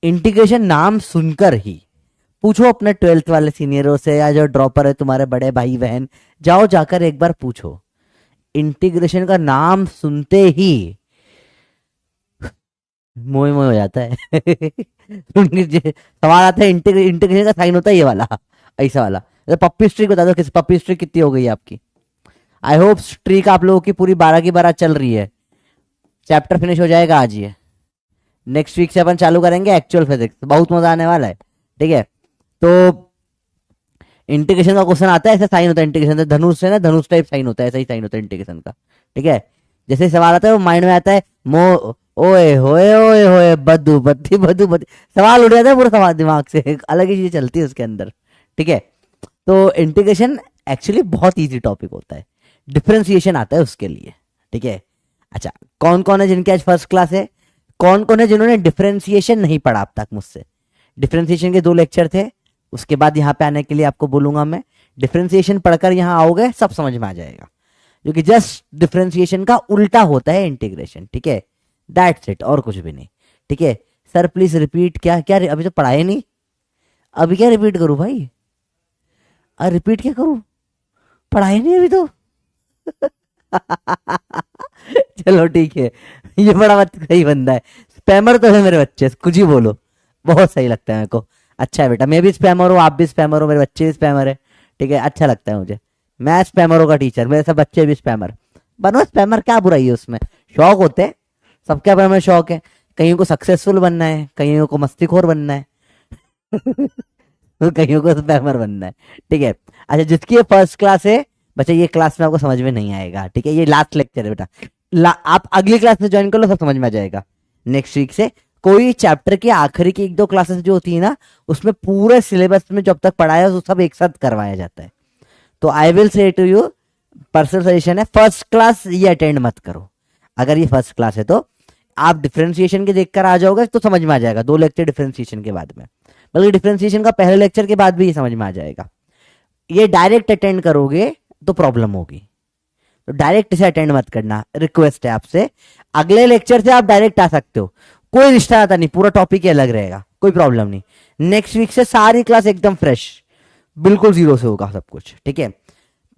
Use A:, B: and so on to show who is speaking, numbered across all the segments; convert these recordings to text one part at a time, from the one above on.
A: Integration नाम सुनकर ही पूछो अपने 12th वाले सीनियरों से या जो ड्रॉपर है तुम्हारे बड़े भाई बहन, जाओ जाकर एक बार पूछो। इंटीग्रेशन का नाम सुनते ही मोह मोह हो जाता है। सवाल आता है इंटीग्रेशन का साइन होता है ये वाला, ऐसा वाला। तो पप्पी स्ट्रीक बता दो, किस पप्पी स्ट्रीक कितनी हो गई है आपकी? आई होप स्ट्रीक आप लोगों की पूरी 12 की 12 चल रही है। चैप्टर फिनिश हो जाएगा आज ये। नेक्स्ट वीक से अपन चालू करेंगे एक्चुअल फिजिक्स, बहुत मजा आने वाला है। ठीक है, तो इंटीग्रेशन का क्वेश्चन आता है, ऐसा साइन होता है इंटीग्रेशन का, धनुष है ना, धनुष टाइप साइन होता है, ऐसा ही साइन होता है इंटीग्रेशन का। ठीक है, जैसे सवाल आता है वो माइंड में आता है, मो ओए होए बद्दू बद्दी बद्दू बद्दी, सवाल उड़ जाता है पूरा सवाल दिमाग से, एक अलग ही चीज चलती है उसके अंदर। ठीक है, तो इंटीग्रेशन एक्चुअली बहुत इजी टॉपिक होता है, डिफरेंशिएशन आता है उसके लिए। ठीक है, अच्छा कौन कौन है जिनके आज फर्स्ट क्लास है? कौन कौन है जिन्होंने डिफरेंशिएशन नहीं पढ़ा अब तक मुझसे? डिफरेंशिएशन के 2 लेक्चर थे, उसके बाद यहाँ पे आने के लिए आपको बोलूंगा मैं। डिफरेंशिएशन पढ़कर यहाँ आओगे सब समझ में आ जाएगा, क्योंकि जस्ट डिफरेंशिएशन का उल्टा होता है इंटीग्रेशन। ठीक है, दैट्स इट, और कुछ भी नहीं। ठीक है, सर प्लीज रिपीट। क्या क्या अभी तो पढ़ाए नहीं, अभी क्या रिपीट करूं भाई? अरे रिपीट क्या करूं, पढ़ाए नहीं अभी तो। चलो ठीक है, ये बड़ा सही बंदा है, स्पैमर तो है मेरे बच्चे, कुछ ही बोलो, बहुत सही लगता है मेरे को। अच्छा है बेटा, मैं भी स्पैमर हूँ, आप भी स्पैमर हो, मेरे बच्चे भी स्पैमर है। ठीक है, अच्छा लगता है मुझे, मैं स्पैमरों का टीचर, मेरे सब बच्चे भी स्पैमर बनो। स्पैमर क्या बुराई है उसमें, शौक होते हैं सबके अपने में शौक है। कईयों को सक्सेसफुल बनना है, कईयों को मस्तीखोर बनना है, तो कईयों को स्पैमर बनना है। ठीक है, अच्छा जिसकी ये फर्स्ट क्लास है बच्चा, ये क्लास में आपको समझ में नहीं आएगा। ठीक है, ये लास्ट लेक्चर है बेटा, आप अगली क्लास में ज्वाइन कर लो, सब समझ में आ जाएगा। नेक्स्ट वीक से कोई चैप्टर की आखिरी की 1-2 क्लासेस जो होती है ना, उसमें पूरे सिलेबस में जब तक पढ़ाया वो सब एक साथ करवाया जाता है। तो I will say to you, personal suggestion है, फर्स्ट क्लास ये अटेंड मत करो। अगर ये फर्स्ट क्लास है तो आप डिफरेंशिएशन के देखकर आ जाओगे तो समझ में आ जाएगा, 2 लेक्चर डिफरेंशिएशन के बाद में, बल्कि डिफरेंशिएशन का पहले लेक्चर के बाद भी ये समझ में आ जाएगा। ये डायरेक्ट अटेंड करोगे तो प्रॉब्लम होगी, तो डायरेक्ट इसे अटेंड मत करना, रिक्वेस्ट है आपसे। अगले लेक्चर से आप डायरेक्ट आ सकते हो, कोई रिश्ता आता नहीं, पूरा टॉपिक ही अलग रहेगा, कोई प्रॉब्लम नहीं। नेक्स्ट वीक से सारी क्लास एकदम फ्रेश, बिल्कुल जीरो से होगा सब कुछ। ठीक है,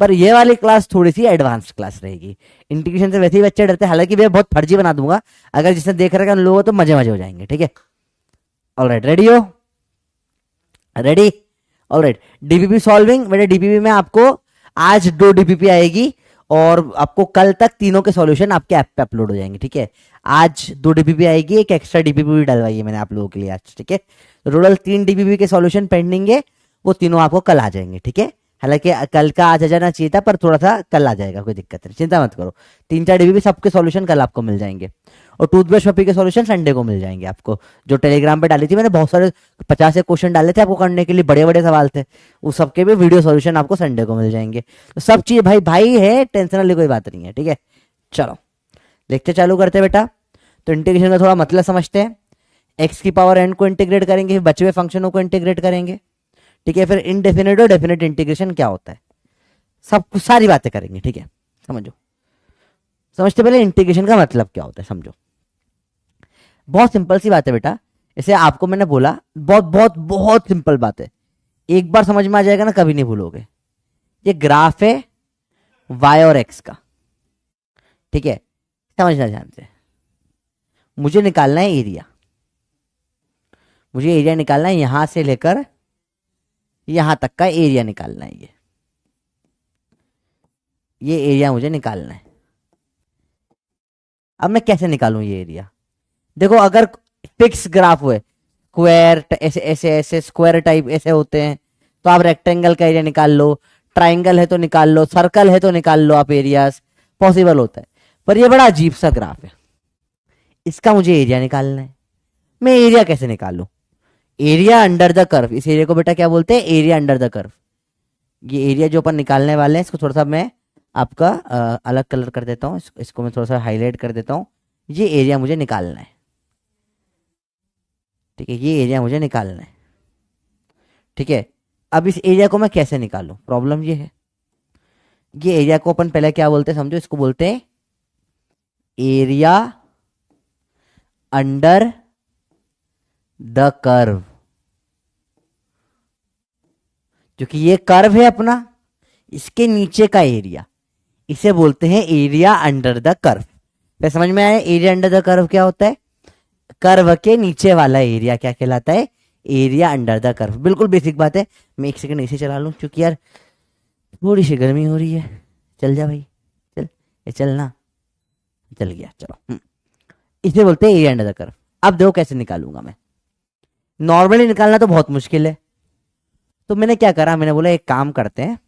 A: पर ये वाली क्लास थोड़ी सी एडवांस क्लास रहेगी। इंटीग्रेशन से वैसे ही बच्चे डरते हैं, हालांकि मैं बहुत फर्जी बना दूंगा, अगर जिसने देख रखा है उन लोगों तो मजे मजे हो जाएंगे। ठीक है, ऑलराइट, रेडी हो? Ready, alright. डीपीपी सॉल्विंग, बेटा डीपीपी में आपको आज 2 डीपीपी आएगी और आपको कल तक तीनों के सॉल्यूशन आपके ऐप पे अपलोड हो जाएंगे। ठीक है, आज 2 डीपीपी आएगी, एक एक्स्ट्रा डीपीपी भी डलवाई है मैंने आप लोगों के लिए आज। ठीक है, टोटल 3 डीपीपी के सॉल्यूशन पेंडिंग है, वो तीनों आपको कल आ जाएंगे। ठीक है, हालांकि कल का आज आ जाना चाहिए था, पर थोड़ा सा कल आ जाएगा, कोई दिक्कत नहीं, चिंता मत करो। 3-4 डीबीबी सबके सॉल्यूशन कल आपको मिल जाएंगे, और टूथब्रश पपी के सॉल्यूशन संडे को मिल जाएंगे आपको। जो टेलीग्राम पे डाली थी मैंने, बहुत सारे 50 क्वेश्चन डाले थे आपको करने के लिए, बड़े बड़े सवाल थे, उस सबके भी वीडियो सॉल्यूशन आपको संडे को मिल जाएंगे। तो सब चीज भाई भाई है, टेंशन वाली कोई बात नहीं है। ठीक है, चलो लेक्चर चालू करते हैं बेटा। तो इंटीग्रेशन का थोड़ा मतलब समझते हैं। एक्स की पावर एन को इंटीग्रेट करेंगे, बचे हुए फंक्शनों को इंटीग्रेट करेंगे। ठीक है, फिर इनडेफिनेट और डेफिनेट इंटीग्रेशन क्या होता है, सब कुछ सारी बातें करेंगे। ठीक है, समझो, समझते पहले इंटीग्रेशन का मतलब क्या होता है समझो। बहुत सिंपल सी बात है बेटा, जैसे आपको मैंने बोला, बहुत बहुत बहुत सिंपल बात है, एक बार समझ में आ जाएगा ना कभी नहीं भूलोगे। ये ग्राफ है वाई और एक्स का। ठीक है, समझना ध्यान से, मुझे निकालना है एरिया, मुझे एरिया निकालना है, यहां से लेकर यहां तक का एरिया निकालना है। ये एरिया मुझे निकालना है। अब मैं कैसे निकालूं ये एरिया? देखो, अगर फिक्स ग्राफ हुए, स्क्वायर ऐसे ऐसे ऐसे स्क्वायर टाइप ऐसे होते हैं, तो आप रेक्टेंगल का एरिया निकाल लो, ट्राइंगल है तो निकाल लो, सर्कल है तो निकाल लो, आप एरियाज पॉसिबल होता है। पर ये बड़ा अजीब सा ग्राफ है, इसका मुझे एरिया निकालना है। मैं एरिया कैसे निकालूं? एरिया अंडर द कर्व, इस एरिया को बेटा क्या बोलते हैं? Area under the curve. ये एरिया जो अपन निकालने वाले हैं, इसको थोड़ा सा मैं आपका अलग कलर कर देता हूँ, इसको मैं थोड़ा सा हाईलाइट कर देता हूँ। ये एरिया मुझे निकालना है। ठीक है, ये एरिया मुझे निकालना है। ठीक है, अब इस एरिया को मैं कैसे निकालूं, प्रॉब्लम ये है। ये एरिया को अपन पहले क्या बोलते हैं समझो, इसको बोलते हैं एरिया अंडर द कर्व, क्योंकि ये कर्व है अपना, इसके नीचे का एरिया, इसे बोलते हैं एरिया अंडर द कर्व। फिर समझ में आया एरिया अंडर द कर्व क्या होता है? कर्व के नीचे वाला एरिया क्या कहलाता है? Area under the curve. बिल्कुल बेसिक बात है। मैं एक सेकंड इसे चला लूं क्योंकि यार थोड़ी सी गर्मी हो रही है। चल जा भाई, चल ये चलना, चल गया, चलो। इसे बोलते हैं एरिया अंडर द कर्व। अब देखो कैसे निकालूंगा मैं। नॉर्मली निकालना तो बहुत मुश्किल है, तो मैंने क्या करा, मैंने बोला एक काम करते हैं,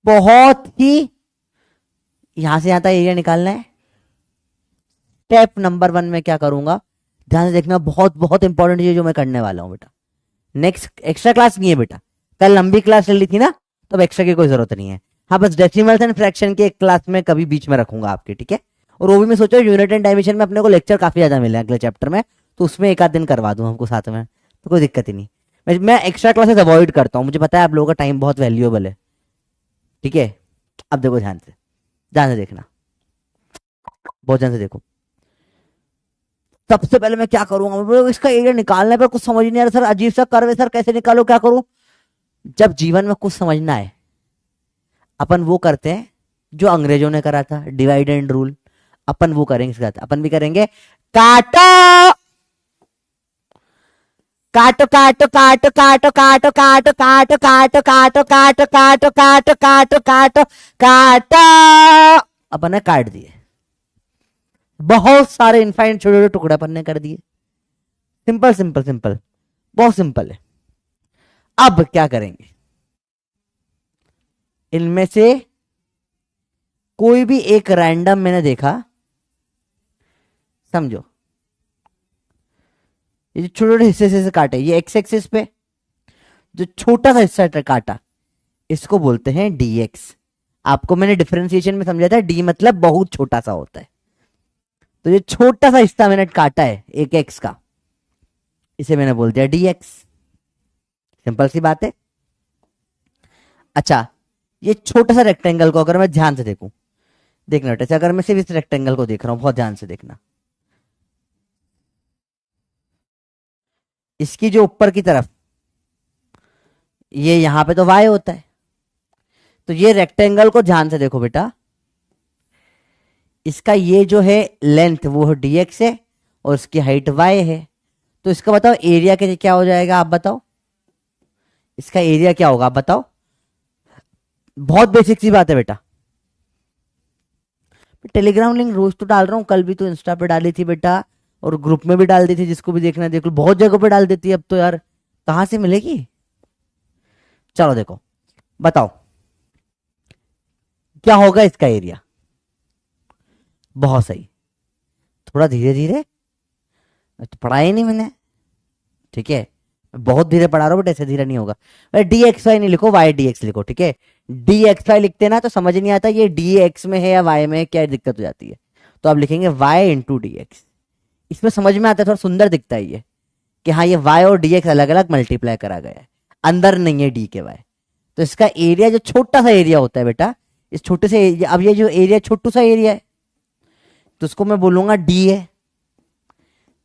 A: बहुत ही यहां से यहां तक एरिया निकालना है। स्टेप नंबर 1 में क्या करूंगा, ध्यान से देखना, बहुत बहुत इंपॉर्टेंट चीज जो मैं करने वाला हूं बेटा। नेक्स्ट एक्स्ट्रा क्लास नहीं है बेटा, कल लंबी क्लास ले ली थी ना, तो अब एक्स्ट्रा की कोई जरूरत नहीं है। हाँ बस डेसिमल्स एंड फ्रैक्शन की एक क्लास में कभी बीच में रखूंगा आपके, ठीक है। और वो भी मैं सोचा यूनिट एंड डायमेंशन में अपने को लेक्चर काफी ज्यादा मिले अगले चैप्टर में, तो उसमें एक आध दिन करवा दूं हमको साथ में, तो कोई दिक्कत ही नहीं। मैं एक्स्ट्रा क्लासेस अवॉइड करता हूँ, मुझे पता है आप लोगों का टाइम बहुत वैल्यूएबल है, ठीक है। अब देखो ध्यान से, ध्यान से देखना, बहुत ध्यान से देखो। सबसे पहले मैं क्या करूंगा, इसका एरिया निकालने पर कुछ समझ नहीं आ रहा सर, अजीब सा कर्व है सर, कैसे निकालो, क्या करूं? जब जीवन में कुछ समझना है, अपन वो करते हैं जो अंग्रेजों ने करा था, डिवाइड एंड रूल। अपन वो करेंगे, इसके साथ अपन भी करेंगे, काटो काटो काटो काटो काटो काटो काटो काटो काटो काटो काटो काटो काटो काटो काटो काटो। अपन ने काट दिए, बहुत सारे इनफाइनाइट छोटे छोटे टुकड़े अपन ने कर दिए। सिंपल सिंपल सिंपल, बहुत सिंपल है। अब क्या करेंगे, इनमें से कोई भी एक रैंडम मैंने देखा, समझो, ये जो छोटे छोटे हिस्से से काटे, ये एक्स एक्सिस पे जो छोटा सा हिस्सा काटा, इसको बोलते हैं dx। आपको मैंने डिफरेंशिएशन में समझा था, डी मतलब बहुत छोटा सा होता है, तो ये छोटा सा हिस्सा मैंने काटा है एक एक्स का, इसे मैंने बोल दिया dx। सिंपल सी बात है। अच्छा, ये छोटा सा रेक्टेंगल को अगर मैं ध्यान से देखूं, देखना बेटा, अगर मैं सिर्फ इस रेक्टेंगल को देख रहा हूं, बहुत ध्यान से देखना, इसकी जो ऊपर की तरफ, ये यहां पे तो y होता है, तो ये रेक्टेंगल को ध्यान से देखो बेटा, इसका ये जो है लेंथ वो dx है और इसकी हाइट y है, तो इसका बताओ एरिया के क्या हो जाएगा, आप बताओ इसका एरिया क्या होगा, आप बताओ। बहुत बेसिक सी बात है बेटा। टेलीग्राम लिंक रोज तो डाल रहा हूं, कल भी तो इंस्टा पे डाली थी बेटा, और ग्रुप में भी डाल दी थी, जिसको भी देखना देख लो, बहुत जगह पे डाल देती है अब तो यार, कहां से मिलेगी। चलो देखो, बताओ क्या होगा इसका एरिया। बहुत सही, थोड़ा धीरे धीरे, तो पढ़ा ही नहीं मैंने, ठीक है, बहुत धीरे पढ़ा रहा हूं बट ऐसे धीरे नहीं होगा। डी एक्स वाई नहीं लिखो, वाई डी एक्स लिखो, ठीक है। डी एक्स वाई लिखते ना तो समझ नहीं आता ये डी एक्स में है या वाई में है, क्या दिक्कत हो जाती है, तो आप लिखेंगे वाई इंटू डी एक्स। इसमें समझ में आता है, थोड़ा सुंदर दिखता है ये, कि हाँ ये वाई और डी एक्स अलग अलग मल्टीप्लाई करा गया है, अंदर नहीं है डी के वाई। तो इसका एरिया जो छोटा सा एरिया होता है बेटा, इस छोटे से एरिया, अब ये जो एरिया छोटू सा एरिया है, तो उसको मैं बोलूंगा डी है,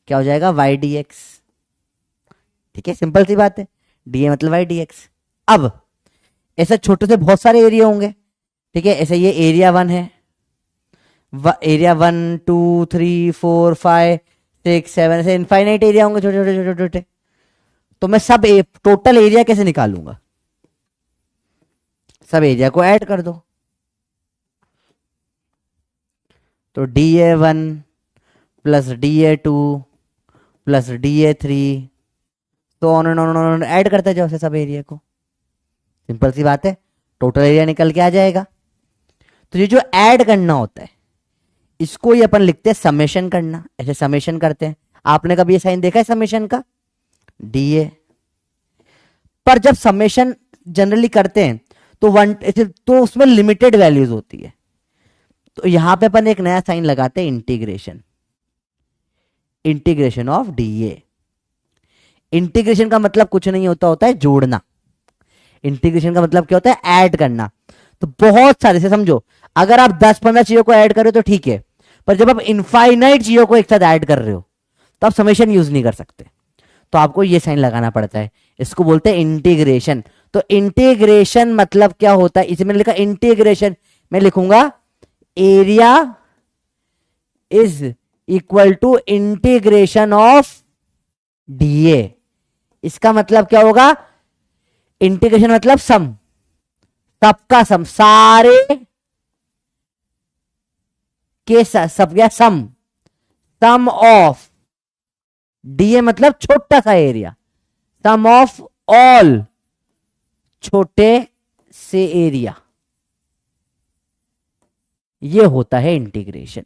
A: क्या हो जाएगा, वाई डी एक्स, ठीक है। सिंपल सी बात है, डी ए मतलब वाई डी एक्स। अब ऐसे छोटे से बहुत सारे एरिया होंगे, ठीक है, ऐसे ये एरिया 1 है, एरिया 1 2 3 4 5 6 7, ऐसे इनफाइनाइट एरिया होंगे छोटे छोटे छोटे छोटे। तो मैं सब टोटल एरिया कैसे निकालूंगा, सब एरिया को ऐड कर दो, तो DA1 plus DA2 plus DA3, तो ऑन ऐड करते जाओ सब एरिया को। सिंपल सी बात है, टोटल एरिया निकल के आ जाएगा। तो ये जो ऐड करना होता है, इसको ही अपन लिखते हैं समेशन करना, ऐसे समेशन करते हैं। आपने कभी ये साइन देखा है समेशन का, DA। पर जब समेशन जनरली करते हैं तो तो उसमें लिमिटेड वैल्यूज होती है, तो यहां पे अपन एक नया साइन लगाते हैं, integration, integration of DA। Integration का मतलब कुछ नहीं होता, होता है जोड़ना। इंटीग्रेशन का मतलब क्या होता है, ऐड करना। तो बहुत सारे से समझो, अगर आप 10-15 चीजों को ऐड कर रहे हो तो ठीक है, पर जब आप इनफाइनाइट चीजों को एक साथ ऐड कर रहे हो तो आप समेशन यूज नहीं कर सकते, तो आपको ये साइन लगाना पड़ता है, इसको बोलते हैं इंटीग्रेशन। तो इंटीग्रेशन मतलब क्या होता है, इसे मैंने लिखा इंटीग्रेशन, मैं लिखूंगा area is equal to integration of D A. इसका मतलब क्या होगा, इंटीग्रेशन मतलब सम, सबका सम, सारे के सब या सम ऑफ डीए मतलब छोटा सा एरिया, सम ऑफ ऑल छोटे से एरिया, ये होता है इंटीग्रेशन।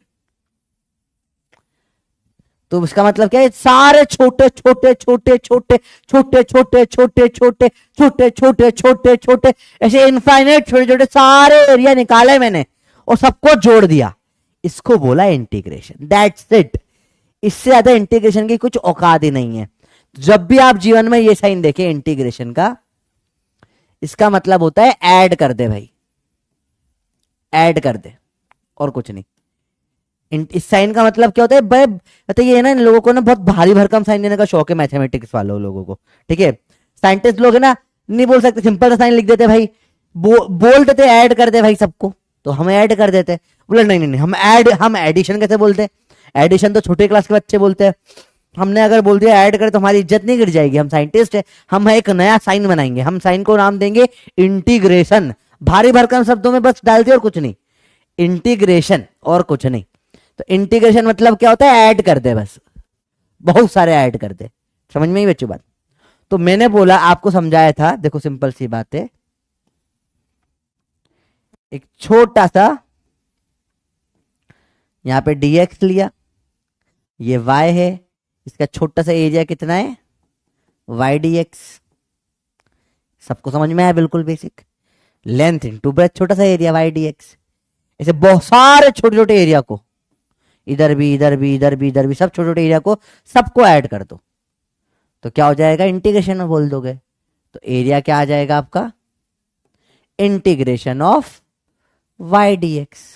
A: तो इसका मतलब क्या है, सारे छोटे छोटे छोटे छोटे छोटे छोटे छोटे छोटे छोटे छोटे छोटे छोटे ऐसे इनफाइनाइट छोटे छोटे सारे एरिया निकाले मैंने और सबको जोड़ दिया, इसको बोला इंटीग्रेशन। दैट्स इट, इससे ज्यादा इंटीग्रेशन की कुछ औकात ही नहीं है। जब भी आप जीवन में ये साइन देखें इंटीग्रेशन का, इसका मतलब होता है ऐड कर दे भाई, ऐड कर दे, और कुछ नहीं। इस साइन का मतलब क्या होता है भाई, बताइए, ये ना इन लोगों को ना बहुत भारी भरकम साइन देने का शौक है, मैथमेटिक्स वालों लोगों को, ठीक है। साइंटिस्ट लोग है ना, नहीं बोल सकते, सिंपल सा साइन लिख देते भाई, बोल देते ऐड कर दे भाई सबको, तो हम ऐड कर देते। बोले नहीं नहीं नहीं, हम एडिशन कैसे बोलते हैं, एडिशन तो छोटे क्लास के बच्चे बोलते हैं, हमने अगर बोल दिया ऐड करे तो हमारी इज्जत नहीं गिर जाएगी, हम साइंटिस्ट है, हम एक नया साइन बनाएंगे, हम साइन को नाम देंगे इंटीग्रेशन। भारी भरकम शब्दों में बस डाल दिया और कुछ नहीं, इंटीग्रेशन और कुछ नहीं। तो इंटीग्रेशन मतलब क्या होता है, ऐड कर दे, बस बहुत सारे ऐड कर दे। समझ में ही बच्चों बात। तो मैंने बोला, आपको समझाया था, देखो सिंपल सी बात है, एक छोटा सा यहां पे dx लिया, ये y है, इसका छोटा सा एरिया कितना है y dx, सबको समझ में आया, बिल्कुल बेसिक। लेंथ इनटू ब्रेथ, छोटा सा एरिया y dx, ऐसे बहुत सारे छोटे छोटे एरिया को, इधर भी इधर भी इधर भी इधर भी, सब छोटे छोटे एरिया को सबको ऐड कर दो, तो क्या हो जाएगा, इंटीग्रेशन में बोल दोगे, तो एरिया क्या आ जाएगा आपका, इंटीग्रेशन ऑफ y dx।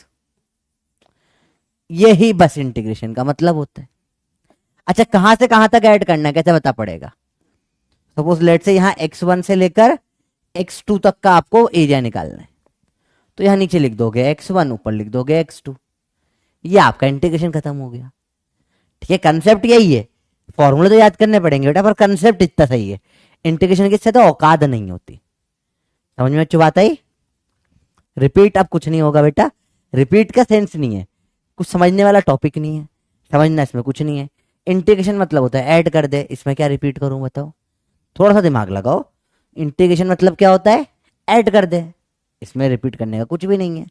A: यही बस इंटीग्रेशन का मतलब होता है। अच्छा, कहां से कहां तक ऐड करना है, कैसे बता पड़ेगा। सपोज लेट से यहां x1 से लेकर x2 तक का आपको एरिया निकालना है, तो यहां नीचे लिख दोगे x1, ऊपर लिख दोगे x2, ये आपका इंटीग्रेशन खत्म हो गया। ठीक है, कंसेप्ट यही है, फॉर्मूले तो याद करने पड़ेंगे बेटा, पर कंसेप्ट इतना सही है, इंटीग्रेशन की तो औकात नहीं होती। समझ में अच्छी बात आई। रिपीट अब कुछ नहीं होगा बेटा, रिपीट का सेंस नहीं है, कुछ समझने वाला टॉपिक नहीं है, समझना इसमें कुछ नहीं है। इंटीग्रेशन मतलब होता है ऐड कर दे, इसमें क्या रिपीट करूं बताओ, थोड़ा सा दिमाग लगाओ। इंटीग्रेशन मतलब क्या होता है, ऐड कर दे, इसमें रिपीट करने का कुछ भी नहीं है।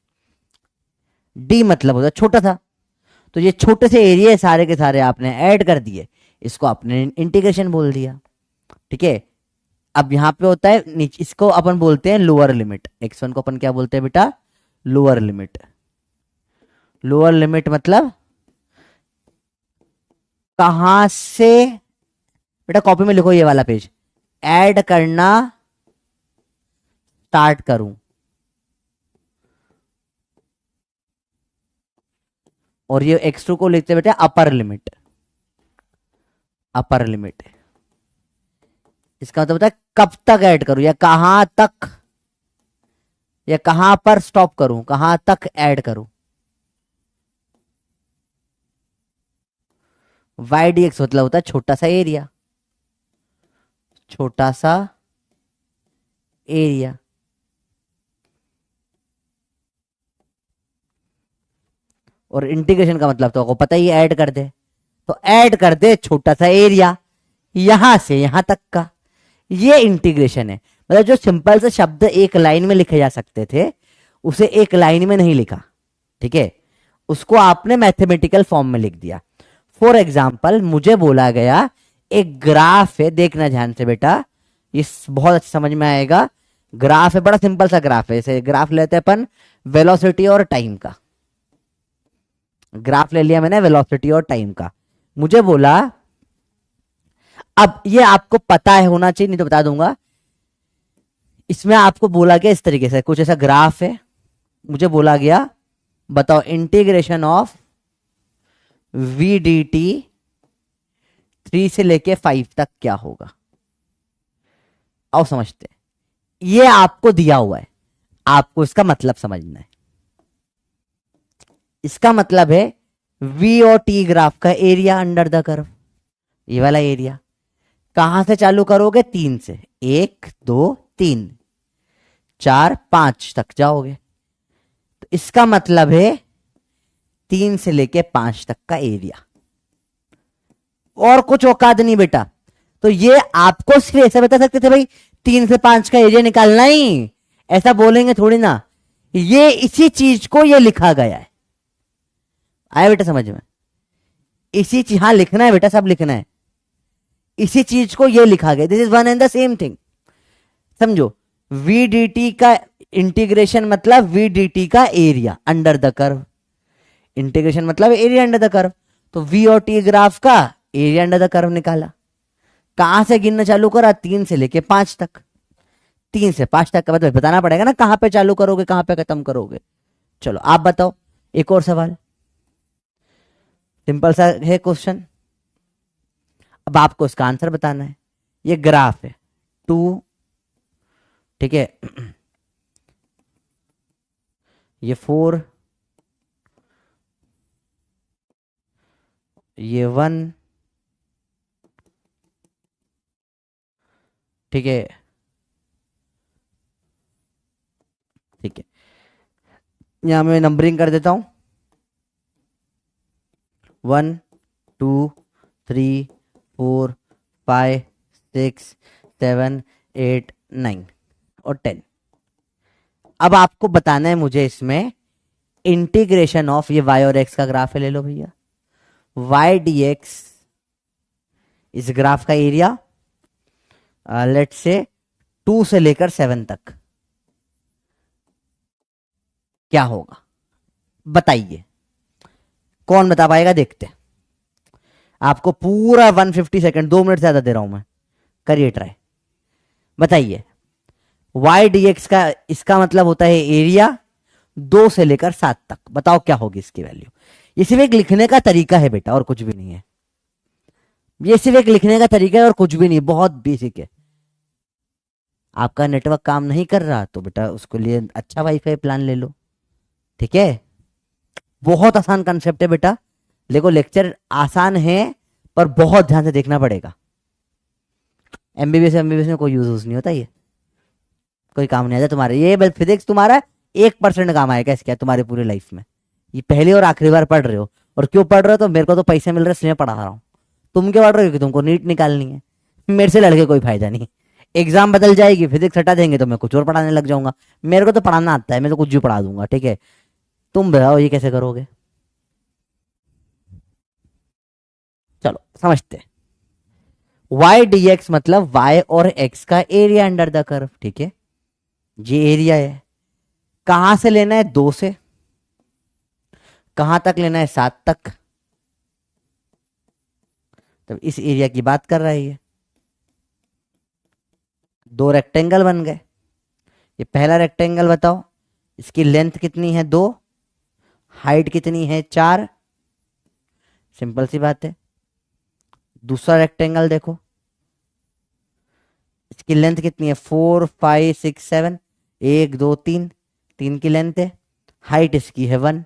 A: डी मतलब होता है छोटा सा, तो ये छोटे से एरिया सारे के सारे आपने ऐड कर दिए, इसको आपने इंटीग्रेशन बोल दिया। ठीक है, अब यहां पे होता है नीचे, इसको अपन बोलते हैं लोअर लिमिट, x1 को अपन क्या बोलते हैं बेटा, लोअर लिमिट। लोअर लिमिट मतलब कहां से, बेटा कॉपी में लिखो ये वाला पेज, ऐड करना स्टार्ट करूं, और ये x2 को लिखते बेटा अपर लिमिट। अपर लिमिट इसका मतलब होता है कब तक ऐड करूं, या कहां तक, या कहां पर स्टॉप करूं, कहां तक ऐड करूं। वाई डी एक्स मतलब होता है छोटा सा एरिया, छोटा सा एरिया। और इंटीग्रेशन का मतलब तो आपको पता ही, ऐड कर दे, तो ऐड कर दे छोटा सा एरिया यहां से यहां तक का, ये इंटीग्रेशन है। मतलब जो सिंपल से शब्द एक लाइन में लिखे जा सकते थे, उसे एक लाइन में नहीं लिखा, ठीक है, उसको आपने मैथमेटिकल फॉर्म में लिख दिया। फॉर एग्जाम्पल मुझे बोला गया एक ग्राफ है, देखना ध्यान से बेटा, ये बहुत अच्छा समझ में आएगा। ग्राफ है, बड़ा सिंपल सा ग्राफ है, जैसे ग्राफ लेते हैं अपन वेलोसिटी और टाइम का, ग्राफ ले लिया मैंने वेलोसिटी और टाइम का। मुझे बोला, अब ये आपको पता है होना चाहिए, नहीं तो बता दूंगा। इसमें आपको बोला गया इस तरीके से, कुछ ऐसा ग्राफ है, मुझे बोला गया बताओ integration of V D T 3 से लेके 5 तक क्या होगा? आओ समझते हैं। ये आपको दिया हुआ है, आपको इसका मतलब समझना है। इसका मतलब है वी और टी ग्राफ का एरिया अंडर द कर्व, ये वाला एरिया। कहां से चालू करोगे? 3 से। 1 2 3 4 5 तक जाओगे, तो इसका मतलब है 3 से लेके 5 तक का एरिया। और कुछ औकात नहीं बेटा। तो ये आपको सिर्फ ऐसा बता सकते थे भाई 3 से 5 का एरिया निकालना ही, ऐसा बोलेंगे थोड़ी ना। ये इसी चीज को ये लिखा गया है। आया बेटा समझ में? इसी चीज, हाँ लिखना है बेटा, सब लिखना है। इसी चीज को ये लिखा गया, this is one and the same thing. समझो, वी डी टी का इंटीग्रेशन मतलब वी डी टी का area under the curve. Integration मतलब एरिया अंडर द कर्व। तो वी और टी ग्राफ का एरिया अंडर द कर्व निकाला। कहां से गिनना चालू करा? 3 से लेके 5 तक। 3 से 5 तक का मतलब बताना पड़ेगा ना, कहां पे चालू करोगे कहां पे खत्म करोगे। चलो आप बताओ, एक और सवाल, सिंपल सा है क्वेश्चन। अब आपको इसका आंसर बताना है। ये ग्राफ है 2, ठीक है, ये 4, ये 1, ठीक है, ठीक है। यहां मैं नंबरिंग कर देता हूं, 1 2 3 4 5 6 7 8 9 और 10। अब आपको बताना है मुझे इसमें इंटीग्रेशन ऑफ, ये y और x का ग्राफ है, ले लो भैया। y dx इस ग्राफ का एरिया लेट से 2 से लेकर 7 तक क्या होगा? बताइए, कौन बता पाएगा? देखते हैं। आपको पूरा 150 सेकंड, 2 मिनट से ज्यादा दे रहा हूं मैं, करिए ट्राई। बताइए, y dx का इसका मतलब होता है एरिया 2 से लेकर 7 तक। बताओ क्या होगी इसकी वैल्यू? ये सिर्फ एक लिखने का तरीका है बेटा, और कुछ भी नहीं है। ये सिर्फ एक लिखने का तरीका है और कुछ भी नहीं, बहुत बेसिक है। आपका नेटवर्क काम नहीं कर रहा तो बेटा उसके लिए अच्छा वाईफाई प्लान ले लो, ठीक है। बहुत आसान कंसेप्ट है बेटा। देखो लेक्चर आसान है पर बहुत ध्यान से देखना पड़ेगा। एमबीबीएस में कोई यूज नहीं होता, ये कोई काम नहीं आता तुम्हारे। ये फिजिक्स तुम्हारा 1% काम आएगा इसके तुम्हारी पूरी लाइफ में। ये पहली और आखिरी बार पढ़ रहे हो, और क्यों पढ़ रहे हो? तो मेरे को तो पैसे मिल रहे इसलिए पढ़ा रहा हूँ। तुम क्या पढ़ रहे हो? कि तुमको नीट निकालनी है। मेरे से लड़के कोई फायदा नहीं। एग्जाम बदल जाएगी, फिजिक्स हटा देंगे तो मैं कुछ और पढ़ाने लग जाऊंगा। मेरे को तो पढ़ाना आता है, मैं तो कुछ भी पढ़ा दूंगा, ठीक है। तुम बताओ ये कैसे करोगे? चलो समझते हैं। y dx मतलब y और x का एरिया अंडर द कर्व, ठीक है। ये एरिया है। कहां से लेना है? 2 से। कहां तक लेना है? 7 तक। तब इस एरिया की बात कर रहा है ये। 2 रेक्टेंगल बन गए। ये पहला रेक्टेंगल बताओ, इसकी लेंथ कितनी है? 2। हाइट कितनी है? 4। सिंपल सी बात है। दूसरा रेक्टेंगल देखो, इसकी लेंथ कितनी है? 4 5 6 7, 1 2 3, 3 की लेंथ है। हाइट इसकी है 1,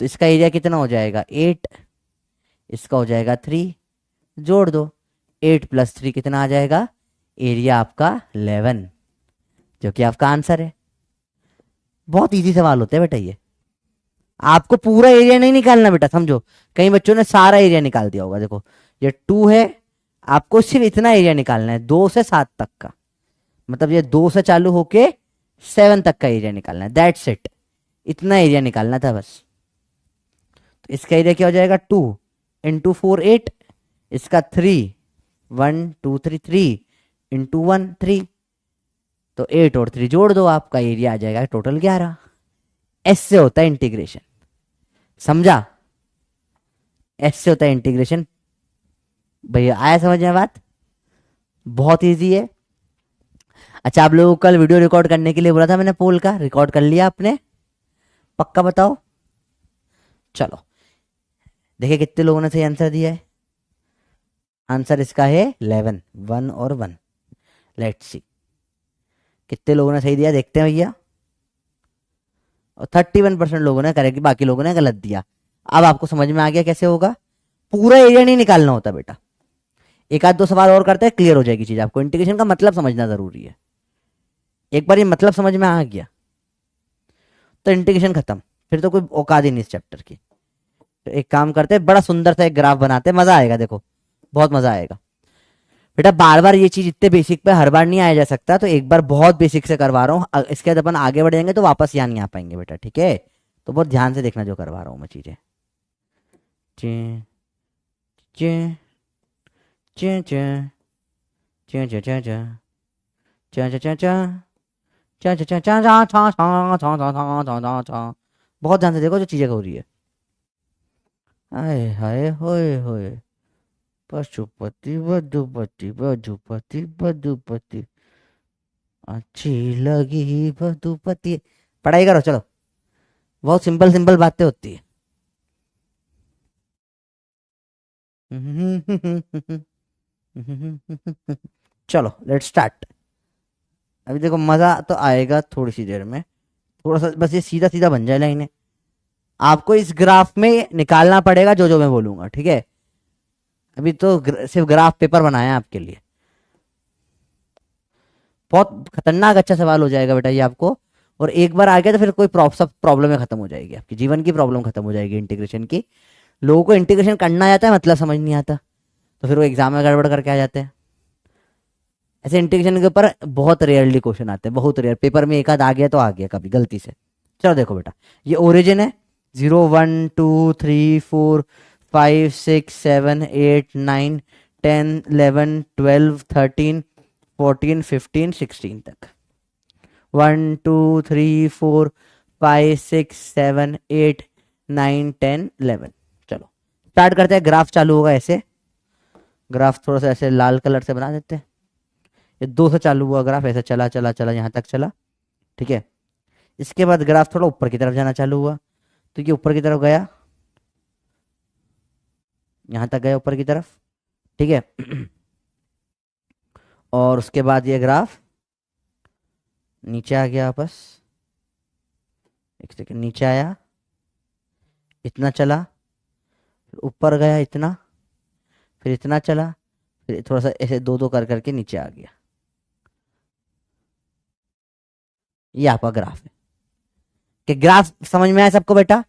A: तो इसका एरिया कितना हो जाएगा? 8। इसका हो जाएगा 3, जोड़ दो। 8 + 3 कितना आ जाएगा? एरिया आपका 11, जो कि आपका आंसर है। बहुत इजी सवाल होते हैं बेटा ये। आपको पूरा एरिया नहीं निकालना बेटा, समझो। कई बच्चों ने सारा एरिया निकाल दिया होगा। देखो ये 2 है, आपको सिर्फ इतना एरिया निकालना है 2 से 7 तक का। मतलब ये 2 से चालू होके 7 तक का एरिया निकालना है, दैट्स इट। इतना एरिया निकालना था बस। तो इसका एरिया क्या हो जाएगा? 2 × 4 8, इसका 3 1 2 3 3 × 1 3, तो 8 और 3 जोड़ दो, आपका एरिया आ जाएगा टोटल 11। ऐसे होता है इंटीग्रेशन, समझा? ऐसे होता है इंटीग्रेशन भैया। आया समझ में बात? बहुत इजी है। अच्छा, आप लोगों को कल वीडियो रिकॉर्ड करने के लिए बोला था मैंने, पोल का रिकॉर्ड कर लिया आपने? पक्का बताओ। चलो देखिए कितने लोगों ने सही आंसर दिया है। आंसर इसका है 11, 1 और 1। लेट्स सी कितने लोगों ने सही दिया, देखते हैं भैया। और 31% लोगों ने करेक्ट, बाकी लोगों ने गलत दिया। अब आपको समझ में आ गया कैसे होगा। पूरा एरिया नहीं निकालना होता बेटा, एक आध दो सवाल और करते हैं, क्लियर हो जाएगी चीज। आपको इंटीग्रेशन का मतलब समझना जरूरी है। एक बार ये मतलब समझ में आ गया तो इंटीग्रेशन खत्म, फिर तो कोई औकात ही नहीं इस चैप्टर की। तो एक काम करते हैं, बड़ा सुंदर सा एक ग्राफ बनाते हैं, मजा आएगा, देखो बहुत मजा आएगा बेटा। बार बार ये चीज इतने बेसिक पे हर बार नहीं आया जा सकता, तो एक बार बहुत बेसिक से करवा रहा हूँ। इसके बाद अपन आगे बढ़ेंगे तो वापस यहाँ नहीं आ पाएंगे बेटा, ठीक है। तो बहुत ध्यान से देखना जो करवा रहा हूँ मैं चीजें। चे चे चे चे चे चे चे चे चे चे चे चा चा चा चा चा चा चा चा चा चा चा चा चा। बहुत ध्यान से देखो जो चीजें हो रही है। हाय हाय होए होए, पशुपति बधुपति बधुपति बधुपति, अच्छी लगी बधुपति। पढ़ाई करो चलो, बहुत सिंपल सिंपल बातें होती है। चलो लेट्स स्टार्ट। अभी देखो मजा तो आएगा थोड़ी सी देर में, थोड़ा सा बस ये सीधा सीधा बन जाए लाइनें। आपको इस ग्राफ में निकालना पड़ेगा जो जो मैं बोलूंगा, ठीक है। अभी तो सिर्फ ग्राफ पेपर बनाया है आपके लिए। बहुत खतरनाक अच्छा सवाल हो जाएगा बेटा ये आपको। और एक बार आ गया तो फिर कोई सब प्रॉब्लम खत्म हो जाएगी, आपकी जीवन की प्रॉब्लम खत्म हो जाएगी इंटीग्रेशन की। लोगों को इंटीग्रेशन करना आता है, मतलब समझ नहीं आता, तो फिर वो एग्जाम में गड़बड़ करके आ जाते हैं। ऐसे इंटीग्रेशन के ऊपर बहुत रेयरली क्वेश्चन आते हैं, बहुत रेयर। पेपर में एक आध आ गया तो आ गया कभी गलती से। चलो देखो बेटा, ये ओरिजिन है 0 1 2 3 4 5 6 7 8 9 10 11 12 13 14 15 16 तक। 1 2 3 4 5 6 7 8 9 10 11। चलो स्टार्ट करते हैं। ग्राफ चालू होगा ऐसे, ग्राफ थोड़ा सा ऐसे लाल कलर से बना देते हैं। ये 2 से चालू हुआ ग्राफ, ऐसे चला चला चला यहाँ तक चला, ठीक है। इसके बाद ग्राफ थोड़ा ऊपर की तरफ जाना चालू हुआ, तो ये ऊपर की तरफ गया, यहाँ तक गया ऊपर की तरफ, ठीक है। और उसके बाद ये ग्राफ नीचे आ गया वापस, एक सेकेंड, नीचे आया, इतना चला, फिर ऊपर गया इतना, फिर इतना चला, फिर थोड़ा सा ऐसे दो दो कर करके नीचे आ गया। ये आपका ग्राफ है। कि ग्राफ समझ में आया सबको बेटा?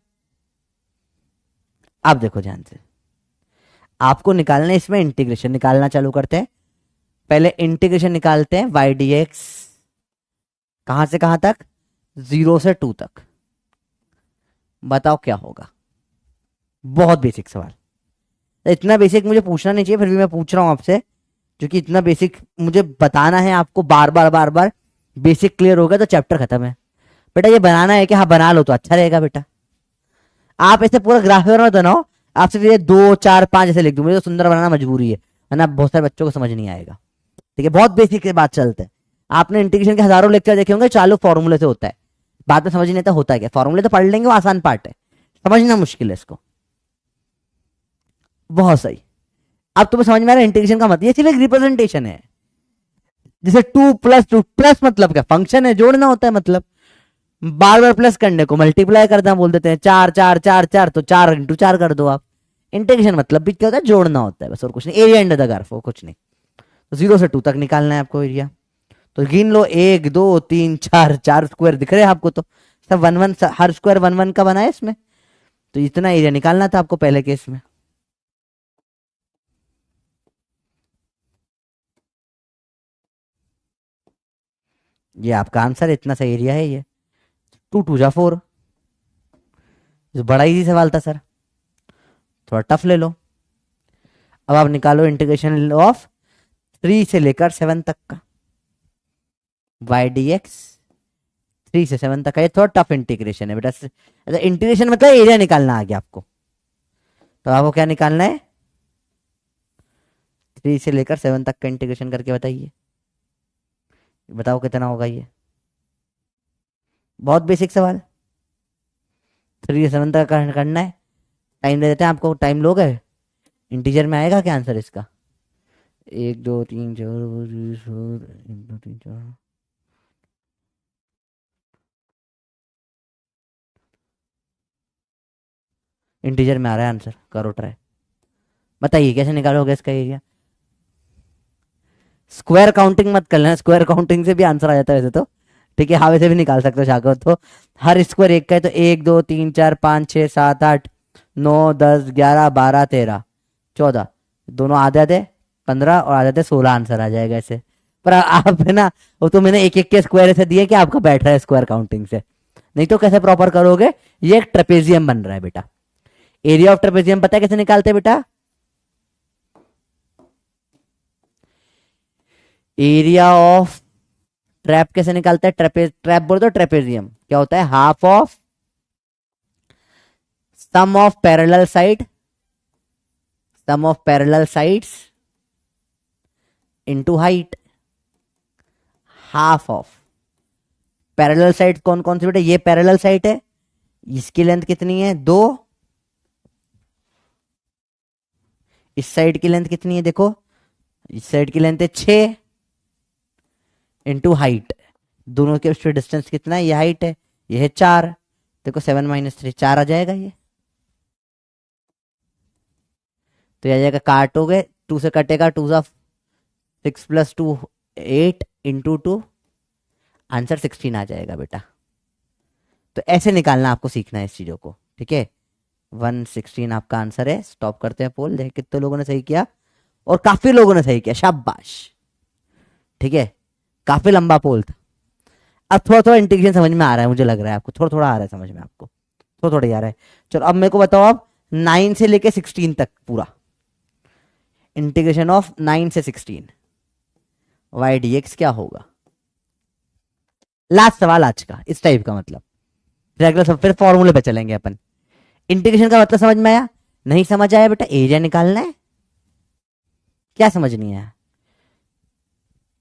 A: आप देखो ध्यान से, आपको निकालना है, इसमें इंटीग्रेशन निकालना चालू करते हैं। पहले इंटीग्रेशन निकालते हैं वाई डी एक्स, कहां से कहां तक? 0 से 2 तक। बताओ क्या होगा? बहुत बेसिक सवाल, इतना बेसिक मुझे पूछना नहीं चाहिए, फिर भी मैं पूछ रहा हूं आपसे, क्योंकि इतना बेसिक मुझे बताना है आपको बार बार बार बार। बेसिक क्लियर हो गया तो चैप्टर खत्म है बेटा। ये बनाना है कि हाँ बना लो तो अच्छा रहेगा बेटा। आप ऐसे पूरा ग्राफ मत बनाओ, आप सिर्फ ये 2 4 5 ऐसे लिख दो, मुझे तो सुंदर बनाना मजबूरी है, वरना बहुत सारे बच्चों को समझ नहीं आएगा, ठीक है। बहुत बेसिक से बात चलते हैं। आपने इंटीग्रेशन के हजारों लेक्चर देखे होंगे, चालू फॉर्मूले से होता है, बाद में समझ नहीं आता होता है क्या। फॉर्मूले तो पढ़ लेंगे, वो आसान पार्ट है, समझना मुश्किल है इसको। बहुत सही, अब तुम्हें समझ में आ रहा है इंटीग्रेशन का मतलब। ये सिर्फ एक रिप्रेजेंटेशन है, जैसे 2 + 2 प्लस मतलब क्या? फंक्शन है, जोड़ना होता है मतलब। बार बार प्लस करने को मल्टीप्लाई करना बोल देते हैं। 4 4 4 4 तो 4 × 4 कर दो आप। इंटीग्रेशन मतलब भी क्या होता है? जोड़ना होता है बस, और कुछ नहीं। एरिया अंडर द कर्व, कुछ नहीं। तो 0 से 2 तक निकालना है आपको एरिया। तो गिन लो, 1 2 3 4, 4 स्क्वायर दिख रहे हैं आपको, तो सब 1 1, हर स्क्वायर 1 1 का बना है इसमें। तो इतना एरिया निकालना था आपको पहले केस में। ये आपका आंसर, इतना सा एरिया है ये। 2 2 जा 4। बड़ा इजी सवाल था सर, थोड़ा टफ ले लो। अब आप निकालो इंटीग्रेशन ऑफ 3 से लेकर 7 तक का, वाई डी एक्स 3 से 7 तक का। ये थोड़ा टफ इंटीग्रेशन है बेटा। इंटीग्रेशन मतलब एरिया निकालना आ गया आपको, तो आपको क्या निकालना है? 3 से लेकर 7 तक का इंटीग्रेशन करके बताइए, बताओ कितना होगा ये। बहुत बेसिक सवाल, 3 से 7 तक करना है। टाइम दे देते हैं आपको, टाइम लोगे? इंटीजर में आएगा क्या आंसर इसका? एक दो तीन चार, एक दो तीन चार। इंटीजर में आ रहा है आंसर, करो ट्राई। बताइए कैसे निकालोगे इसका एरिया। स्क्वायर काउंटिंग मत कर लेना, स्क्वायर काउंटिंग से भी आंसर आ जाता है वैसे तो। ठीक है, हाँ वैसे भी निकाल सकते हो चाहो तो। हर स्क्वायर एक का है तो एक दो तीन चार पाँच छः सात आठ नौ 10 11 12 13 14, दोनों आधे आधे 15 और आधे आधे 16 आंसर आ जाएगा ऐसे। पर आप है ना, वो तो मैंने एक एक के स्क्वायर ऐसे दिए कि आपका बैठ रहा है स्क्वायर काउंटिंग से। नहीं तो कैसे प्रॉपर करोगे। ये एक ट्रेपेजियम बन रहा है बेटा। एरिया ऑफ ट्रेपेजियम पता है कैसे निकालते हैं बेटा। एरिया ऑफ ट्रैप कैसे निकालता है, ट्रेपेज ट्रैप बोल दो, ट्रेपेजियम क्या होता है, half of sum of parallel side, sum of parallel sides into height. Half of parallel side कौन कौन सी बेटा, ये पैरेलल साइड है, इसकी लेंथ कितनी है 2, इस साइड की लेंथ कितनी है देखो, इस साइड की लेंथ है 6 इंटू हाइट। दोनों के बीच डिस्टेंस कितना है, ये हाइट है, ये है 4। देखो 7 - 3 4 आ जाएगा ये। तो ये आ जाएगा, काटोगे 2 से कटेगा, 2 सा 6 + 2 8 इंटू 2, आंसर 16 आ जाएगा बेटा। तो ऐसे निकालना आपको सीखना है इस चीज़ों को, ठीक है। 116 आपका आंसर है। स्टॉप करते हैं पोल, देख कितने लोगों ने सही किया, और काफी लोगों ने सही किया, शाबाश। ठीक है, काफी लंबा पोल था। अब थोड़ा थोड़ा इंटीग्रेशन समझ में आ रहा है, मुझे लग रहा है आपको थोड़ा थोड़ा आ रहा है समझ में, आपको थोड़ा थोड़ा ही आ रहा है। चलो अब मेरे को बताओ आप, 9 से लेके 16 तक पूरा इंटीग्रेशन ऑफ 9 से 16 वाई डी एक्स क्या होगा। लास्ट सवाल आज का इस टाइप का, मतलब रेगुलर सब फिर फॉर्मूले पे चलेंगे अपन। इंटीग्रेशन का मतलब समझ में आया, नहीं समझ आया बेटा एरिया निकालना है। क्या समझ नहीं आया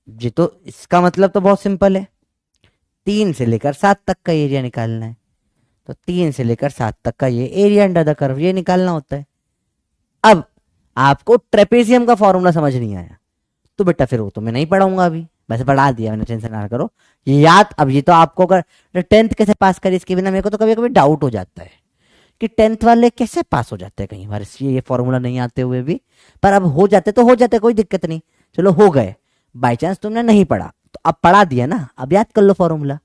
A: जी, तो इसका मतलब तो बहुत सिंपल है, 3 से लेकर 7 तक का एरिया निकालना है। तो 3 से लेकर 7 तक का ये एरिया अंडर द कर्व ये निकालना होता है। अब आपको ट्रेपेजियम का फॉर्मूला समझ नहीं आया तो बेटा फिर वो तो मैं नहीं पढ़ाऊंगा अभी, वैसे पढ़ा दिया मैंने, टेंशन ना करो। ये याद, अब ये तो आपको अगर 10th कैसे पास करी इसके बिना, मेरे को तो कभी कभी डाउट हो जाता है कि 10th वाले कैसे पास हो जाते हैं कई बार ये फॉर्मूला नहीं आते हुए भी। पर अब हो जाते तो हो जाते, कोई दिक्कत नहीं। चलो हो गए, बाई चांस तुमने नहीं पढ़ा तो अब पढ़ा दिया ना, अब याद कर लो formula.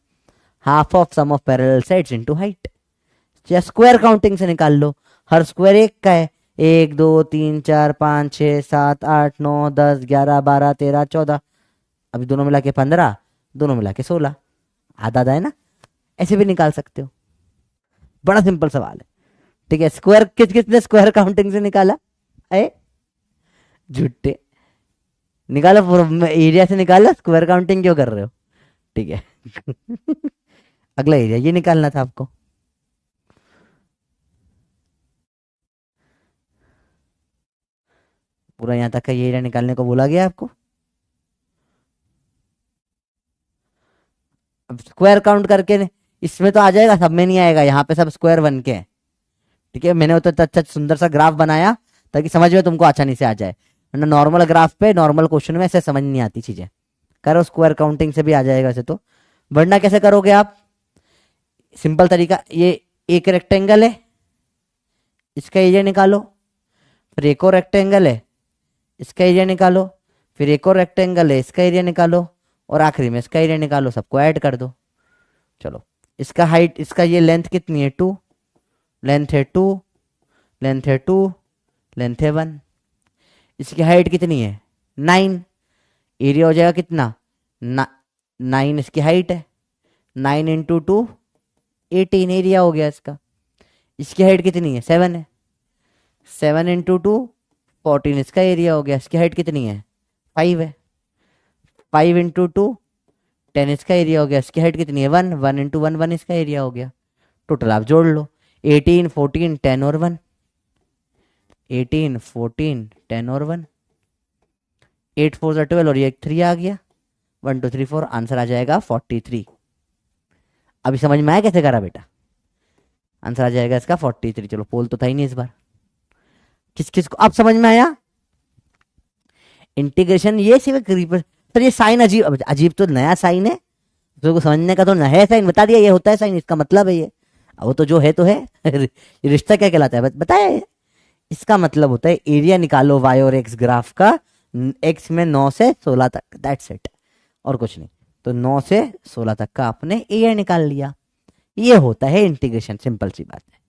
A: Half of sum of parallel sides into height, या स्क्वायर काउंटिंग से निकाल लो। हर स्क्वायर एक का है, 1 2 3 4 5 6 7 8 9 10 11 12 13 14, अभी दोनों मिला के 15, दोनों मिला के 16, आधा आधा है ना। ऐसे भी निकाल सकते हो, बड़ा सिंपल सवाल है। ठीक है, स्क्वायर किसने स्क्वायर काउंटिंग से निकाला है, झूठे। निकालो, एरिया से निकाला, स्क्वायर काउंटिंग क्यों कर रहे हो। ठीक है अगला एरिया ये निकालना था आपको। पूरा यहां तक का ये एरिया निकालने को बोला गया आपको। अब स्क्वायर काउंट करके इसमें तो आ जाएगा, सब में नहीं आएगा, यहाँ पे सब स्क्वायर बन के हैं। ठीक है, मैंने तो अच्छा सुंदर सा ग्राफ बनाया ताकि समझ में तुमको आसानी से आ जाए, वरना नॉर्मल ग्राफ पे नॉर्मल क्वेश्चन में ऐसे समझ नहीं आती चीजें। करो स्क्वायर काउंटिंग से भी आ जाएगा वैसे तो, वरना कैसे करोगे आप। सिंपल तरीका, ये एक रेक्टेंगल है, इसका एरिया निकालो, फिर एक और रेक्टेंगल है, इसका एरिया निकालो, फिर एक और रेक्टेंगल है, इसका एरिया निकालो, और आखिरी में इसका एरिया निकालो, सबको ऐड कर दो। चलो, इसका हाइट, इसका ये लेंथ कितनी है 2, लेंथ है 2, लेंथ है 2, लेंथ है 1, इसकी हाइट कितनी है 9, एरिया हो जाएगा कितना 9, इसकी हाइट है, 9 इंटू 2 18 एरिया हो गया इसका। इसकी हाइट कितनी है 7 है, 7 इंटू 2 14 इसका एरिया हो गया। इसकी हाइट कितनी है 5 है, 5 इंटू 2 10 इसका एरिया हो गया। इसकी हाइट कितनी है 1, 1 इंटू 1 1 इसका एरिया हो गया। टोटल आप जोड़ लो, 18 14 10 और 1, 18 14 10 और 1, 8 4 12 और ये 3 आ गया, 1 2 3 4, आंसर आ जाएगा 43। अभी समझ में आया कैसे करा बेटा, आंसर आ जाएगा इसका 43। चलो पोल तो था ही नहीं इस बार, किस किस को अब समझ में आया। इंटीग्रेशन ये सिर्फ सर ये साइन अजीब अजीब तो नया साइन है, तो समझने का तो नया साइन बता दिया, ये होता है साइन, इसका मतलब है ये। अब वो तो जो है तो है ये रिश्ता क्या कहलाता है बताया है। इसका मतलब होता है एरिया निकालो वाई और एक्स ग्राफ का, एक्स में 9 से 16 तक, दैट्स इट, और कुछ नहीं। तो 9 से 16 तक का आपने एरिया निकाल लिया, ये होता है इंटीग्रेशन, सिंपल सी बात है।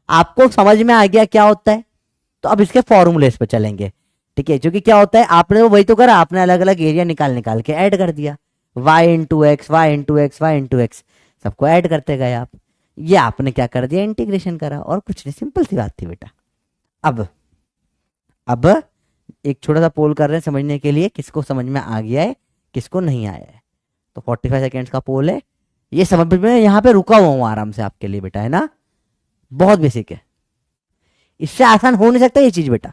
A: आपको समझ में आ गया क्या होता है? तो अब इसके फॉर्मूलेस पे चलेंगे, ठीक है। क्योंकि क्या होता है, आपने वही तो करा, आपने अलग अलग एरिया निकाल निकाल के ऐड कर दिया, Y into X, Y into X, Y into X, सबको ऐड करते गए आप। ये आपने क्या कर दिया, इंटीग्रेशन करा, और कुछ नहीं, सिंपल सी बात थी बेटा। अब एक छोटा सा पोल कर रहे हैं समझने के लिए, किसको समझ में आ गया है किसको नहीं आया है। तो 45 सेकेंड्स का पोल है, ये समझ में, यहाँ पे रुका हुआ हूँ आराम से आपके लिए बेटा, है ना, बहुत बेसिक है, इससे आसान हो नहीं सकता ये चीज बेटा।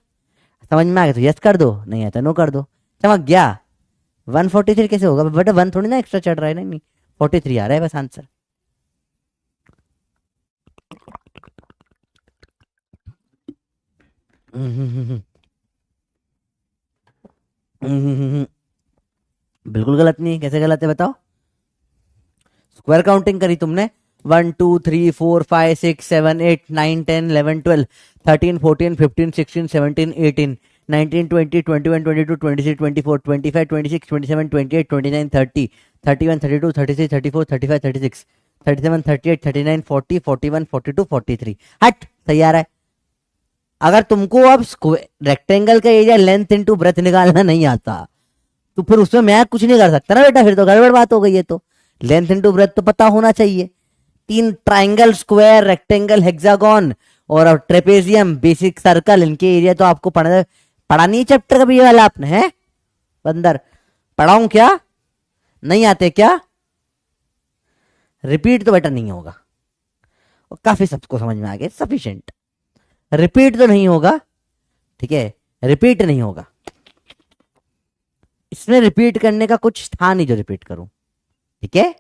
A: समझ में आ गया तो यस कर दो, नहीं आता नो कर दो। चमक गया। 143 कैसे होगा बेटा, 1 थोड़ी ना एक्स्ट्रा चढ़ रहा है, नहीं 43 आ रहा है बस आंसर। बिल्कुल गलत नहीं है, कैसे गलत है बताओ? स्क्वायर काउंटिंग करी तुमने, 1 2 3 4 5 6 7 8 9 10 11 12 13 14 15 16 17 18 19 20 21 22 23 24 25 26 27 28 29 30 31 32 33 34 35 36 37 38 39 40 41 42 43। हट, सही आ रहा है। अगर तुमको अब रेक्टेंगल का एरिया लेंथ इनटू ब्रेथ निकालना नहीं आता, तो फिर उसमें मैं कुछ नहीं कर सकता ना बेटा, फिर तो गड़बड़ बात हो गई है। तो लेंथ इनटू ब्रेथ तो पता होना चाहिए। 3 ट्राइंगल, स्क्वायर, रेक्टेंगल, हेक्सागोन और ट्रेपेजियम, बेसिक सर्कल, इनके एरिया तो आपको पढ़ा नहीं चैप्टर कभी ये वाला आपने, है बंदर? पढ़ाऊं क्या, नहीं आते क्या? रिपीट तो बेटा नहीं होगा, और काफी सबको समझ में आ गया, सफिशिएंट। रिपीट तो नहीं होगा, ठीक है, रिपीट नहीं होगा। इसमें रिपीट करने का कुछ था नहीं जो रिपीट करूं, ठीक है।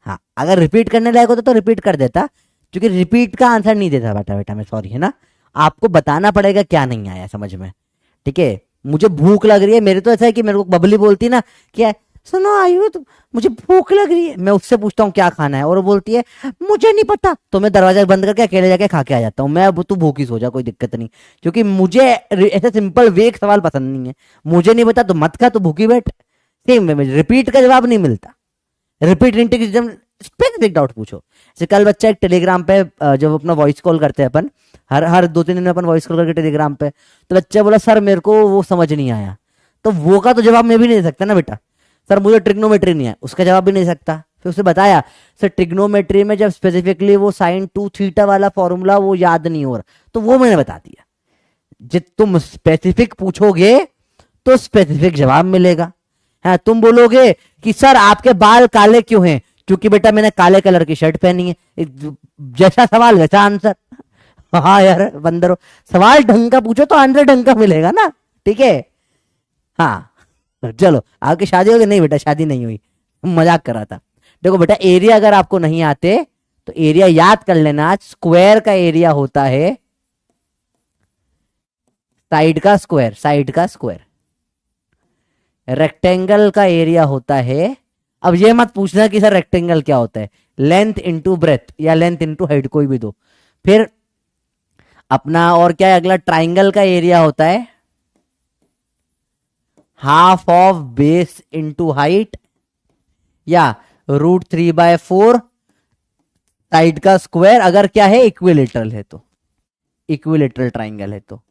A: हाँ, अगर रिपीट करने लायक होता तो रिपीट कर देता, क्योंकि रिपीट का आंसर नहीं देता बेटा, बेटा मैं सॉरी, है ना। आपको बताना पड़ेगा क्या नहीं आया समझ में, ठीक है। मुझे भूख लग रही है, मेरे तो ऐसा है कि मेरे को बबली बोलती ना, क्या सुनो आयु तो मुझे भूख लग रही है, मैं उससे पूछता हूँ क्या खाना है, और वो बोलती है मुझे नहीं पता, तो मैं दरवाजा बंद करके अकेले जाके खा के आ जाता हूँ। मैं अब तू भूखी सो जा, कोई दिक्कत नहीं, क्योंकि मुझे ऐसे सिंपल वेग सवाल पसंद नहीं है। मुझे नहीं पता तो मत खा, तो भूखी बैठ। सेम रिपीट का जवाब नहीं मिलता, रिपीट इंटीग्रेशन स्पेसिफिक डाउट पूछो। जैसे कल बच्चा एक टेलीग्राम पे, जब अपना वॉइस कॉल करते हैं अपन, हर हर 2-3 दिन में अपन वॉइस कॉल करके टेलीग्राम पे, तो बच्चा बोला सर मेरे को वो समझ नहीं आया। तो वो का तो जवाब मैं भी नहीं दे सकता ना बेटा, सर मुझे ट्रिग्नोमेट्री नहीं है, उसका जवाब भी नहीं सकता। फिर उसे बताया सर ट्रिग्नोमेट्री में जब स्पेसिफिकली वो साइन 2 थीटा वाला फॉर्मूला वो याद नहीं हो रहा, तो वो मैंने बता दिया। जब तुम स्पेसिफिक पूछोगे तो स्पेसिफिक जवाब मिलेगा। हाँ, तुम बोलोगे कि सर आपके बाल काले क्यों हैं, क्योंकि बेटा मैंने काले कलर की शर्ट पहनी है, जैसा सवाल वैसा आंसर। हाँ यार बंदरो, सवाल ढंग का पूछो तो आंसर ढंग का मिलेगा ना, ठीक है। हाँ चलो, आपकी शादी हो गई? नहीं बेटा शादी नहीं हुई, मजाक कर रहा था। देखो बेटा, एरिया अगर आपको नहीं आते तो एरिया याद कर लेना। स्क्वायर का एरिया होता है साइड का स्क्वायर, साइड का स्क्वायर। रेक्टेंगल का एरिया होता है, अब ये मत पूछना कि सर रेक्टेंगल क्या होता है, लेंथ इंटू ब्रेथ या लेंथ इंटू हाइट, कोई भी दो। फिर अपना और क्या है अगला, ट्राइंगल का एरिया होता है half of base into height, या √3/4 साइड का स्क्वायर, अगर क्या है इक्विलेटरल है तो, इक्विलेटरल ट्राइंगल है तो।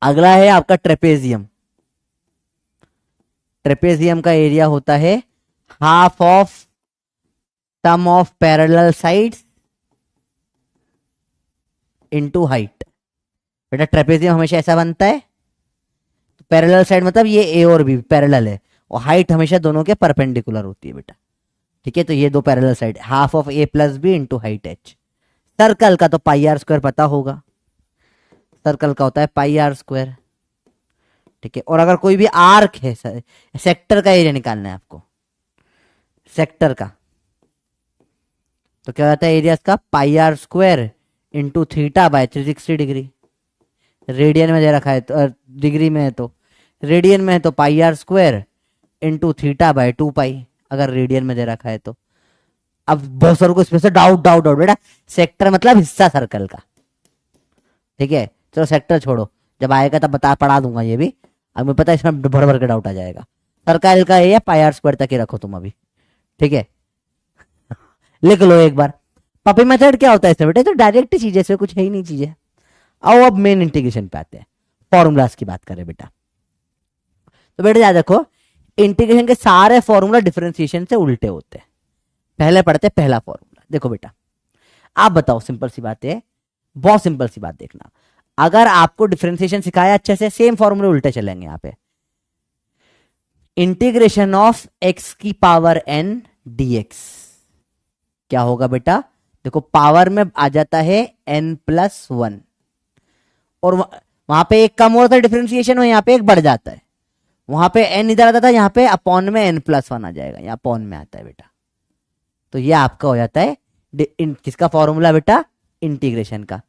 A: अगला है आपका ट्रेपेजियम। ट्रेपेजियम का एरिया होता है half of sum of parallel sides into height. बेटा ट्रेपेजियम हमेशा ऐसा बनता है, तो पैरेलल साइड मतलब ये ए और बी पैरेलल है, और हाइट हमेशा दोनों के परपेंडिकुलर होती है बेटा, ठीक है। तो ये दो parallel side, half of A plus B into height H. Circle का तो पाई आर स्क्वायर पता होगा, सर्कल का होता है पाई आर स्क्वायर, ठीक है। और अगर कोई भी आर्क है, सेक्टर का एरिया निकालना है आपको, सेक्टर का, तो क्या होता है एरिया का, pi r square into theta by 360 degree. Radian में दे रखा है तो डिग्री में है तो रेडियन में है तो pi r square into theta by 2 pi, अगर रेडियन में दे रखा है तो। अब बहुत सारों को इसमें से डाउट डाउट डाउट बेटा, सेक्टर मतलब हिस्सा सर्कल का, ठीक है। चलो सेक्टर छोड़ो, जब आएगा तब बता पढ़ा दूंगा ये भी। अब मुझे पता है इसमें भर भर के डाउट आ जाएगा। सर्कल का ये पाई आर स्क्वायर तक ही रखो तुम अभी, ठीक है। लिख लो एक बार। पपी मेथड क्या होता है इसमें बेटा, तो डायरेक्ट चीज है, इसमें कुछ है ही नहीं चीजें। आओ अब मेन इंटीग्रेशन पे आते हैं, फॉर्मूलाज की बात करें बेटा। तो बेटा याद रखो, इंटीग्रेशन के सारे फॉर्मूला डिफरेंशिएशन से उल्टे होते हैं। पहले पढ़ते हैं पहला फॉर्मूला। देखो बेटा, आप बताओ, सिंपल सी बात है, बहुत सिंपल सी बात देखना। अगर आपको डिफरेंशिएशन सिखाया अच्छे से, सेम फॉर्मूले उल्टे चलेंगे यहाँ पे। इंटीग्रेशन ऑफ एक्स की पावर एन डीएक्स क्या होगा बेटा, देखो पावर में आ जाता है n+1, और वहां पे एक कम होता है डिफरेंशिएशन में, यहाँ पे एक बढ़ जाता है। वहां पे n इधर आता था, यहाँ पे अपॉन में n+1 आ जाएगा, यहाँ अपॉन में आता है बेटा। तो ये आपका हो जाता है किसका फॉर्मूला बेटा, इंटीग्रेशन का।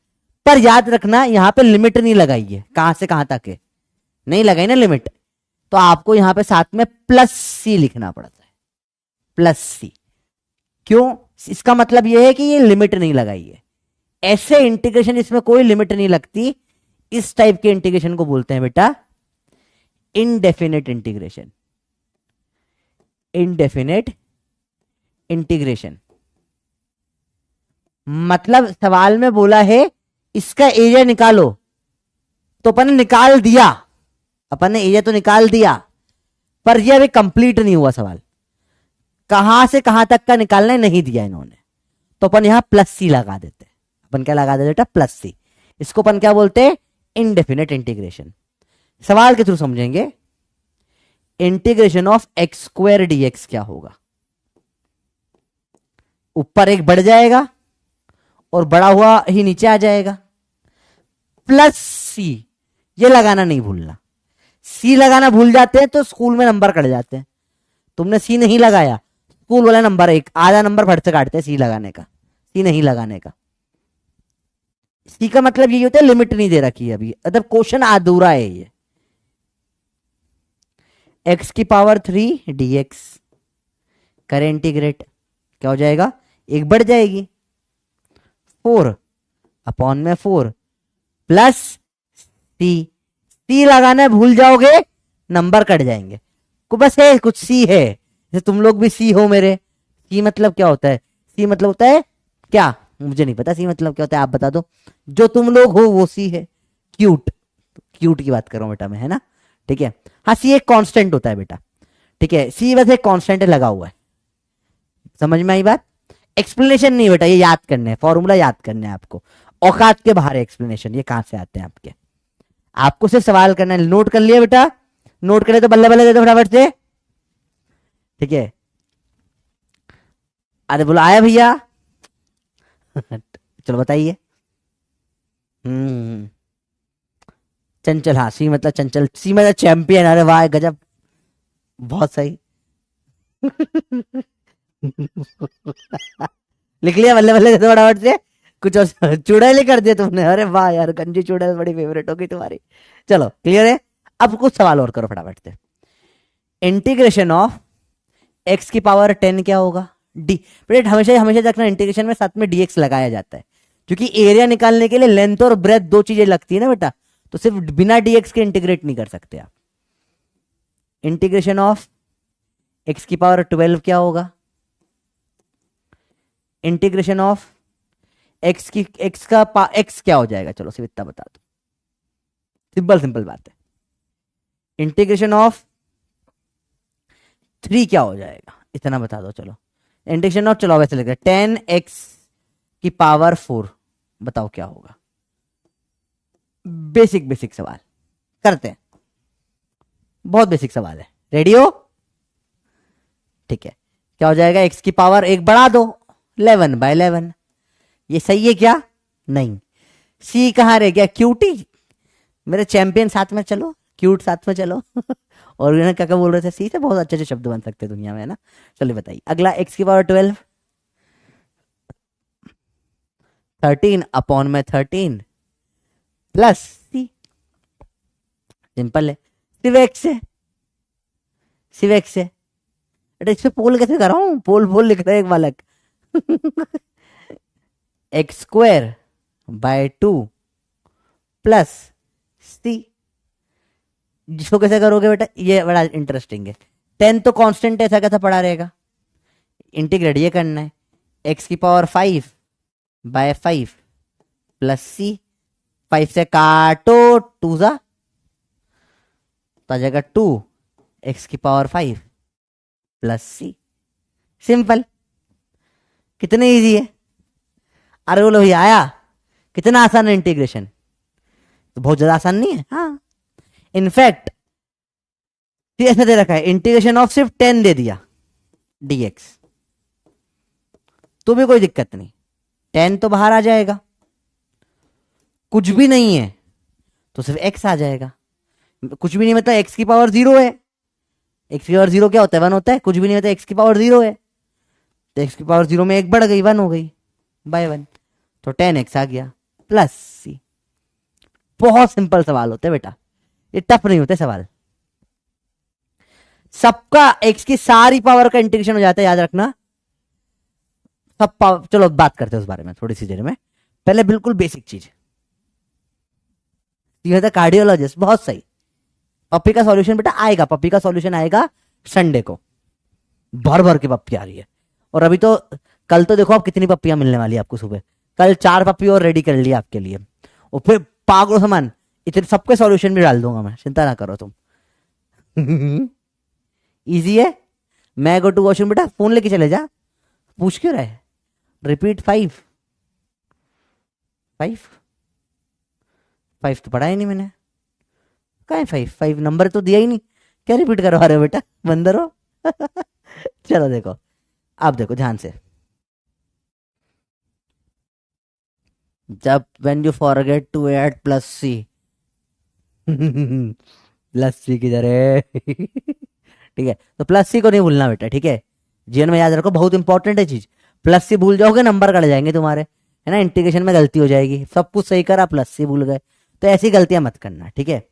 A: पर याद रखना यहाँ पे लिमिट नहीं लगाई है, कहां से कहां तक है नहीं लगाई ना लिमिट, तो आपको यहाँ पे साथ में +c लिखना पड़ता है, +c। क्यों, इसका मतलब यह है कि ये लिमिट नहीं लगाई है। ऐसे इंटीग्रेशन इसमें कोई लिमिट नहीं लगती, इस टाइप के इंटीग्रेशन को बोलते हैं बेटा इनडेफिनेट इंटीग्रेशन। इनडेफिनेट इंटीग्रेशन मतलब सवाल में बोला है इसका एरिया निकालो, तो अपन ने निकाल दिया, अपन ने एरिया तो निकाल दिया, पर यह अभी कंप्लीट नहीं हुआ सवाल। कहां से कहां तक का निकालना है नहीं दिया इन्होंने, तो अपन यहां +c लगा देते हैं। अपन क्या लगा देते बेटा, +c। इसको अपन क्या बोलते हैं, इनडेफिनेट इंटीग्रेशन। सवाल के थ्रू समझेंगे। इंटीग्रेशन ऑफ x² dx क्या होगा, ऊपर एक बढ़ जाएगा और बड़ा हुआ ही नीचे आ जाएगा, +c। ये लगाना नहीं भूलना, c लगाना भूल जाते हैं तो स्कूल में नंबर कट जाते हैं। तुमने c नहीं लगाया, स्कूल वाला नंबर एक आधा नंबर फट से काटते हैं सी लगाने का, सी नहीं लगाने का। सी का मतलब ये होता है लिमिट नहीं दे रखी है अभी, मतलब क्वेश्चन अधूरा है ये। x³ dx करें इंटीग्रेट, क्या हो जाएगा, एक बढ़ जाएगी 4 अपॉन में 4 प्लस सी लगाना भूल जाओगे नंबर कट जाएंगे। को बस है कुछ सी है, जैसे तुम लोग भी सी हो मेरे। सी मतलब क्या होता है, सी मतलब होता है क्या, मुझे नहीं पता सी मतलब क्या होता है, आप बता दो। जो तुम लोग हो वो सी है, क्यूट, क्यूट की बात कर रहा हूं बेटा मैं, है ना, ठीक है। हाँ सी एक कांस्टेंट होता है बेटा, ठीक है, सी बस एक कांस्टेंट लगा हुआ है। समझ में आई बात, एक्सप्लेनेशन नहीं बेटा, ये याद करने हैं, फॉर्मूला याद करने हैं आपको, औकात के बाहर है एक्सप्लेनेशन, ये कहां से आते हैं आपके। आपको सिर्फ सवाल करना है। नोट कर लिया बेटा, नोट करे तो बल्ले बल्ले दे दो फटाफट से, ठीक है। अरे बोलो आया भैया। चलो बताइए। चंचल, हाँ सी मतलब चंचल, सी मतलब चैंपियन। अरे वाह गजब, बहुत सही। लिख लिया बल्ले बल्ले दे दो फटाफट से। कुछ और चुड़ैल कर दिया तुमने, अरे वाह यार, गंजी चुड़ैल बड़ी फेवरेट होगी तुम्हारी। चलो क्लियर है, अब कुछ सवाल और करो फटाफट से। इंटीग्रेशन ऑफ x⁻10 क्या होगा, डी। बेटा हमेशा हमेशा देखना इंटीग्रेशन में साथ में dx लगाया जाता है, क्योंकि एरिया निकालने के लिए लेंथ और ब्रेथ दो चीजें लगती है ना बेटा, तो सिर्फ बिना dx के इंटीग्रेट नहीं कर सकते आप। इंटीग्रेशन ऑफ x⁻12 क्या होगा, इंटीग्रेशन ऑफ x क्या हो जाएगा, चलो सिर्फ इतना बता दो, सिंपल सिंपल बात है। इंटीग्रेशन ऑफ 3 क्या हो जाएगा, इतना बता दो। चलो इंटीग्रेशन ऑफ, चलो वैसे लिख 10x⁻4 बताओ क्या होगा। बेसिक बेसिक सवाल करते हैं, बहुत बेसिक सवाल है, रेडी हो, ठीक है। क्या हो जाएगा, x की पावर एक बढ़ा दो 11/11, ये सही है क्या, नहीं। c कहां रह गया, क्यूटी, मेरे चैंपियन साथ में चलो, क्यूट साथ में चलो। और क्या क्या बोल रहे थे, सी से बहुत अच्छे अच्छे शब्द बन सकते हैं दुनिया में, है ना। चलिए बताइए अगला, x⁻12 13 अपॉन में 13 प्लस सी, सिंपल है, सिर्फ एक्स है, सिर्फ एक्स है। अरे इस पे पोल कैसे कर रहा हूँ, पोल पोल लिख रहा है एक बालक। एक्स स्क्वायर बाय 2 प्लस सी। जिसको कैसे करोगे बेटा, ये बड़ा इंटरेस्टिंग है। 10 तो कांस्टेंट है, ऐसा कैसा पड़ा रहेगा, इंटीग्रेट ये करना है। एक्स की पावर 5 बाय 5 प्लस सी, 5 से काटो 2 जा तो आ जाएगा 2 एक्स की पावर 5 प्लस सी। सिंपल, कितने इजी है। अरे बोलो भैया आया, कितना आसान है इंटीग्रेशन, तो बहुत ज्यादा आसान नहीं है। हाँ इनफैक्ट ऐसा दे रखा है, इंटीग्रेशन ऑफ सिर्फ 10 दे दिया dx, तो भी कोई दिक्कत नहीं, 10 तो बाहर आ जाएगा, कुछ भी नहीं है तो सिर्फ x आ जाएगा। कुछ भी नहीं मतलब x की पावर 0 है, x की पावर 0 क्या होता है, 1 होता है। कुछ भी नहीं होता, x की पावर 0 है, तो x की पावर 0 में एक बढ़ गई, 1 हो गई बाय 1, तो 10x आ गया प्लस सी। बहुत सिंपल सवाल होते हैं बेटा, ये टफ नहीं होते सवाल। सबका x की सारी पावर का इंटीग्रेशन हो जाता है, याद रखना। सब पावर, चलो बात करते हैं उस बारे में थोड़ी सी देर में। पहले बिल्कुल बेसिक चीज, ये था कार्डियोलॉजिस्ट, बहुत सही। पप्पी का सॉल्यूशन बेटा आएगा, पप्पी का सॉल्यूशन आएगा संडे को, भर भर के पप्पी आ रही है। और अभी तो कल तो देखो आप कितनी पप्पियां मिलने वाली है आपको सुबह, कल 4 पप्पी और रेडी कर लिया आपके लिए, और फिर पागल समान इतने सबके सॉल्यूशन भी डाल दूंगा मैं, चिंता ना करो तुम। इजी है। मैं गो टू वॉशरूम बेटा, फोन लेके चले जा, पूछ क्यों रहे। रिपीट 5 5 5 तो पढ़ा ही नहीं मैंने, कहाँ है 5 5 नंबर तो दिया ही नहीं, क्या रिपीट करवा रहे हो बेटा, बंदर हो। चलो देखो, आप देखो ध्यान से, जब when you forget to add plus C, plus C किधर है। ठीक है, तो प्लस सी को नहीं भूलना बेटा, ठीक है, जीवन में याद रखो, बहुत इंपॉर्टेंट है चीज। प्लस सी भूल जाओगे नंबर कट जाएंगे तुम्हारे, है ना, इंटीग्रेशन में गलती हो जाएगी। सब कुछ सही करा, प्लस सी भूल गए, तो ऐसी गलतियां मत करना, ठीक है।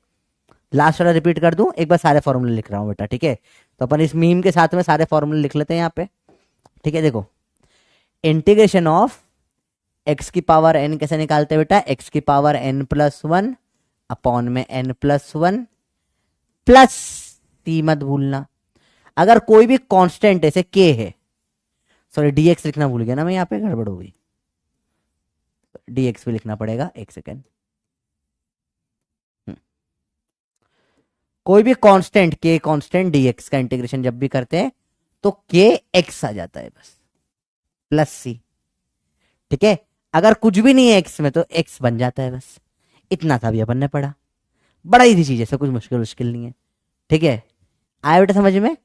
A: लास्ट वाला रिपीट कर दूं, एक बार सारे फॉर्मूले लिख रहा हूं बेटा, ठीक है। तो अपन इस मीम के साथ में सारे फॉर्मूले लिख लेते हैं यहाँ पे, ठीक है। देखो, इंटीग्रेशन ऑफ एक्स की पावर एन कैसे निकालते हैं बेटा, एक्स की पावर एन प्लस 1 अपॉन में एन प्लस 1 प्लस सी, मत भूलना। अगर कोई भी कांस्टेंट ऐसे के है, सॉरी डीएक्स लिखना भूल गया ना मैं, यहाँ पे गड़बड़ हो गई, डीएक्स भी लिखना पड़ेगा, एक सेकेंड। कोई भी कांस्टेंट के, कांस्टेंट डीएक्स का इंटीग्रेशन जब भी करते हैं तो के एक्स आ जाता है बस, प्लस सी, ठीक है। अगर कुछ भी नहीं है एक्स में तो एक्स बन जाता है बस, इतना था भी अपन ने पढ़ा, बड़ा इजी चीज है, सब कुछ मुश्किल मुश्किल नहीं है, ठीक है। आया बेटा समझ में।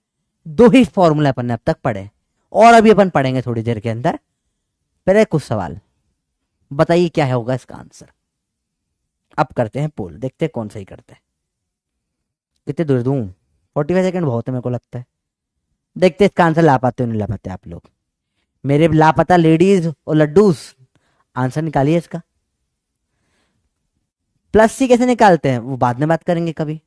A: 2 ही फॉर्मूला अपन ने अब तक पढ़े, और अभी अपन पढ़ेंगे थोड़ी देर के अंदर। पहले कुछ सवाल बताइए क्या होगा इसका आंसर। अब करते हैं पोल, देखते हैं कौन सही करते हैं। कितने दूर दूं, 45 सेकंड बहुत है मेरे को लगता है। देखते इसका आंसर ला पाते हो नहीं ला पाते आप लोग, मेरे लापता लेडीज और लड्डूस, आंसर निकालिए इसका। प्लस सी कैसे निकालते हैं वो बाद में बात करेंगे कभी,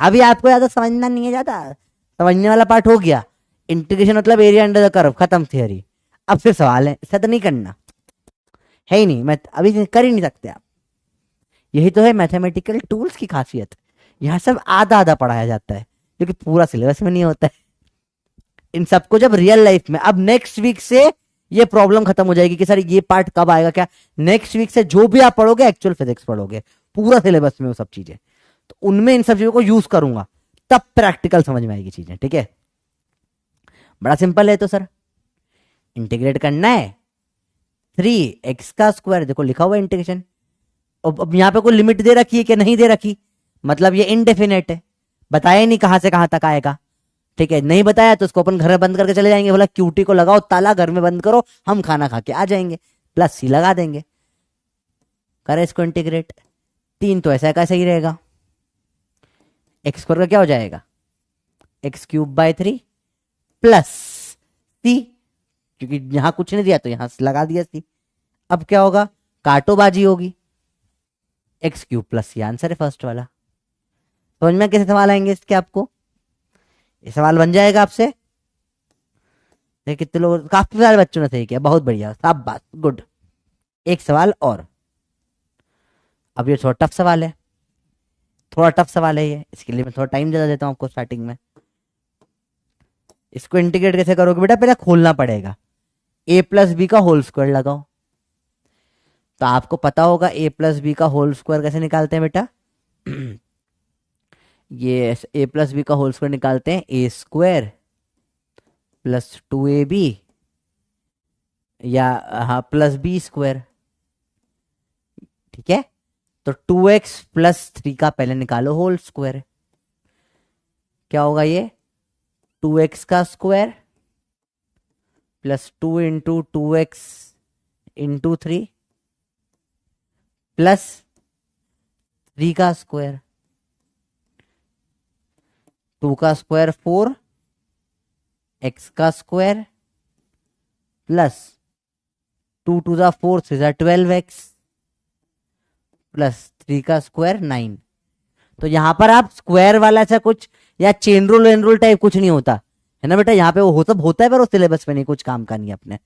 A: अभी आपको ज्यादा समझना नहीं है, ज्यादा समझने वाला पार्ट हो गया। इंटीग्रेशन मतलब एरिया अंडर द कर्व, खत्म थियरी। अब फिर सवाल है, ऐसा तो नहीं करना है ही नहीं, मैं अभी कर ही नहीं सकते आप। यही तो है मैथमेटिकल टूल्स की खासियत, यहाँ सब आधा आधा पढ़ाया जाता है जो कि पूरा सिलेबस में नहीं होता है। इन सबको जब रियल लाइफ में, अब नेक्स्ट वीक से ये प्रॉब्लम खत्म हो जाएगी कि सर ये पार्ट कब आएगा, क्या नेक्स्ट वीक से जो भी आप पढ़ोगे एक्चुअल फिजिक्स पढ़ोगे पूरा सिलेबस में वो सब चीजें, तो उनमें इन सब चीजों को यूज करूंगा, तब प्रैक्टिकल समझ में आएगी चीजें, ठीक है। बड़ा सिंपल है, तो सर इंटीग्रेट करना है 3x का स्क्वायर, देखो लिखा हुआ इंटीग्रेशन। अब यहाँ पे कोई लिमिट दे रखी है कि नहीं दे रखी, मतलब ये इनडेफिनेट है, बताया नहीं कहां से कहां तक आएगा, ठीक है। नहीं बताया तो उसको अपन घर में बंद करके चले जाएंगे, बोला क्यूटी को लगाओ ताला, घर में बंद करो, हम खाना खा के आ जाएंगे, प्लस सी लगा देंगे, करें इसको इंटीग्रेट। 3 तो ऐसा कैसे ही रहेगा, एक्स स्क्वायर का क्या हो जाएगा, एक्स क्यूब बाय 3 प्लस सी, क्योंकि यहां कुछ नहीं दिया तो यहां लगा दिया सी। अब क्या होगा, काटोबाजी होगी, X cube plus C answer है फर्स्ट वाला। समझ में कैसे सवाल आएंगे इसके आपको? ये सवाल बन जाएगा आपसे। देखिए कितने लोग, काफी सारे बच्चों ने सही किया, बहुत बढ़िया, सब बात गुड। एक सवाल और। अब ये थोड़ा टफ सवाल है, थोड़ा टफ सवाल है ये, इसके लिए मैं थोड़ा टाइम ज्यादा देता हूँ आपको स्टार्टिंग में। इसको इंटीग्रेट कैसे करोगे बेटा? पहले खोलना पड़ेगा। ए प्लस बी का होल स्क्वायर लगाओ। तो आपको पता होगा ए प्लस बी का होल स्क्वायर कैसे निकालते हैं बेटा? ये ए प्लस बी का होल स्क्वायर निकालते हैं, ए स्क्वायर प्लस 2ab, या हाँ प्लस बी स्क्वायर। ठीक है, तो 2x प्लस 3 का पहले निकालो होल स्क्वायर। क्या होगा ये? 2x का square plus 2 into 2x into 3 plus 3 का स्क्वायर, 2 का स्क्वायर 4, x का स्क्वायर प्लस 2 टू द 4 से 12x प्लस 3 का स्क्वायर 9। तो यहां पर आप स्क्वायर वाला ऐसा कुछ या chain rule when rule type कुछ नहीं होता है ना बेटा। यहाँ पे वो सब होता है पर वो सिलेबस में नहीं, कुछ काम का नहीं अपने।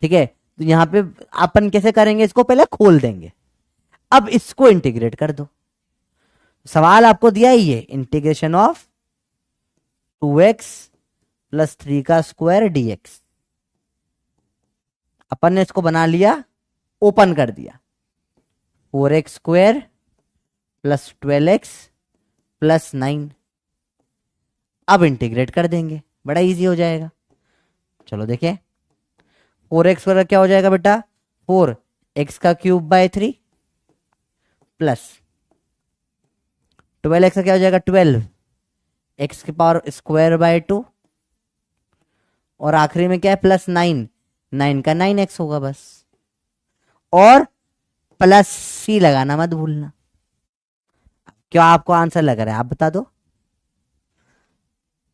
A: ठीक है, तो यहाँ पे अपन कैसे करेंगे? इसको पहले खोल देंगे, अब इसको इंटीग्रेट कर दो। सवाल आपको दिया ही है, इंटीग्रेशन ऑफ 2x प्लस 3 का स्क्वायर dx। अपन ने इसको बना लिया, ओपन कर दिया, 4x square plus 12x plus 9। अब इंटीग्रेट कर देंगे, बड़ा इजी हो जाएगा। चलो देखिए, 4x स्क्वायर क्या हो जाएगा बेटा? 4x का क्यूब बाय 3 प्लस 12x का क्या हो जाएगा? 12 x की पावर स्क्वायर बाय 2, और आखिरी में क्या है? प्लस 9, 9 का 9x होगा बस। और प्लस सी लगाना मत भूलना। क्या आपको आंसर लग रहा है? आप बता दो।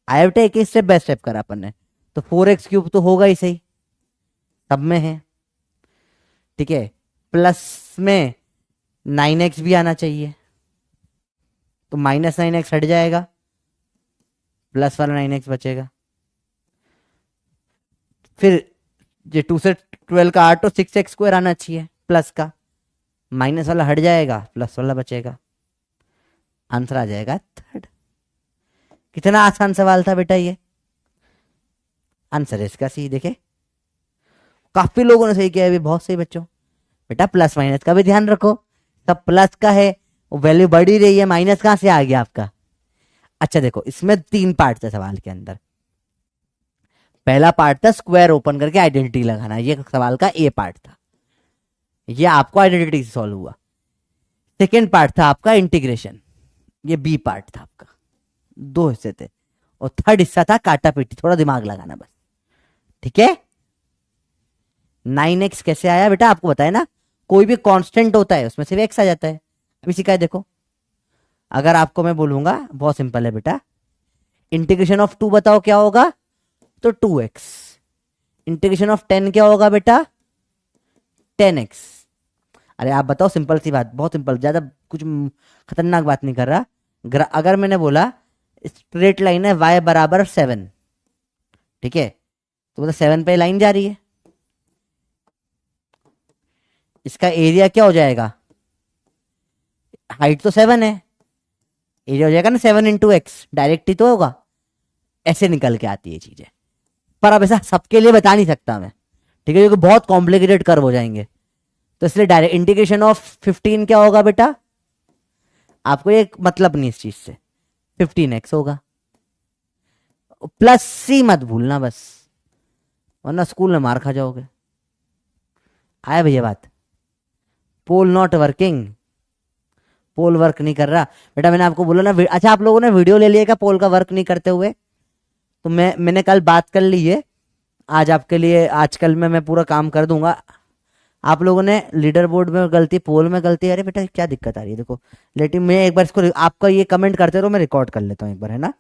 A: I have take step by step करा अपन ने, तो 4x क्यूब तो होगा ही सही, सब में है। ठीक है, प्लस में 9x भी आना चाहिए, तो माइनस 9x हट जाएगा, प्लस वाला 9x बचेगा। फिर ये 2 से 12 का 8 तो 6x स्क्वायर आना चाहिए प्लस का, माइनस वाला हट जाएगा, प्लस वाला बचेगा, आंसर आ जाएगा 3rd। कितना आसान सवाल था बेटा ये। आंसर है इसका सी। देखे, काफी लोगों ने सही किया है, अभी बहुत सही बच्चों। बेटा प्लस माइनस का भी ध्यान रखो, सब प्लस का है, वो वैल्यू बढ़ ही रही है, माइनस कहां से आ गया आपका? अच्छा देखो, इसमें 3 पार्ट थे सवाल के अंदर। पहला पार्ट था स्क्वायर ओपन करके आइडेंटिटी लगाना, ये सवाल का ए पार्ट था, ये आपको आइडेंटिटी से सॉल्व हुआ। सेकेंड पार्ट था आपका इंटीग्रेशन, ये बी पार्ट था आपका। 2 हिस्से थे, और थर्ड हिस्सा था काटा पीटी, थोड़ा दिमाग लगाना बस। ठीक है, 9x कैसे आया बेटा? आपको बताया ना, कोई भी कांस्टेंट होता है उसमें सिर्फ x आ जाता है। अब इसी का है देखो, अगर आपको मैं बोलूंगा, बहुत सिंपल है बेटा, इंटीग्रेशन ऑफ 2 बताओ क्या होगा? तो 2x। इंटीग्रेशन ऑफ 10 क्या होगा बेटा? 10x। अरे आप बताओ, सिंपल सी बात, बहुत सिंपल, ज्यादा कुछ खतरनाक बात नहीं कर रहा। अगर मैंने बोला स्ट्रेट लाइन है y बराबर 7, ठीक है, तो मतलब 7 पे लाइन जा रही है, इसका एरिया क्या हो जाएगा? हाइट तो 7 है, एरिया हो जाएगा ना 7 इंटू एक्स, डायरेक्ट ही तो होगा, ऐसे निकल के आती है चीजें। पर अब ऐसा सबके लिए बता नहीं सकता मैं, ठीक है, क्योंकि बहुत कॉम्प्लिकेटेड कर्व हो जाएंगे, तो इसलिए डायरेक्ट इंटीग्रेशन ऑफ 15 क्या होगा बेटा? आपको एक मतलब नहीं इस चीज से, 15x होगा। प्लस सी मत भूलना बस, वरना स्कूल में मार खा जाओगे। आया भैया बात? पोल नॉट वर्किंग, पोल वर्क नहीं कर रहा बेटा, मैंने आपको बोला ना। अच्छा, आप लोगों ने वीडियो ले लिया क्या पोल का वर्क नहीं करते हुए? तो मैंने कल बात कर ली है, आज आपके लिए आजकल में मैं पूरा काम कर दूंगा। आप लोगों ने लीडर बोर्ड में गलती, पोल में गलती, अरे बेटा क्या दिक्कत आ रही है देखो। लेकिन मैं एक बार इसको, आपका ये कमेंट करते रहो, मैं रिकॉर्ड कर लेता हूँ एक बार, है ना,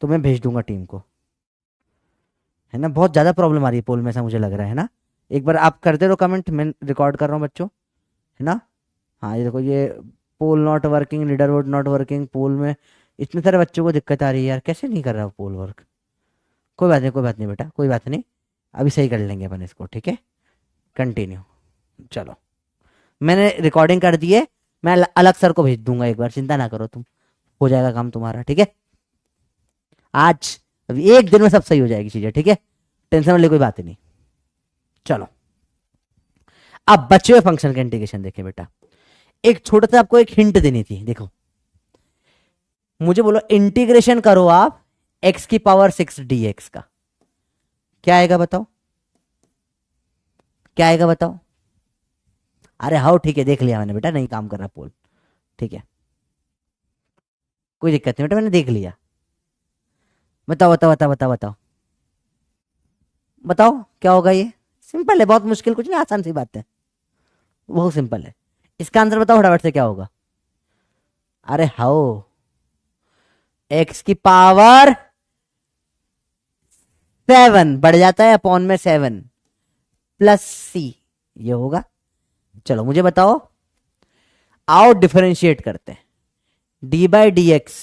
A: तो मैं भेज दूंगा टीम को, है ना। बहुत ज्यादा प्रॉब्लम आ रही है पोल में, ऐसा मुझे लग रहा है ना। एक बार आप करते रहो कमेंट, मैं रिकॉर्ड कर रहा हूँ बच्चों, है ना। हाँ ये देखो, ये pole not working, leaderboard not working, pole में इतने सारे बच्चों को दिक्कत आ रही है यार, कैसे नहीं कर रहा पोल वर्क। कोई बात नहीं, कोई बात नहीं बेटा, कोई बात नहीं, अभी सही कर लेंगे अपन इसको, ठीक है। कंटिन्यू। चलो, मैंने रिकॉर्डिंग कर दी है, मैं अलग सर को भेज दूंगा एक बार, चिंता ना करो तुम, हो जाएगा काम तुम्हारा, ठीक है। आज अभी एक दिन में सब सही हो जाएगी चीजें, ठीक है, टेंशन वाली कोई बात नहीं। चलो, अब बचे हुए फंक्शन का इंटीग्रेशन देखें बेटा। एक छोटा सा आपको एक हिंट देनी थी, देखो मुझे बोलो इंटीग्रेशन करो आप x की पावर 6 dx का, क्या आएगा बताओ, क्या आएगा बताओ। अरे हाँ ठीक है, देख लिया मैंने बेटा, नहीं काम कर रहा पोल, ठीक है, कोई दिक्कत नहीं बेटा, मैंने देख लिया। बताओ बताओ बताओ बताओ बताओ बताओ क्या होगा। ये सिंपल है, बहुत मुश्किल कुछ नहीं, आसान सी बात है, बहुत सिंपल है। इसका आंसर बताओ फटाफट से, क्या होगा। अरे हाओ, x की पावर 7 बढ़ जाता है अपॉन में 7 प्लस c, ये होगा। चलो मुझे बताओ, आओ डिफरेंशिएट करते हैं, D by D x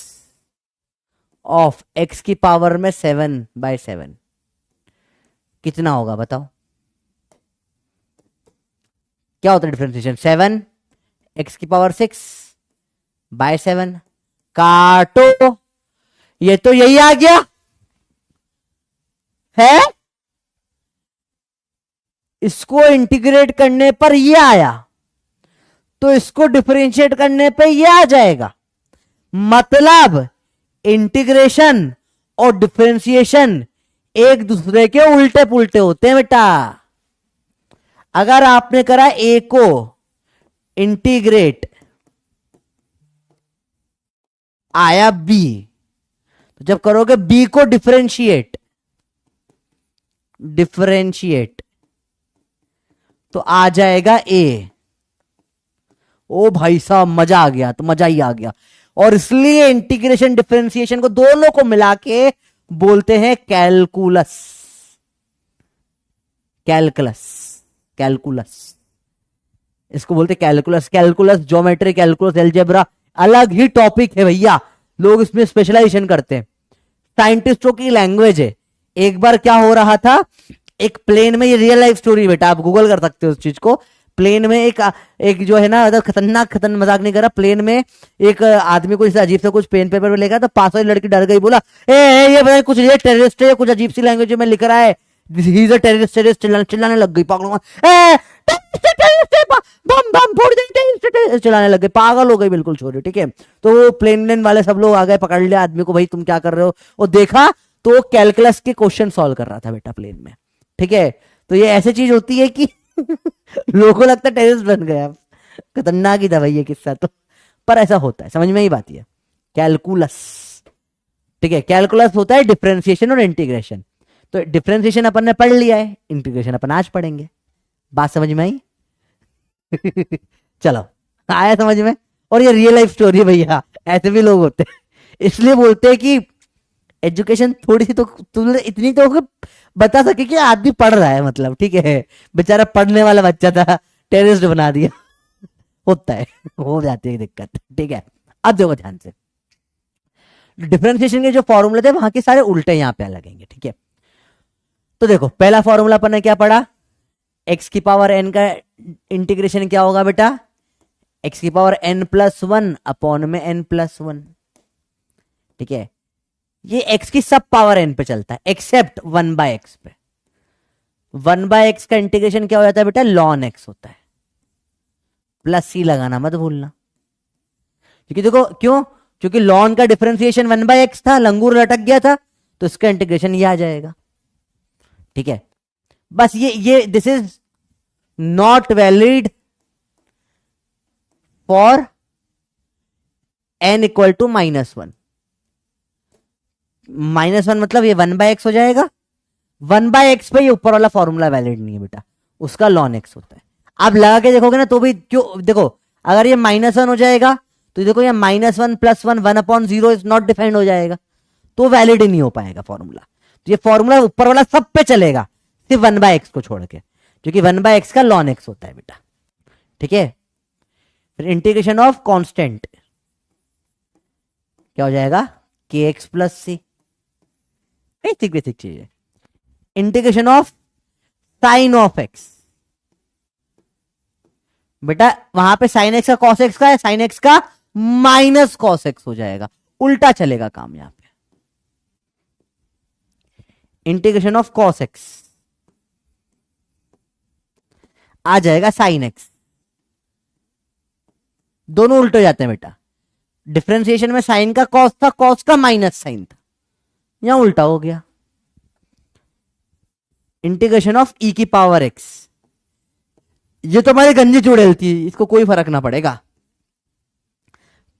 A: of x की पावर में 7/7 कितना होगा बताओ। क्या होता है डिफरेंशिएशन, 7 x की पावर 6/7, काटो, ये तो यही आ गया है, इसको इंटीग्रेट करने पर ये आया, तो इसको डिफरेंशिएट करने पे ये आ जाएगा। मतलब इंटीग्रेशन और डिफरेंशिएशन एक दूसरे के उल्टे पुल्टे होते हैं बेटा। अगर आपने करा ए को इंटीग्रेट, आया बी, तो जब करोगे बी को डिफरेंशिएट, डिफरेंशिएट तो आ जाएगा ए। ओ भाई साहब मजा आ गया, तो मजा ही आ गया। और इसलिए इंटीग्रेशन डिफरेंशिएशन को दोनों को मिला के बोलते हैं कैलकुलस, कैलकुलस, कैलकुलस, इसको बोलते हैं calculus. Calculus, geometry, calculus, algebra अलग ही टॉपिक है भैया, लोग इसमें स्पेशलाइजेशन करते हैं, साइंटिस्टों की लैंग्वेज है। एक बार क्या हो रहा था, एक प्लेन में, ये रियल लाइफ स्टोरी बेटा, आप गूगल कर सकते हो उस चीज को। प्लेन में एक जो है ना, खतरनाक मजाक नहीं कर रहा, प्लेन में एक आदमी को जैसे अजीब से कुछ पेन पेपर में लेकर, तो पास वाली लड़की डर गई, बोला ये पता कुछ ये टेररिस्ट है, कुछ अजीब सी लैंग्वेज में लिख रहा है, he is a terrorist, terrorist, चिल्लाने लग गई पागलों, बम बम फोड़ देंगे, चिल्लाने लग गए, पागल हो गई बिल्कुल छोरी, ठीक है। तो वो प्लेन वाले सब लोग आ गए, पकड़ लिया आदमी को, भाई तुम क्या कर रहे हो, और देखा तो कैलकुलस के क्वेश्चन सॉल्व कर रहा था बेटा प्लेन में, ठीक है। तो ये ऐसी चीज होती है कि लोगों को लगता है टेररिस्ट बन गया, खतरनाक ही था भाई ये किस्सा तो, पर ऐसा होता है, समझ में ही बात है। कैलकुलस, ठीक है, कैलकुलस होता है डिफरेंशिएशन और इंटीग्रेशन। तो डिफरेंशिएशन अपन ने पढ़ लिया है, इंटीग्रेशन अपन आज पढ़ेंगे, बात समझ में आई। चलो, आया समझ में। और ये रियल लाइफ स्टोरी भैया, ऐसे भी लोग होते हैं, इसलिए बोलते हैं कि एजुकेशन थोड़ी सी तो तुमने इतनी तो बता सके कि आदमी पढ़ रहा है, मतलब ठीक है, बेचारा पढ़ने वाला बच्चा था, टेररिस्ट बना दिया। होता है, हो जाती है दिक्कत, ठीक है। अब देखो ध्यान से, डिफरेंशिएशन के जो फॉर्मूले थे वहां के सारे उल्टे यहां पे लगेंगे, ठीक है। तो देखो पहला फॉर्मूला अपन ने क्या पढ़ा, एक्स की पावर एन का इंटीग्रेशन क्या होगा बेटा, एक्स की पावर एन प्लस 1 अपॉन में एन प्लस 1, ठीक है। ये x की सब पावर n पे चलता है एक्सेप्ट 1/x पे। 1/x का इंटीग्रेशन क्या हो जाता है बेटा, ln x होता है, प्लस c लगाना मत भूलना, क्योंकि देखो क्यों, क्योंकि ln का डिफरेंशिएशन 1/x था, लंगूर लटक गया था, तो इसका इंटीग्रेशन ये आ जाएगा, ठीक है। बस ये this is not valid for n equal to -1, -1 मतलब ये 1/x हो जाएगा, 1/x पे ये ऊपर वाला फॉर्मूला वैलिड नहीं है बेटा, उसका ln x होता है। आप लगा के देखोगे ना तो भी क्यों, देखो अगर ये -1 हो जाएगा तो देखो ये -1 + 1 1/0 इज नॉट डिफाइंड हो जाएगा, तो वैलिड ही नहीं हो पाएगा फॉर्मूला। तो ये फॉर्मूला ऊपर वाला सब पे चलेगा, सिर्फ 1/x को छोड़ के, क्योंकि 1/x का ln x होता है बेटा, ठीक है। फिर इंटीग्रेशन ऑफ कांस्टेंट, क्या हो जाएगा, के एक्स प्लस सी। बेसिक बेसिक चीज है। Integration of sine of x, बेटा वहां पे साइन एक्स का कॉस एक्स का है, साइन एक्स का माइनस कॉस एक्स हो जाएगा, उल्टा चलेगा काम यहां पे। इंटीग्रेशन ऑफ कॉस एक्स आ जाएगा साइन एक्स, दोनों उल्टे हो जाते हैं बेटा। डिफरेंशिएशन में साइन का कॉस था, कॉस का माइनस साइन था, यहां उल्टा हो गया। इंटीग्रेशन ऑफ ई की पावर एक्स, ये तो हमारी गंजी चुड़ैल थी, इसको कोई फर्क ना पड़ेगा,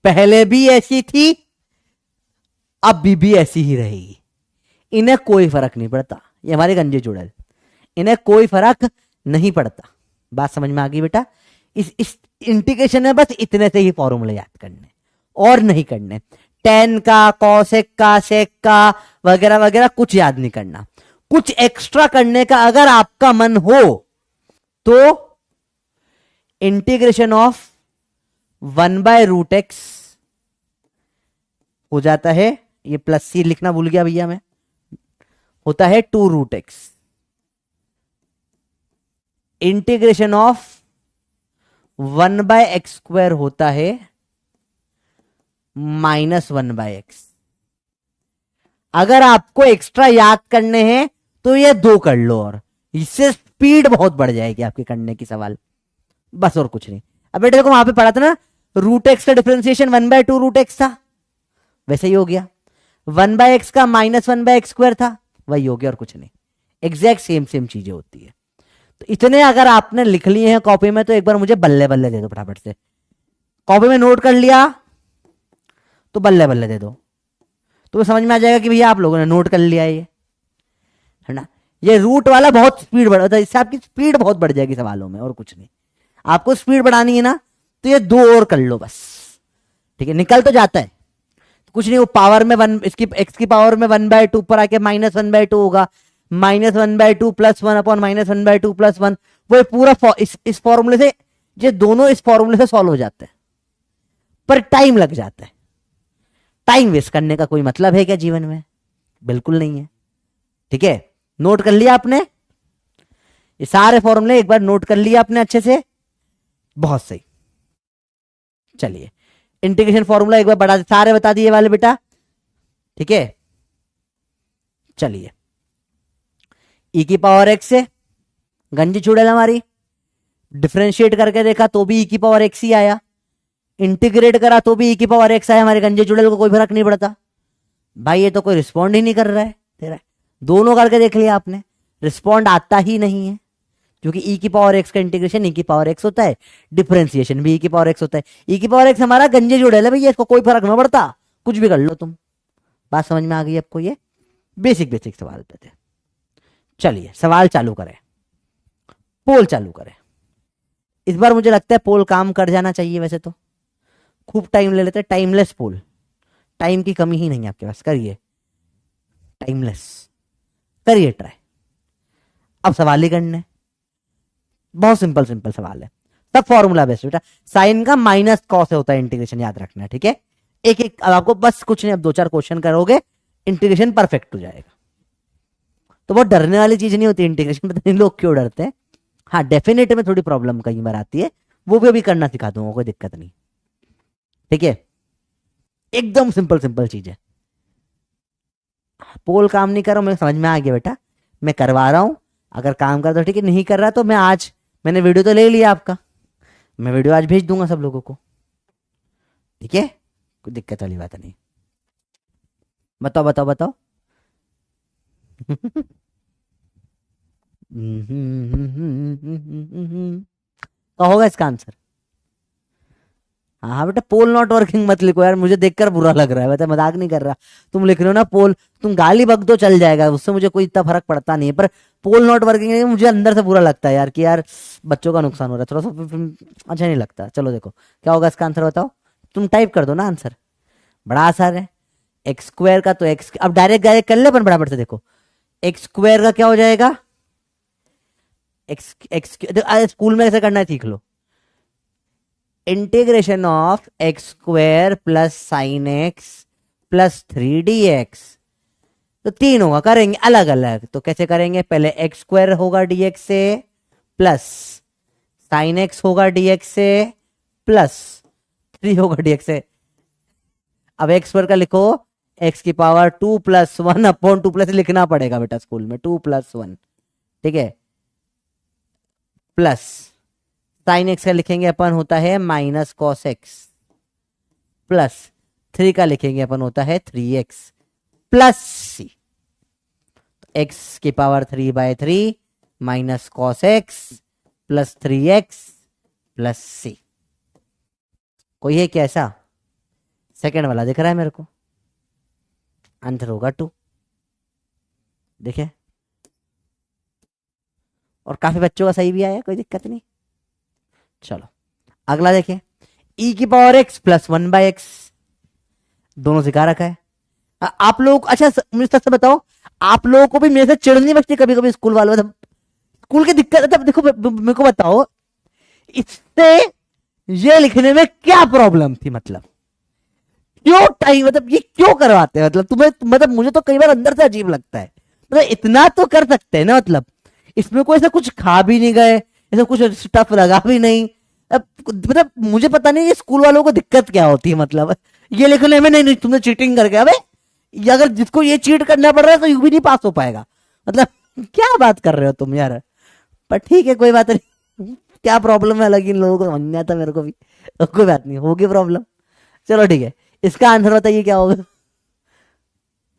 A: पहले भी ऐसी थी अब भी ऐसी ही रहेगी, इन्हें कोई फर्क नहीं पड़ता, ये हमारी गंजी चुड़ैल, इन्हें कोई फर्क नहीं पड़ता। बात समझ में आ गई बेटा। इस इंटीग्रेशन में बस इतने से ही फॉर्मूले याद करने और नहीं करने, टेन का, कॉसेक का, सेक का वगैरह वगैरह कुछ याद नहीं करना। कुछ एक्स्ट्रा करने का अगर आपका मन हो तो इंटीग्रेशन ऑफ 1/√x हो जाता है, ये प्लस सी लिखना भूल गया भैया मैं, होता है 2√x। इंटीग्रेशन ऑफ 1/x² होता है -1/x। अगर आपको एक्स्ट्रा याद करने हैं तो ये दो कर लो, और इससे स्पीड बहुत बढ़ जाएगी आपके करने की सवाल, बस और कुछ नहीं। अब बेटे देखो वहां पे पढ़ा था ना, √x का डिफरेंशिएशन 1/2√x था, वैसे ही हो गया। 1/x का -1/x² था, वही हो गया और कुछ नहीं। एग्जैक्ट सेम चीजें होती है। तो इतने अगर आपने लिख लिए हैं कॉपी में तो एक बार मुझे बल्ले बल्ले दे दो फटाफट से। कॉपी में नोट कर लिया तो बल्ले बल्ले दे दो, तो समझ में आ जाएगा कि भैया आप लोगों ने नोट कर लिया है ना। ये रूट वाला बहुत स्पीड बढ़, इससे आपकी स्पीड बहुत बढ़ जाएगी सवालों में, और कुछ नहीं। आपको स्पीड बढ़ानी है ना तो ये दो और कर लो बस, ठीक है, निकल तो जाता है कुछ नहीं। वो पावर में वन, इसकी एक्स की पावर में 1/2 पर आके -1/2 होगा, -1/2 + 1 अपॉन -1/2 + 1, वो पूरा इस फॉर्मूले से, ये दोनों इस फॉर्मूले से सॉल्व हो जाते हैं, पर टाइम लग जाता है। टाइम वेस्ट करने का कोई मतलब है क्या जीवन में? बिल्कुल नहीं है। ठीक है, नोट कर लिया आपने ये सारे फॉर्मूले, एक बार नोट कर लिया आपने अच्छे से, बहुत सही। चलिए इंटीग्रेशन फॉर्मूला एक बार बड़ा सारे बता दिए वाले बेटा, ठीक है। चलिए ई की पावर एक्स से गंजी चुड़ैल हमारी, डिफरेंशिएट करके देखा तो भी ई की पावर एक्स ही आया, इंटीग्रेट करा तो भी ई की पावर एक्स आया, हमारे गंजे चुड़ैल को कोई फर्क नहीं पड़ता। भाई ये तो कोई रिस्पॉन्ड ही नहीं कर रहा है तेरा, दोनों करके देख लिया आपने, रिस्पॉन्ड आता ही नहीं है, क्योंकि ई की पावर एक्स का इंटीग्रेशन ई की पावर एक्स होता है, डिफरेंशिएशन भी ई की पावर एक्स होता है। ई की पावर एक्स हमारा गंजे चुड़ैल है भैया, इसको कोई फर्क ना पड़ता, कुछ भी कर लो तुम। बात समझ में आ गई आपको? ये बेसिक सवाल पे थे। चलिए सवाल चालू करें, पोल चालू करें। इस बार मुझे लगता है पोल काम कर जाना चाहिए, वैसे तो खूब टाइम ले लेते हैं, टाइमलेस पोल, टाइम की कमी ही नहीं है आपके पास, करिए टाइमलेस, करिए ट्राई। अब सवाल ही करने, बहुत सिंपल सवाल है, सब फॉर्मूला बेस्ड बेटा। साइन का माइनस कॉस होता है इंटीग्रेशन, याद रखना, ठीक है। एक एक अब आपको बस कुछ नहीं, अब 2-4 क्वेश्चन करोगे इंटीग्रेशन परफेक्ट हो जाएगा। तो बहुत डरने वाली चीज नहीं होती इंटीग्रेशन, पता नहीं लोग क्यों डरते हैं। हाँ डेफिनेट में थोड़ी प्रॉब्लम कई बार आती है, वो भी अभी करना सिखा दूंगा, कोई दिक्कत नहीं, ठीक है। एकदम सिंपल चीज है। पोल काम नहीं कर रहा हूं, मैं समझ में आ गया बेटा, मैं करवा रहा हूं, अगर काम कर तो ठीक है, नहीं कर रहा तो मैं आज, मैंने वीडियो तो ले लिया आपका, मैं वीडियो आज भेज दूंगा सब लोगों को, ठीक है, कोई दिक्कत वाली बात नहीं। बताओ क्या होगा इसका आंसर? हाँ बेटा, पोल नॉट वर्किंग मत लिखो यार, मुझे देखकर बुरा लग रहा है, वैसे मजाक नहीं कर रहा। तुम लिख रहे हो ना पोल, तुम गाली बक दो चल जाएगा, उससे मुझे कोई इतना फर्क पड़ता नहीं है, पर पोल नॉट वर्किंग मुझे अंदर से बुरा लगता है यार, कि यार बच्चों का नुकसान हो रहा है थोड़ा सा, अच्छा नहीं लगता। चलो देखो क्या होगा इसका आंसर, बताओ, तुम टाइप कर दो ना आंसर, बड़ा आसान है। x² का तो x, अब डायरेक्ट कर ले अपन बराबर से, देखो x² का क्या हो जाएगा, एक्स स्कूल में ऐसे करना है सीख लो, integration of x² + sin x plus 3dx। तो तीन होगा, करेंगे अलग अलग। तो कैसे करेंगे, पहले एक्स स्क्वायर होगा dx से, प्लस साइन एक्स होगा dx से, प्लस 3 होगा dx से। अब एक्स स्क्वायर का लिखो, एक्स की पावर 2 + 1 अपॉन 2 प्लस लिखना पड़ेगा बेटा स्कूल में, 2 + 1, ठीक है, प्लस साइन एक्स का लिखेंगे अपन होता है माइनस कॉस एक्स, प्लस 3 का लिखेंगे अपन होता है 3x प्लस सी। एक्स की power 3/3 minus cos X plus 3x plus C. कोई है क्या ऐसा? सेकेंड वाला दिख रहा है मेरे को, आंसर होगा 2। देखे, और काफी बच्चों का सही भी आया, कोई दिक्कत नहीं। चलो अगला देखें, e की पावर x प्लस 1/x, दोनों सिखा रखा है। आप लोग, अच्छा मुझे सच से बताओ, आप लोगों को भी मेरे से चिढ़ नहीं बचती कभी कभी स्कूल वालों? स्कूल की दिक्कत, तब देखो मेरे को बताओ, इससे ये लिखने में क्या प्रॉब्लम थी? मतलब क्यों टाइम, मतलब ये क्यों करवाते हैं? मतलब तुम्हें, मतलब मुझे तो कई बार अंदर से अजीब लगता है। मतलब इतना तो कर सकते हैं ना, मतलब इसमें कोई ऐसा कुछ खा भी नहीं गए, ऐसा कुछ स्टफ लगा भी नहीं। अब मतलब मुझे पता नहीं ये स्कूल वालों को दिक्कत क्या होती है, मतलब ये लिखने में। नहीं नहीं, तुमने चीटिंग करके, अबे अगर जिसको ये चीट करना पड़ रहा है तो यू भी नहीं पास हो पाएगा। मतलब क्या बात कर रहे हो तुम यार? पर ठीक है, कोई बात नहीं। क्या प्रॉब्लम है अलग, इन लोगों को समझ नहीं आता, मेरे को भी। कोई बात नहीं, होगी प्रॉब्लम। चलो ठीक है, इसका आंसर बताइए क्या होगा।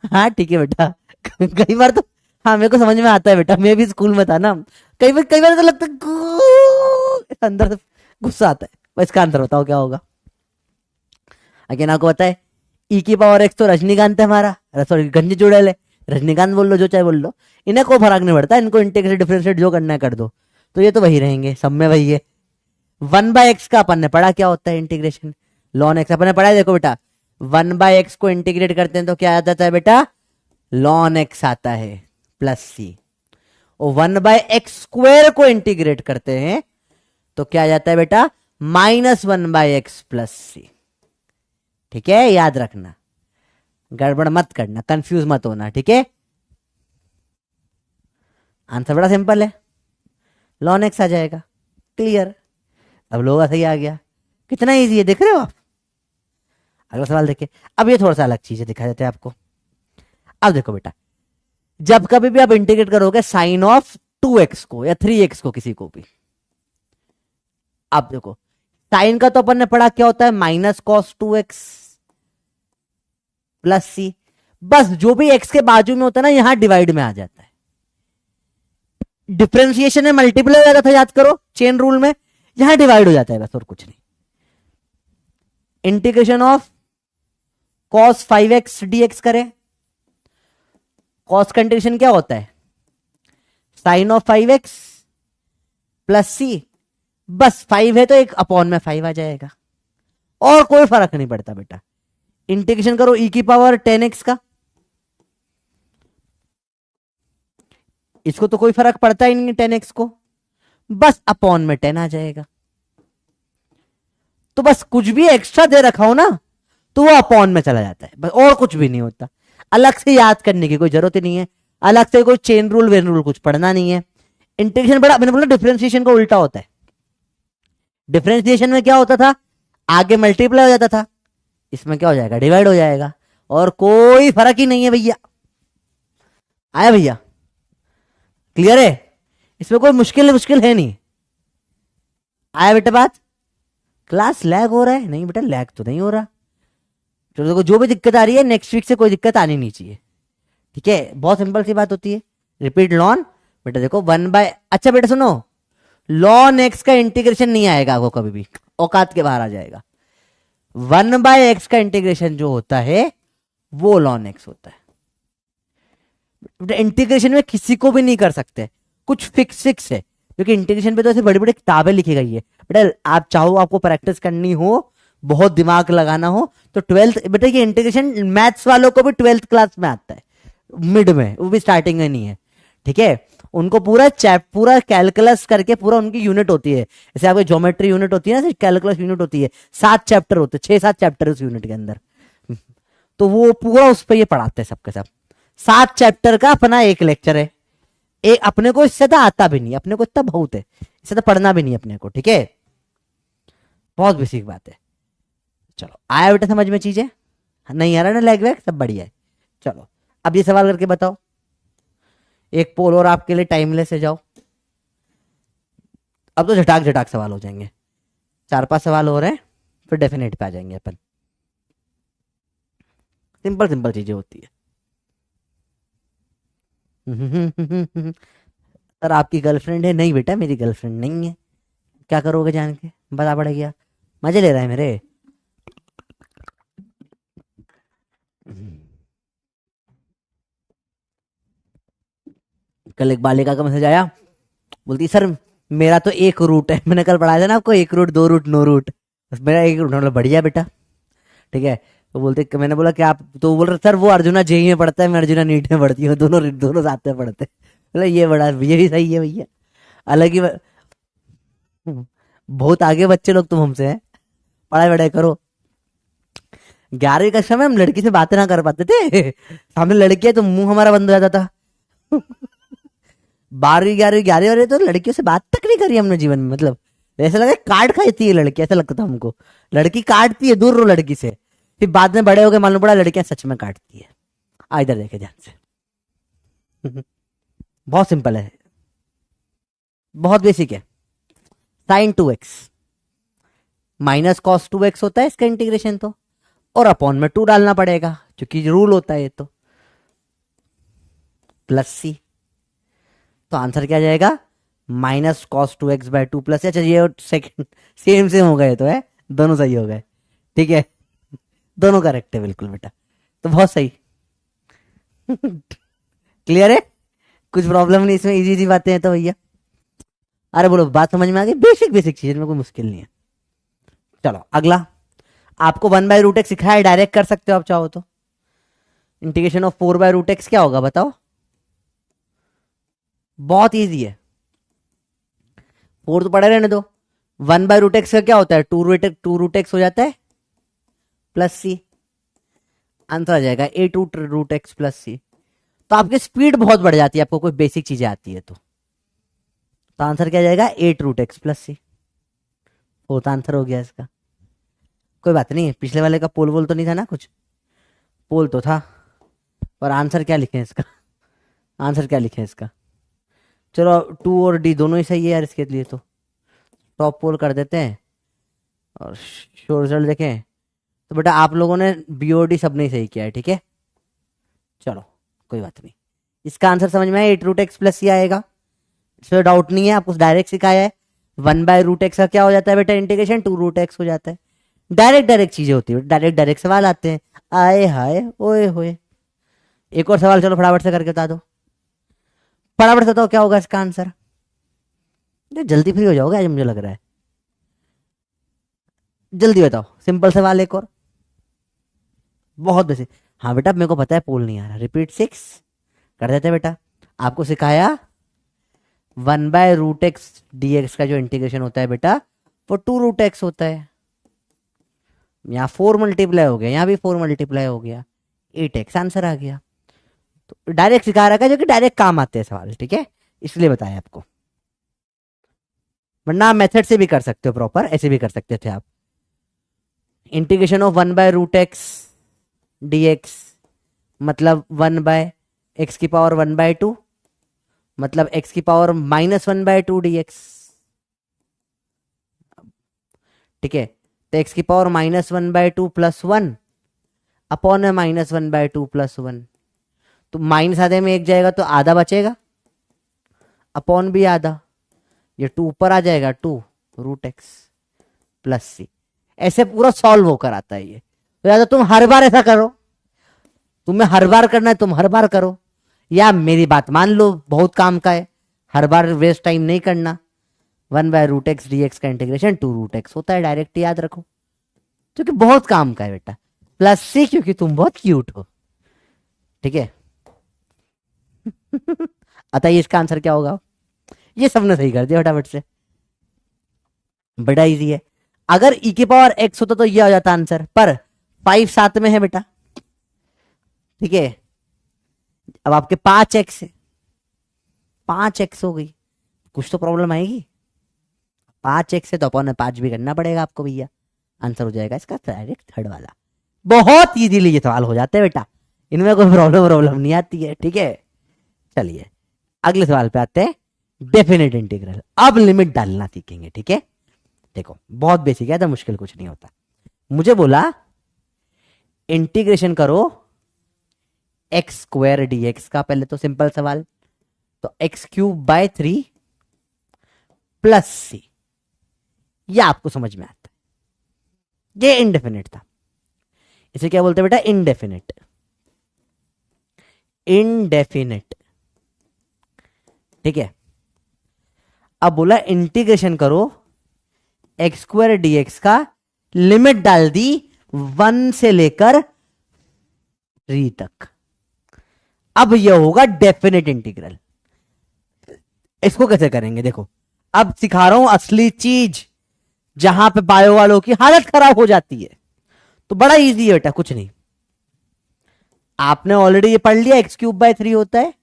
A: हाँ ठीक है बेटा, कई बार तो, हाँ मेरे को समझ में आता है बेटा, मैं भी स्कूल में था ना, कई बार तो लगता है अंदर से गुस्सा आता है। बस इसका आंसर बताओ क्या होगा। अगेन आपको पता है, ई की पावर एक्स तो रजनीकांत है हमारा, सॉरी गंज जुड़ेल है, रजनीकांत बोल लो जो चाहे बोल लो, इन्हें कोई फर्क नहीं पड़ता, इनको इंटीग्रेट डिफरेंशिएट जो करना है कर दो, तो ये तो वही रहेंगे, सब में वही है। 1/x का अपन ने पढ़ा क्या होता है इंटीग्रेशन, लॉन एक्स अपन ने पढ़ा है। देखो बेटा 1/x को इंटीग्रेट करते हैं तो क्या आ जाता है बेटा, लॉन एक्स आता है प्लस सी। और 1/x² को इंटीग्रेट करते हैं तो क्या आ जाता है बेटा, -1/x प्लस सी। ठीक है, याद रखना, गड़बड़ मत करना, कंफ्यूज मत होना, ठीक है। आंसर बड़ा सिंपल है, लॉन एक्स आ जाएगा, क्लियर। अब लोगों का सही आ गया, कितना इजी है, देख रहे हो आप। अगला सवाल देखिए, अब ये थोड़ा सा अलग चीज है, दिखा देते हैं आपको। अब देखो बेटा, जब कभी भी आप इंटीग्रेट करोगे साइन ऑफ 2x को या 3x को, किसी को भी, अब देखो साइन का तो अपन ने पढ़ा क्या होता है, माइनस कॉस 2x प्लस सी। बस जो भी x के बाजू में होता है ना, यहां डिवाइड में आ जाता है। डिफरेंशिएशन में मल्टीप्लाई हो जाता था, याद करो चेन रूल में, यहां डिवाइड हो जाता है बस, और कुछ नहीं। Integration of cos 5x dx करें, cos का इंटीग्रेशन क्या होता है, साइन ऑफ 5x प्लस सी। बस 5 है तो एक अपॉन में 5 आ जाएगा, और कोई फर्क नहीं पड़ता बेटा। इंटीग्रेशन करो e की पावर 10x का, इसको तो कोई फर्क पड़ता ही नहीं 10x को, बस अपॉन में 10 आ जाएगा। तो बस कुछ भी एक्स्ट्रा दे रखा हो ना तो वो अपॉन में चला जाता है, बस, और कुछ भी नहीं होता। अलग से याद करने की कोई जरूरत ही नहीं है, अलग से कोई चेन रूल वेन रूल कुछ पढ़ना नहीं है। इंटीग्रेशन बड़ा, मैंने बोला डिफरेंशिएशन का उल्टा होता है। डिफरेंशिएशन में क्या होता था, आगे मल्टीप्लाई हो जाता था, इसमें क्या हो जाएगा, डिवाइड हो जाएगा, और कोई फर्क ही नहीं है भैया। आया भैया, क्लियर है, इसमें कोई मुश्किल है नहीं। आया बेटा बात, क्लास लैग हो रहा है? नहीं बेटा लैग तो नहीं हो रहा। तो देखो जो भी दिक्कत आ रही है नेक्स्ट वीक से कोई दिक्कत आनी नहीं चाहिए, ठीक है, बहुत सिंपल सी बात होती है। रिपीट लॉन, बेटा देखो 1/, अच्छा बेटा सुनो, लॉन एक्स का इंटीग्रेशन नहीं आएगा वो कभी भी, औकात के बाहर आ जाएगा। 1/x का इंटीग्रेशन जो होता है वो लॉन एक्स होता है। इंटीग्रेशन में किसी को भी नहीं कर सकते, कुछ फिक्स है, क्योंकि इंटीग्रेशन पे तो ऐसे बड़ी बड़ी किताबें लिखी गई है। बेटा आप चाहो, आपको प्रैक्टिस करनी हो, बहुत दिमाग लगाना हो तो 12th, बेटा ये इंटीग्रेशन मैथ्स वालों को भी 12th क्लास में आता है, मिड में, वो भी स्टार्टिंग में नहीं है, ठीक है। उनको पूरा पूरा कैलकुलस करके पूरा उनकी यूनिट होती है, जैसे आपकी ज्योमेट्री यूनिट होती है ना, कैलकुलस यूनिट होती है, 7 चैप्टर होते हैं, 6-7 चैप्टर उस यूनिट के अंदर। तो वो पूरा उस पर ये पढ़ाते हैं सबके सब। 7 चैप्टर का अपना एक लेक्चर है। एक अपने को इससे तो आता भी नहीं, अपने को इतना बहुत है, इससे तो पढ़ना भी नहीं अपने को, ठीक है। बहुत बेसिक बात है। चलो आया बेटा समझ में चीजें? नहीं आ रहा ना लैग वैग, सब बढ़िया है। चलो अब ये सवाल करके बताओ। एक पोल और आपके लिए टाइमलेस है, जाओ। अब तो झटाक झटाक सवाल हो जाएंगे, 4-5 सवाल हो रहे हैं, फिर डेफिनेट पे आ जाएंगे अपन। सिंपल सिंपल चीजें होती है। सर आपकी गर्लफ्रेंड है? नहीं बेटा मेरी गर्लफ्रेंड नहीं है। क्या करोगे जान के? बता पड़ेगा, मजे ले रहा है मेरे। कल एक बालिका का मैसेज आया, बोलती सर मेरा तो एक रूट है। मैंने कल पढ़ाया था ना आपको, एक रूट, 2 रूट, नो रूट। बस मेरा एक रूट, मतलब बढ़िया बेटा, ठीक है। तो बोलते, मैंने बोला कि आप, तो बोल रहे सर वो अर्जुना जेई में पढ़ता है, मैं अर्जुना नीट में पढ़ती हूँ, दोनों दोनों साथ में पढ़ते हैं। बोला ये बड़ा, ये भी सही है भैया, अलग ही बहुत आगे बच्चे लोग तुम हमसे हैं, पढ़ाई वढ़ाई करो। 11वीं कक्षा में हम लड़की से बातें ना कर पाते थे, सामने लड़की है तो मुंह हमारा बंद हो जाता था। 12वीं 11वीं 11वीं वाले तो लड़कियों से बात तक नहीं करी हमने जीवन में, मतलब ऐसा लगा काट खाती है लड़की, ऐसा लगता था हमको, लड़की काटती है, दूर रहो लड़की से। फिर बाद में बड़े हो गए मालूम पड़ा लड़कियां सच में काटती है। आ इधर देखे ध्यान से। बहुत सिंपल है, बहुत बेसिक है। Sign 2x minus cos 2x होता है इसका इंटीग्रेशन, तो और अपॉन में 2 डालना पड़ेगा क्योंकि रूल होता है ये, तो प्लस सी। तो आंसर क्या जाएगा? Minus cos 2x/2 plus. अच्छा ये सेकंड सेम सेम हो गए तो है, दोनों सही हो गए, ठीक है, दोनों करेक्ट है बिल्कुल बेटा, तो बहुत सही। क्लियर है? कुछ प्रॉब्लम नहीं इसमें, इजी इजी बातें हैं तो भैया। अरे बोलो बात समझ में आ गई? बेसिक बेसिक चीज में कोई मुश्किल नहीं है। चलो अगला, आपको 1/√x सिखाया है, डायरेक्ट कर सकते हो आप चाहो तो। इंटीग्रेशन ऑफ 4/√x क्या होगा बताओ? बहुत इजी है, 4 तो पढ़े रहने दो। 1/√x का क्या होता है? 2√x हो जाता है प्लस सी। आंसर आ जाएगा 8√x प्लस सी। तो आपकी स्पीड बहुत बढ़ जाती है, आपको कोई बेसिक चीजें आती है तो आंसर क्या जाएगा? 8√x प्लस सी। फोर्थ आंसर हो गया इसका। कोई बात नहीं है, पिछले वाले का पोल वोल तो नहीं था ना, कुछ पोल तो था। और आंसर क्या लिखे इसका? आंसर क्या लिखे इसका? चलो 2 और D दोनों ही सही है यार इसके लिए, तो टॉप पोल कर देते हैं और शो रिजल्ट देखें। तो बेटा आप लोगों ने BOD सब नहीं सही किया है, ठीक है। चलो कोई बात नहीं, इसका आंसर समझ में आया, 8√x प्लस सी आएगा, इसमें डाउट नहीं है, आपको डायरेक्ट सिखाया है। 1/√x का क्या हो जाता है बेटा? इंटीग्रेशन 2√x हो जाता है। डायरेक्ट डायरेक्ट चीजें होती है, डायरेक्ट डायरेक्ट सवाल आते हैं। आए हाय ओए होए। एक और सवाल चलो फटाफट से करके बता दो, फटाफट से बताओ क्या होगा इसका आंसर। जल्दी फ्री हो जाओगे आज मुझे लग रहा है, जल्दी बताओ। सिंपल सवाल एक और, बहुत बेसिक। हाँ बेटा मेरे को पता है पोल नहीं आ रहा, रिपीट 6 कर देते बेटा। आपको सिखाया 1/√x dx का जो इंटीग्रेशन होता है बेटा वो 2√x होता है। यहाँ 4 मल्टीप्लाई हो गया, यहाँ भी 4 मल्टीप्लाई हो गया, 8x आंसर आ गया। तो डायरेक्ट सिखा रखा है जो कि डायरेक्ट काम आते हैं सवाल, ठीक है, इसलिए बताया आपको। वरना आप मेथड से भी कर सकते हो प्रॉपर, ऐसे भी कर सकते थे आप। इंटीग्रेशन ऑफ 1/√x dx मतलब 1/x की पावर 1/2 मतलब x की पावर -1/2 dx, ठीक है। तो x की पावर -1/2 प्लस 1 अपॉन में -1/2 प्लस 1, तो माइनस आधे में एक जाएगा तो आधा बचेगा, अपॉन भी आधा, ये 2 ऊपर आ जाएगा, 2√x प्लस सी। ऐसे पूरा सॉल्व होकर आता है ये। तो या तो तुम हर बार ऐसा करो, तुम्हें हर बार करना है तुम हर बार करो, या मेरी बात मान लो, बहुत काम का है, हर बार वेस्ट टाइम नहीं करना। 1/√x dx का इंटीग्रेशन 2√x होता है, डायरेक्ट याद रखो, क्योंकि बहुत काम का है बेटा। प्लस सी क्योंकि तुम बहुत क्यूट हो, ठीक है। बताइए इसका आंसर क्या होगा? ये सबने सही कर दिया फटाफट से, बड़ा इजी है। अगर e की पावर x होता तो ये हो जाता आंसर, पर 5 साथ में है बेटा, ठीक है। अब आपके 5x है, 5x हो गई, कुछ तो प्रॉब्लम आएगी। 5x है तो अपन ने 5 भी करना पड़ेगा आपको भैया। आंसर हो जाएगा इसका डायरेक्ट थर्ड वाला। बहुत इजीली ये सवाल हो जाते हैं बेटा, इनमें कोई प्रॉब्लम नहीं आती है। ठीक है, चलिए अगले सवाल पे आते हैं। डेफिनेट इंटीग्रल, अब लिमिट डालना सीखेंगे। ठीक है, देखो बहुत बेसिक है, तो मुश्किल कुछ नहीं होता। मुझे बोला इंटीग्रेशन करो एक्स स्क्वायर डीएक्स का, पहले तो सिंपल सवाल, तो एक्स क्यूब बाय 3 प्लस सी, ये आपको समझ में आता है। ये इनडेफिनेट था, इसे क्या बोलते हैं बेटा? इनडेफिनेट। इनडेफिनेट, ठीक है। अब बोला इंटीग्रेशन करो एक्स स्क्वायर डीएक्स का, लिमिट डाल दी 1 से लेकर 3 तक। अब यह होगा डेफिनेट इंटीग्रल। इसको कैसे करेंगे देखो, अब सिखा रहा हूं असली चीज, जहां पे बायो वालों की हालत खराब हो जाती है। तो बड़ा इजी है बेटा, कुछ नहीं, आपने ऑलरेडी ये पढ़ लिया, एक्स क्यूब बाय 3 होता है,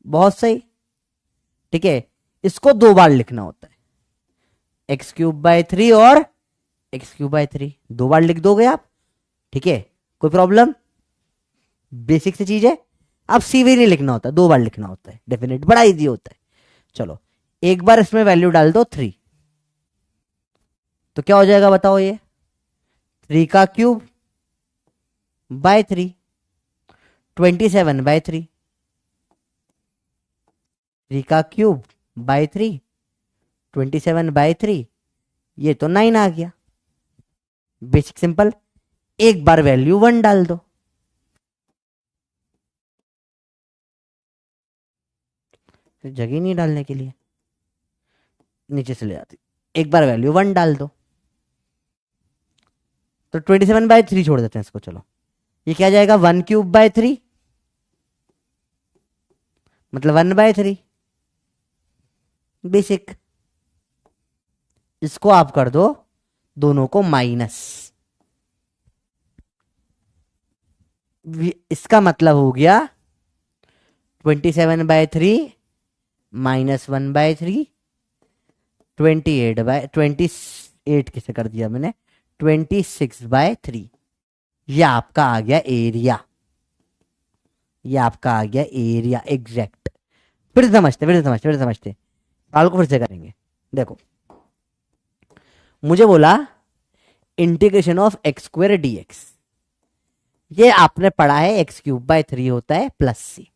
A: बहुत सही। ठीक है, इसको 2 बार लिखना होता है, एक्स क्यूब बाय 3 और एक्स क्यूब बाय 3, 2 बार लिख दोगे आप। ठीक है, कोई प्रॉब्लम? बेसिक सी चीज है। अब सीवी नहीं लिखना होता, 2 बार लिखना होता है, डेफिनेट बड़ा इजी होता है। चलो एक बार इसमें वैल्यू डाल दो 3, तो क्या हो जाएगा बताओ? ये 3 का क्यूब बाय 3, 27 बाय 3, 3 का क्यूब बाय 3, 27 बाय 3, ये तो 9 आ गया। बेसिक सिंपल, एक बार वैल्यू 1 डाल दो, जगह नहीं डालने के लिए, नीचे से ले आती, एक बार वैल्यू 1 डाल दो, तो 27 बाय 3 छोड़ देते हैं इसको। चलो ये क्या जाएगा? 1 क्यूब बाय 3, मतलब 1 बाय 3। बेसिक, इसको आप कर दो दोनों को माइनस, इसका मतलब हो गया 27 बाय 3 माइनस 1 बाय 3, 28 किसे कर दिया मैंने, 26 बाय 3। ये आपका आ गया एरिया, ये आपका आ गया एरिया एग्जैक्ट। फिर समझते सवाल को फिर से करेंगे। देखो मुझे बोला integration of X square D X, ये आपने पढ़ा है एक्स क्यूब बाय 3 होता है प्लस सी।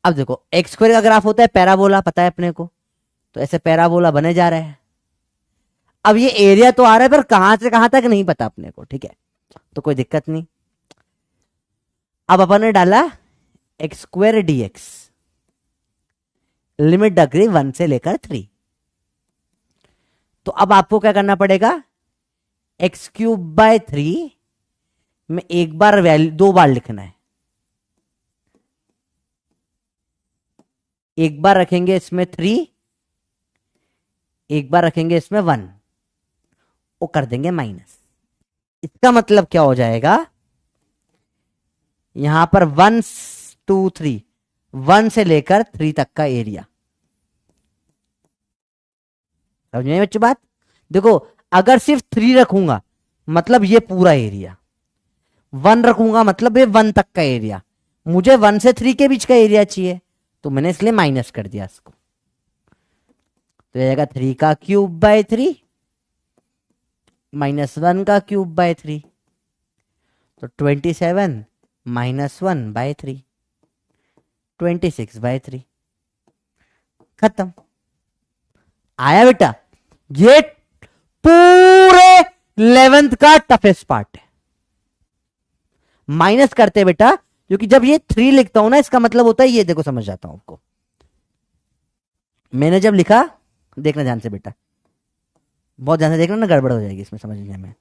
A: अब देखो एक्स स्क्वायर का ग्राफ होता है पैराबोला, पता है अपने को, तो ऐसे पैराबोला बने जा रहे हैं। अब ये एरिया तो आ रहा है, पर कहां से कहां तक नहीं पता अपने को। ठीक है, तो कोई दिक्कत नहीं। अब अपन ने डाला X square D X, limit degree 1 से लेकर 3, तो अब आपको क्या करना पड़ेगा? एक्स क्यूब बाय 3 में एक बार वैल्यू 2 बार लिखना है, एक बार रखेंगे इसमें 3, एक बार रखेंगे इसमें 1, वो कर देंगे माइनस। इसका मतलब क्या हो जाएगा? यहां पर 1 2 3, 1 से लेकर 3 तक का एरिया। समझ में बच्चों बात? देखो अगर सिर्फ 3 रखूंगा मतलब ये पूरा एरिया, 1 रखूंगा मतलब ये 1 तक का एरिया, मुझे 1 से 3 के बीच का एरिया चाहिए, तो मैंने इसलिए माइनस कर दिया इसको। तो जाएगा 3 का क्यूब बाय 3 माइनस 1 का क्यूब बाय 3, तो 27 माइनस 1 बाय 3, 26 बाय 3, खत्म। आया बेटा? ये पूरे 11th का टफेस्ट पार्ट है। माइनस करते बेटा, क्योंकि जब ये 3 लिखता हूं ना, इसका मतलब होता है ये, देखो समझ जाता हूं आपको। मैंने जब लिखा, देखना ध्यान से बेटा, बहुत ध्यान से देखना ना, गड़बड़ हो जाएगी इसमें समझने में।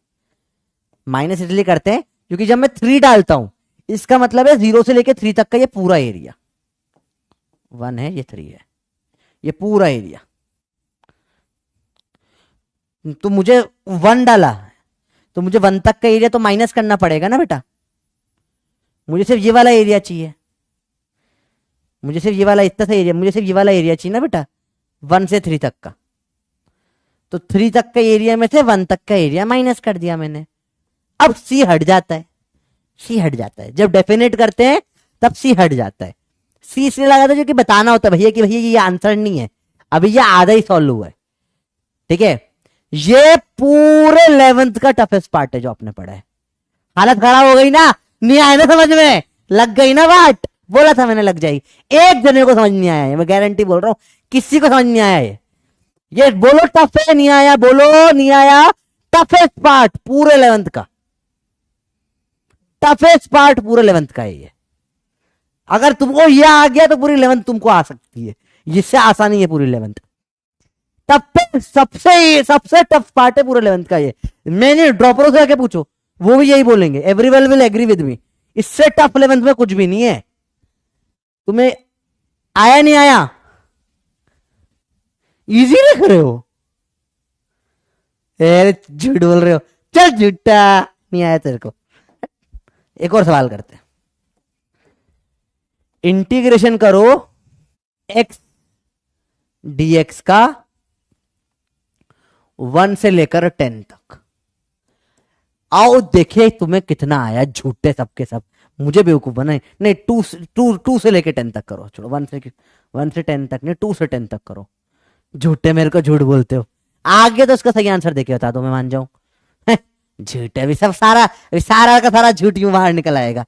A: माइनस इसलिए करते हैं क्योंकि जब मैं 3 डालता हूं, इसका मतलब है 0 से लेकर 3 तक का ये पूरा एरिया, 1 है ये 3 है, ये पूरा एरिया। तो मुझे 1 डाला, तो मुझे 1 तक का एरिया तो माइनस करना पड़ेगा ना बेटा। मुझे सिर्फ ये वाला एरिया चाहिए, मुझे सिर्फ ये वाला इतना सा एरिया, मुझे सिर्फ ये वाला एरिया चाहिए ना बेटा, 1 से 3 तक का। तो 3 तक का एरिया में से 1 तक का एरिया माइनस कर दिया मैंने। अब सी हट जाता है, सी हट जाता है जब डेफिनेट करते हैं, तब सी हट जाता है। सी इसलिए लगा था जो कि बताना होता है भैया कि भैया ये आंसर नहीं है, अभी ये आधा ही सॉल्व हुआ है। ठीक है, ये पूरे 11th का टफेस्ट पार्ट है जो आपने पढ़ा है। हालत खराब हो गई ना, नहीं आया ना समझ में, लग गई ना बात, बोला था मैंने लग जाएगी। एक जने को समझ नहीं आया है, मैं गारंटी बोल रहा हूं, किसी को समझ नहीं आया है। ये बोलो टफ है, नहीं आया, बोलो नहीं आया। टफेस्ट पार्ट पूरे 11th का, टफेस्ट पार्ट पूरे 11th का है ये। अगर तुमको ये आ गया तो पूरी 11th तुमको आ सकती है, इससे आसानी है पूरी 11th। तब सबसे सबसे टफ पार्ट है पूरे 11th का ये। मैंने ड्रॉपरों से आके पूछो, वो भी यही बोलेंगे, everyone will agree with me, इससे टफ 11th में कुछ भी नहीं है। तुम्हें आया नहीं आया, इजी लिख रहे हो, झूठ बोल रहे हो, चल झूठा, नहीं आया तेरे को। एक और सवाल करते हैं, इंटीग्रेशन करो x dx का 1 से लेकर 10 तक। आओ देखिए तुम्हें कितना आया, झूठे सबके सब, मुझे बेवकूफ बनाए। नहीं, टू से लेकर 10 तक करो, चलो 1 से 10 तक नहीं, 2 से 10 तक करो। झूठे मेरे को झूठ बोलते हो, आगे तो उसका सही आंसर देके बता दो, मैं मान जाऊं। झूठ है अभी सब, सारा का सारा झूठ यूं बाहर निकल आएगा।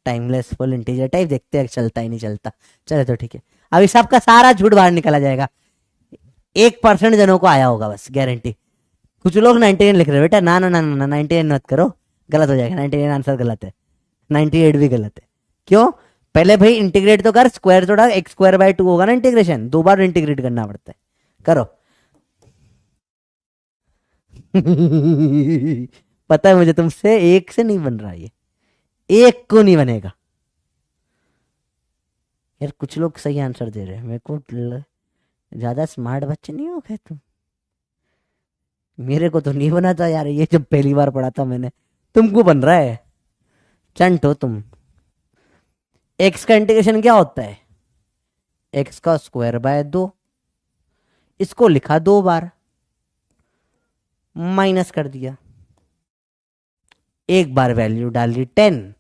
A: टाइमलेस फुल इंटीजर टाइप देखते हैं चलता ही नहीं चलता। चले तो ठीक है, अभी सबका सारा झूठ बाहर निकला जाएगा। 1% जनों को आया होगा बस, गारंटी। कुछ लोग 99 लिख रहे हैं बेटा, ना ना ना ना 99 मत करो, गलत हो जाएगा। 99 आंसर गलत है, 98 भी गलत है। क्यों? पहले भाई इंटीग्रेट तो कर, स्क्वायर तो डाल, x²/2 होगा ना इंटीग्रेशन, 2 बार इंटीग्रेट करना पड़ता है, करो। पता है मुझे, तुमसे एक से नहीं बन रहा, ये एक को नहीं बनेगा यार। कुछ लोग सही आंसर दे रहे हैं, मेरे को ज्यादा स्मार्ट बच्चे नहीं हो गए तुम। मेरे को तो नहीं बना था यार, ये जब पहली बार पढ़ा था मैंने। तुमको बन रहा है, चंट हो तुम। एक्स का इंटीग्रेशन क्या होता है? x²/2, इसको लिखा 2 बार, माइनस कर दिया, एक बार वैल्यू डाल ली 10,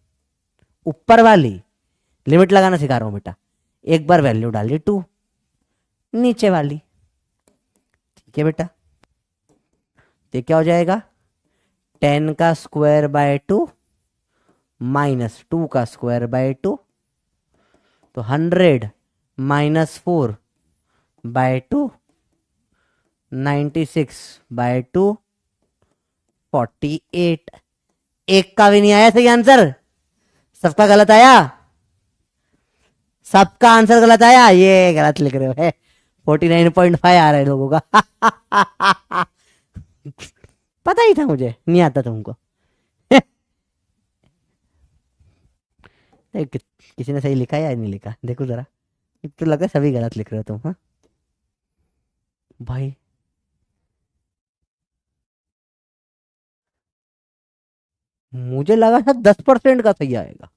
A: ऊपर वाली लिमिट लगाना सिखा रहा हूं बेटा। एक बार वैल्यू डाल ली 2, नीचे वाली। ठीक है बेटा, तो क्या हो जाएगा? 10²/2 -2²/2, तो 100 -4/2, 96/2, 48। एक का भी नहीं आया सही आंसर, सबका गलत आया, सबका आंसर गलत आया। ये गलत लिख रहे हो है, 49.5 आ रहा है लोगों का। पता ही था मुझे, नहीं आता तुमको। किसी ने सही लिखा या नहीं लिखा देखो जरा, तो लगा सभी गलत लिख रहे हो तुम। हाँ भाई, मुझे लगा था 10% का सही आएगा,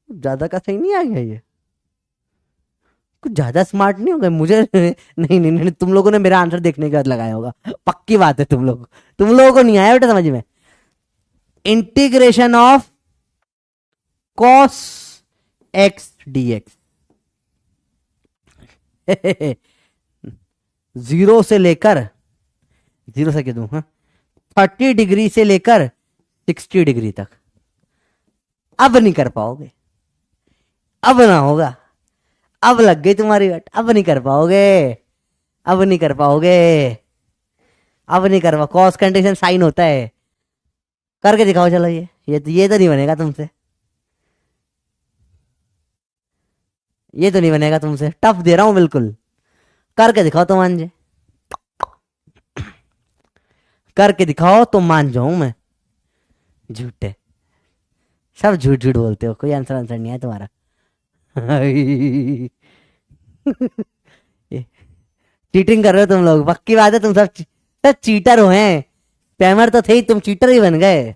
A: ज्यादा का सही नहीं आएगा। ये कुछ ज्यादा स्मार्ट नहीं हो गए मुझे। नहीं, नहीं नहीं नहीं, तुम लोगों ने मेरा आंसर देखने के बाद लगाया होगा, पक्की बात है। तुम लोगों को नहीं आया बेटा समझ में। Integration of cos x dx 0 से लेकर, 0 से क्या दूं, हाँ 30 डिग्री से लेकर 60 डिग्री तक। अब नहीं कर पाओगे, अब ना होगा, अब लग गई तुम्हारी गट, अब नहीं कर पाओगे, अब नहीं कर पाओगे, अब नहीं कर पाओ। कॉस कंडीशन साइन होता है, करके दिखाओ चलो। ये तो नहीं बनेगा तुमसे, ये तो नहीं बनेगा तुमसे, टफ दे रहा हूं बिल्कुल। करके दिखाओ तो मान जाए, करके दिखाओ तो मान जाऊं मैं। झूठे सब, झूठ झूठ बोलते हो, कोई आंसर नहीं है तुम्हारा। चीटिंग कर रहे हो तुम लोग, पक्की बात है। तुम सब चीटर हो हैं, स्पैमर तो थे ही, तुम चीटर ही बन गए।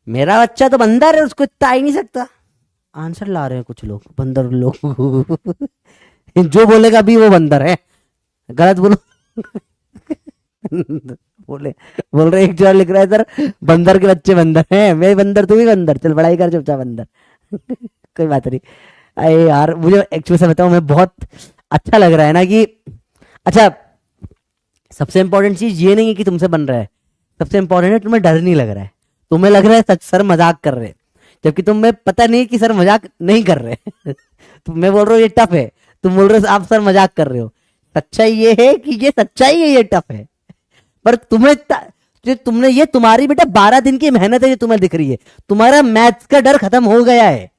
A: मेरा बच्चा तो बंदर है, उसको इतना आ ही नहीं सकता। आंसर ला रहे हैं कुछ लोग, बंदर लोग। जो बोलेगा अभी वो बंदर है, गलत बोलो। बोले, बोल रहे एक जवाब लिख रहा है सर, बंदर के बच्चे बंदर हैं, मैं बंदर तू भी बंदर, चल पढ़ाई कर चुपचाप बंदर। कोई बात नहीं। अरे यार मुझे एक्चुअली से बताऊं, मैं बहुत अच्छा लग रहा है ना कि, अच्छा सबसे इंपॉर्टेंट चीज ये नहीं है कि तुमसे बन रहा है, सबसे इंपॉर्टेंट है तुम्हें डर नहीं लग रहा है। तुम्हें लग रहा है सच सर मजाक कर रहे हैं, जबकि तुम्हें पता नहीं कि सर मजाक नहीं कर रहे। तो मैं बोल रहा हूँ ये टफ है, तुम बोल रहे हो आप सर मजाक कर रहे हो। सच्चाई ये है कि ये सच्चाई है, ये टफ है। पर तुम्हें जो तुमने, ये तुम्हारी बेटा 12 दिन की मेहनत है जो तुम्हें दिख रही है। तुम्हारा मैथ्स का डर खत्म हो गया है।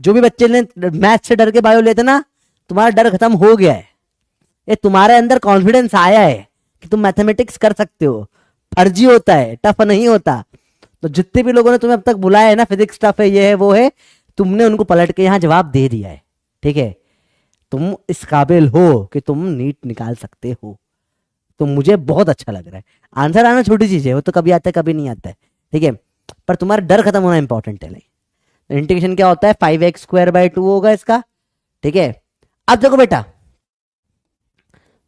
A: जो भी बच्चे ने मैथ्स से डर के बायो लेते ना, तुम्हारा डर खत्म हो गया है। ये तुम्हारे अंदर कॉन्फिडेंस आया है कि तुम मैथमेटिक्स कर सकते हो। फर्जी होता है, टफ नहीं होता। तो जितने भी लोगों ने तुम्हें अब तक बुलाया है ना, फिजिक्स टफ है, ये है वो है, तुमने उनको पलट के यहां जवाब दे दिया है। ठीक है, तुम इस काबिल हो कि तुम नीट निकाल सकते हो। तो मुझे बहुत अच्छा लग रहा है। आंसर आना छोटी चीज है, वो तो कभी आता है कभी नहीं आता है। ठीक है, पर तुम्हारा डर खत्म होना इंपॉर्टेंट है। इंटीग्रेशन क्या होता है, 5x² 2 होगा इसका। ठीक है, अब देखो बेटा,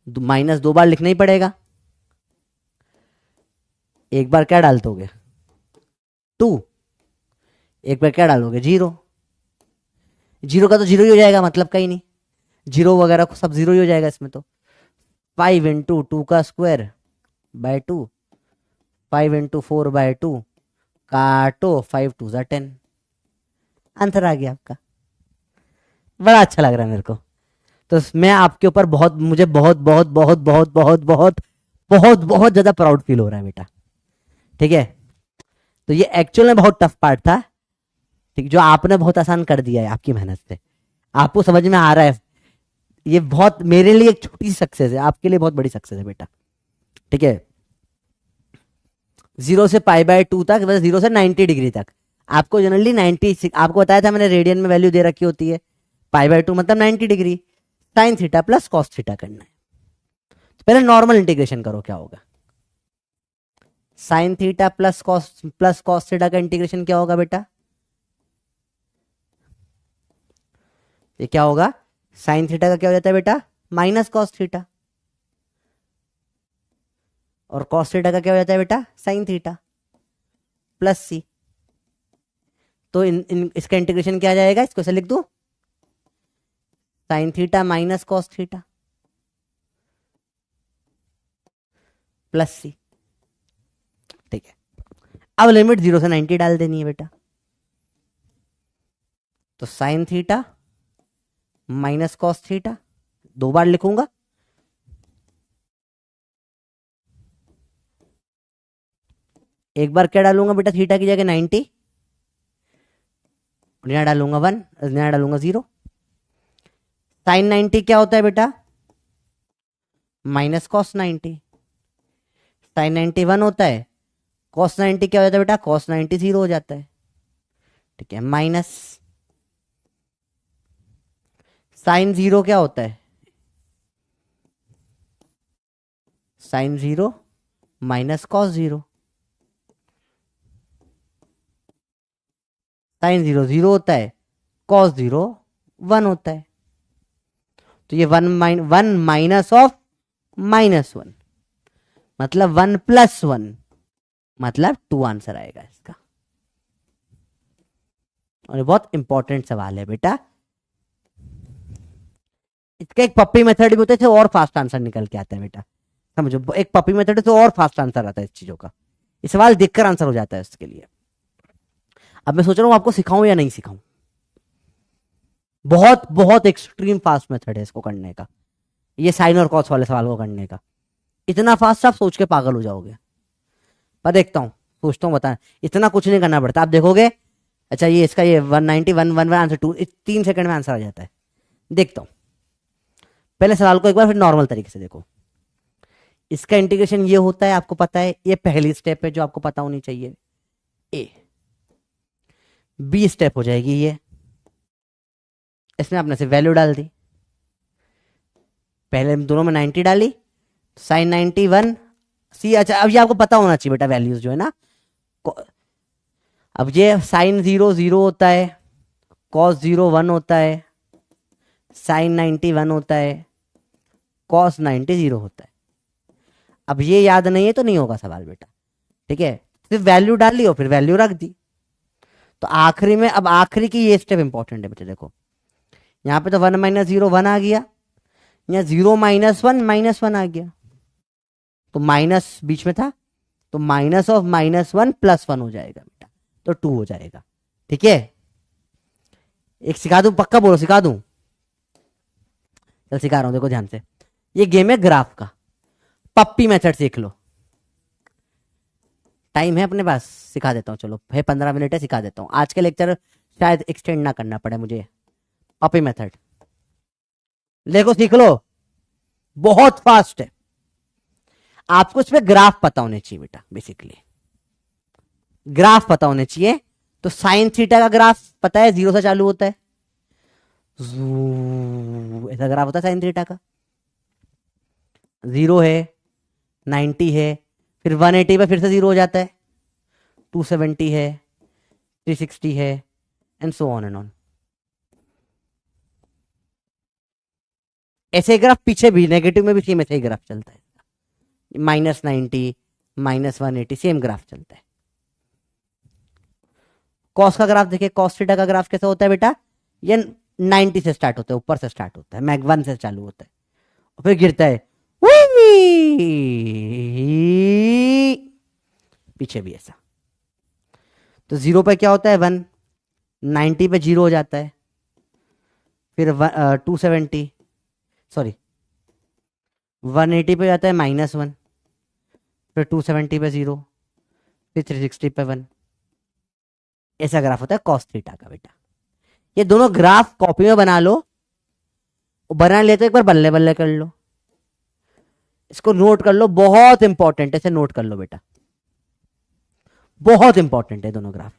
A: माइनस 2 बार लिखना ही पड़ेगा। एक बार क्या डाल दोगे, 2। एक बार क्या डालोगे, 0। 0 का तो 0 ही हो जाएगा, मतलब कहीं नहीं, 0 वगैरह को सब 0 ही हो जाएगा इसमें तो। 5 × 2 2 5 × 4/2 काटो, 5 × 2 = 10। आंसर आ गया आपका। बड़ा अच्छा लग रहा है मेरे को। तो मैं आपके ऊपर बहुत, मुझे बहुत बहुत बहुत बहुत बहुत बहुत बहुत बहुत ज्यादा प्राउड फील हो रहा है बेटा। ठीक है, तो ये एक्चुअल में बहुत टफ पार्ट था, ठीक, जो आपने बहुत आसान कर दिया है आपकी मेहनत से। आपको समझ में आ रहा है, ये बहुत मेरे लिए एक छोटी सी सक्सेस है, आपके लिए बहुत बड़ी सक्सेस है बेटा। ठीक है, 0 से π/2 तक, मतलब 0 से 90 डिग्री तक आपको जनरली 90, आपको बताया था मैंने, रेडियन में वैल्यू दे रखी होती है। π/2 मतलब 90 degree, sine theta plus cos theta करना है। तो पहले नॉर्मल इंटीग्रेशन करो, क्या होगा, sine theta plus cos theta का इंटीग्रेशन क्या होगा बेटा, ये क्या होगा, साइन थीटा का क्या हो जाता है बेटा, माइनस कॉस थीटा, और कॉस थीटा का क्या हो जाता है बेटा, साइन थीटा, प्लस सी। तो इसका इंटीग्रेशन क्या आ जाएगा, इसको ऐसे लिख दो, sine theta minus cos theta plus C. ठीक है, अब लिमिट 0 से 90 डाल देनी है बेटा। तो sign theta minus cos theta 2 बार लिखूंगा, एक बार क्या डालूंगा बेटा, थीटा की जगह 90, यहाँ डालूंगा 1, यहाँ डालूंगा 0। साइन 90 क्या होता है बेटा, माइनस कॉस 90। साइन 90 1 होता है, कॉस 90 क्या हो जाता है बेटा, कॉस 90 0 हो जाता है। ठीक है, माइनस साइन 0 क्या होता है, साइन 0 माइनस कॉस 0। साइन 0 0 होता है, कॉस 0 1 होता है। तो ये 1 माइनस ऑफ -1 मतलब 1 + 1 मतलब 2 आंसर आएगा इसका। और ये बहुत इंपॉर्टेंट सवाल है बेटा, इसका एक पप्पी मेथड भी होता है, और फास्ट आंसर निकल के आता है बेटा। समझो, एक पप्पी मेथड है तो और फास्ट आंसर आता है इस चीजों का। ये सवाल देखकर आंसर हो जाता है इसके लिए। अब मैं सोच रहा हूं आपको सिखाऊं या नहीं सिखाऊं। बहुत बहुत एक्सट्रीम फास्ट मेथड है इसको करने का, ये साइन और कॉस वाले सवाल को करने का। इतना फास्ट आप सोच के पागल हो जाओगे। पर देखता हूँ, सोचता हूँ, बता, इतना कुछ नहीं करना पड़ता, आप देखोगे। अच्छा, ये इसका ये 190 1 आंसर 2, 3 सेकंड में आंसर आ जाता है। देखता हूँ, पहले सवाल को एक बार फिर नॉर्मल तरीके से देखो। इसका इंटीग्रेशन ये होता है, आपको पता है, ये पहली स्टेप है जो आपको पता होनी चाहिए। ए बी स्टेप हो जाएगी ये, इसमें आपने से वैल्यू डाल दी, पहले दोनों में 90 डाली, साइन 90 1 सी। अच्छा, अब ये आपको पता होना चाहिए बेटा, वैल्यूज जो है ना, अब ये साइन 0 0 होता है, कॉस 0 1 होता है, साइन 90 1 होता है, कॉस 90 0 होता है। अब ये याद नहीं है तो नहीं होगा सवाल बेटा, ठीक है। सिर्फ वैल्यू डाल ली और फिर वैल्यू रख दी। तो आखिरी में, अब आखिरी की ये स्टेप इंपॉर्टेंट है बेटे, देखो यहाँ पे तो 1 - 0 1 आ गया, यहाँ 0 - 1 -1 आ गया, तो माइनस बीच में था, तो माइनस ऑफ -1 +1 हो जाएगा बेटा, तो 2 हो जाएगा, ठीक है। एक सिखा दूं, पक्का बोलो सिखा दूं, चल सिखा रहा हूं, देखो ध्यान से। ये गेम है ग्राफ का, पप्पी मेथड सीख लो। टाइम है अपने पास, सिखा देता हूँ, चलो है 15 मिनट है, सिखा देता हूँ। आज के लेक्चर शायद एक्सटेंड ना करना पड़े मुझे। पप्पी मेथड देखो, सीख लो, बहुत फास्ट है। आपको इसमें ग्राफ पता होने चाहिए बेटा, बेसिकली ग्राफ पता होने चाहिए। तो साइन थीटा का ग्राफ पता है, 0 से चालू होता है, ऐसा ग्राफ होता है साइन थीटा का। 0 है, 90 है, फिर 180 पे फिर से 0 हो जाता है, 270 है, 360 है, and so on and on. ऐसे ग्राफ पीछे भी नेगेटिव में भी सेम ऐसे ही ग्राफ चलता है, -90 -180 सेम ग्राफ चलता है। कॉस का ग्राफ देखिए, कॉस थीटा का ग्राफ कैसा होता है बेटा, ये 90 से स्टार्ट होता है, ऊपर से स्टार्ट होता है, मैग 1 से चालू होता है और फिर गिरता है, पीछे भी ऐसा। तो 0 पे क्या होता है 1, 90 पे 0 हो जाता है, फिर 270 सॉरी 180 पे जाता है -1, फिर 270 पे 0, फिर 360 पे 1। ऐसा ग्राफ होता है कॉस थीटा का बेटा। ये दोनों ग्राफ कॉपी में बना लो, बना ले तो एक बार बल्ले बल्ले कर लो, इसको नोट कर लो, बहुत इंपॉर्टेंट है, इसे नोट कर लो बेटा, बहुत इंपॉर्टेंट है दोनों ग्राफ।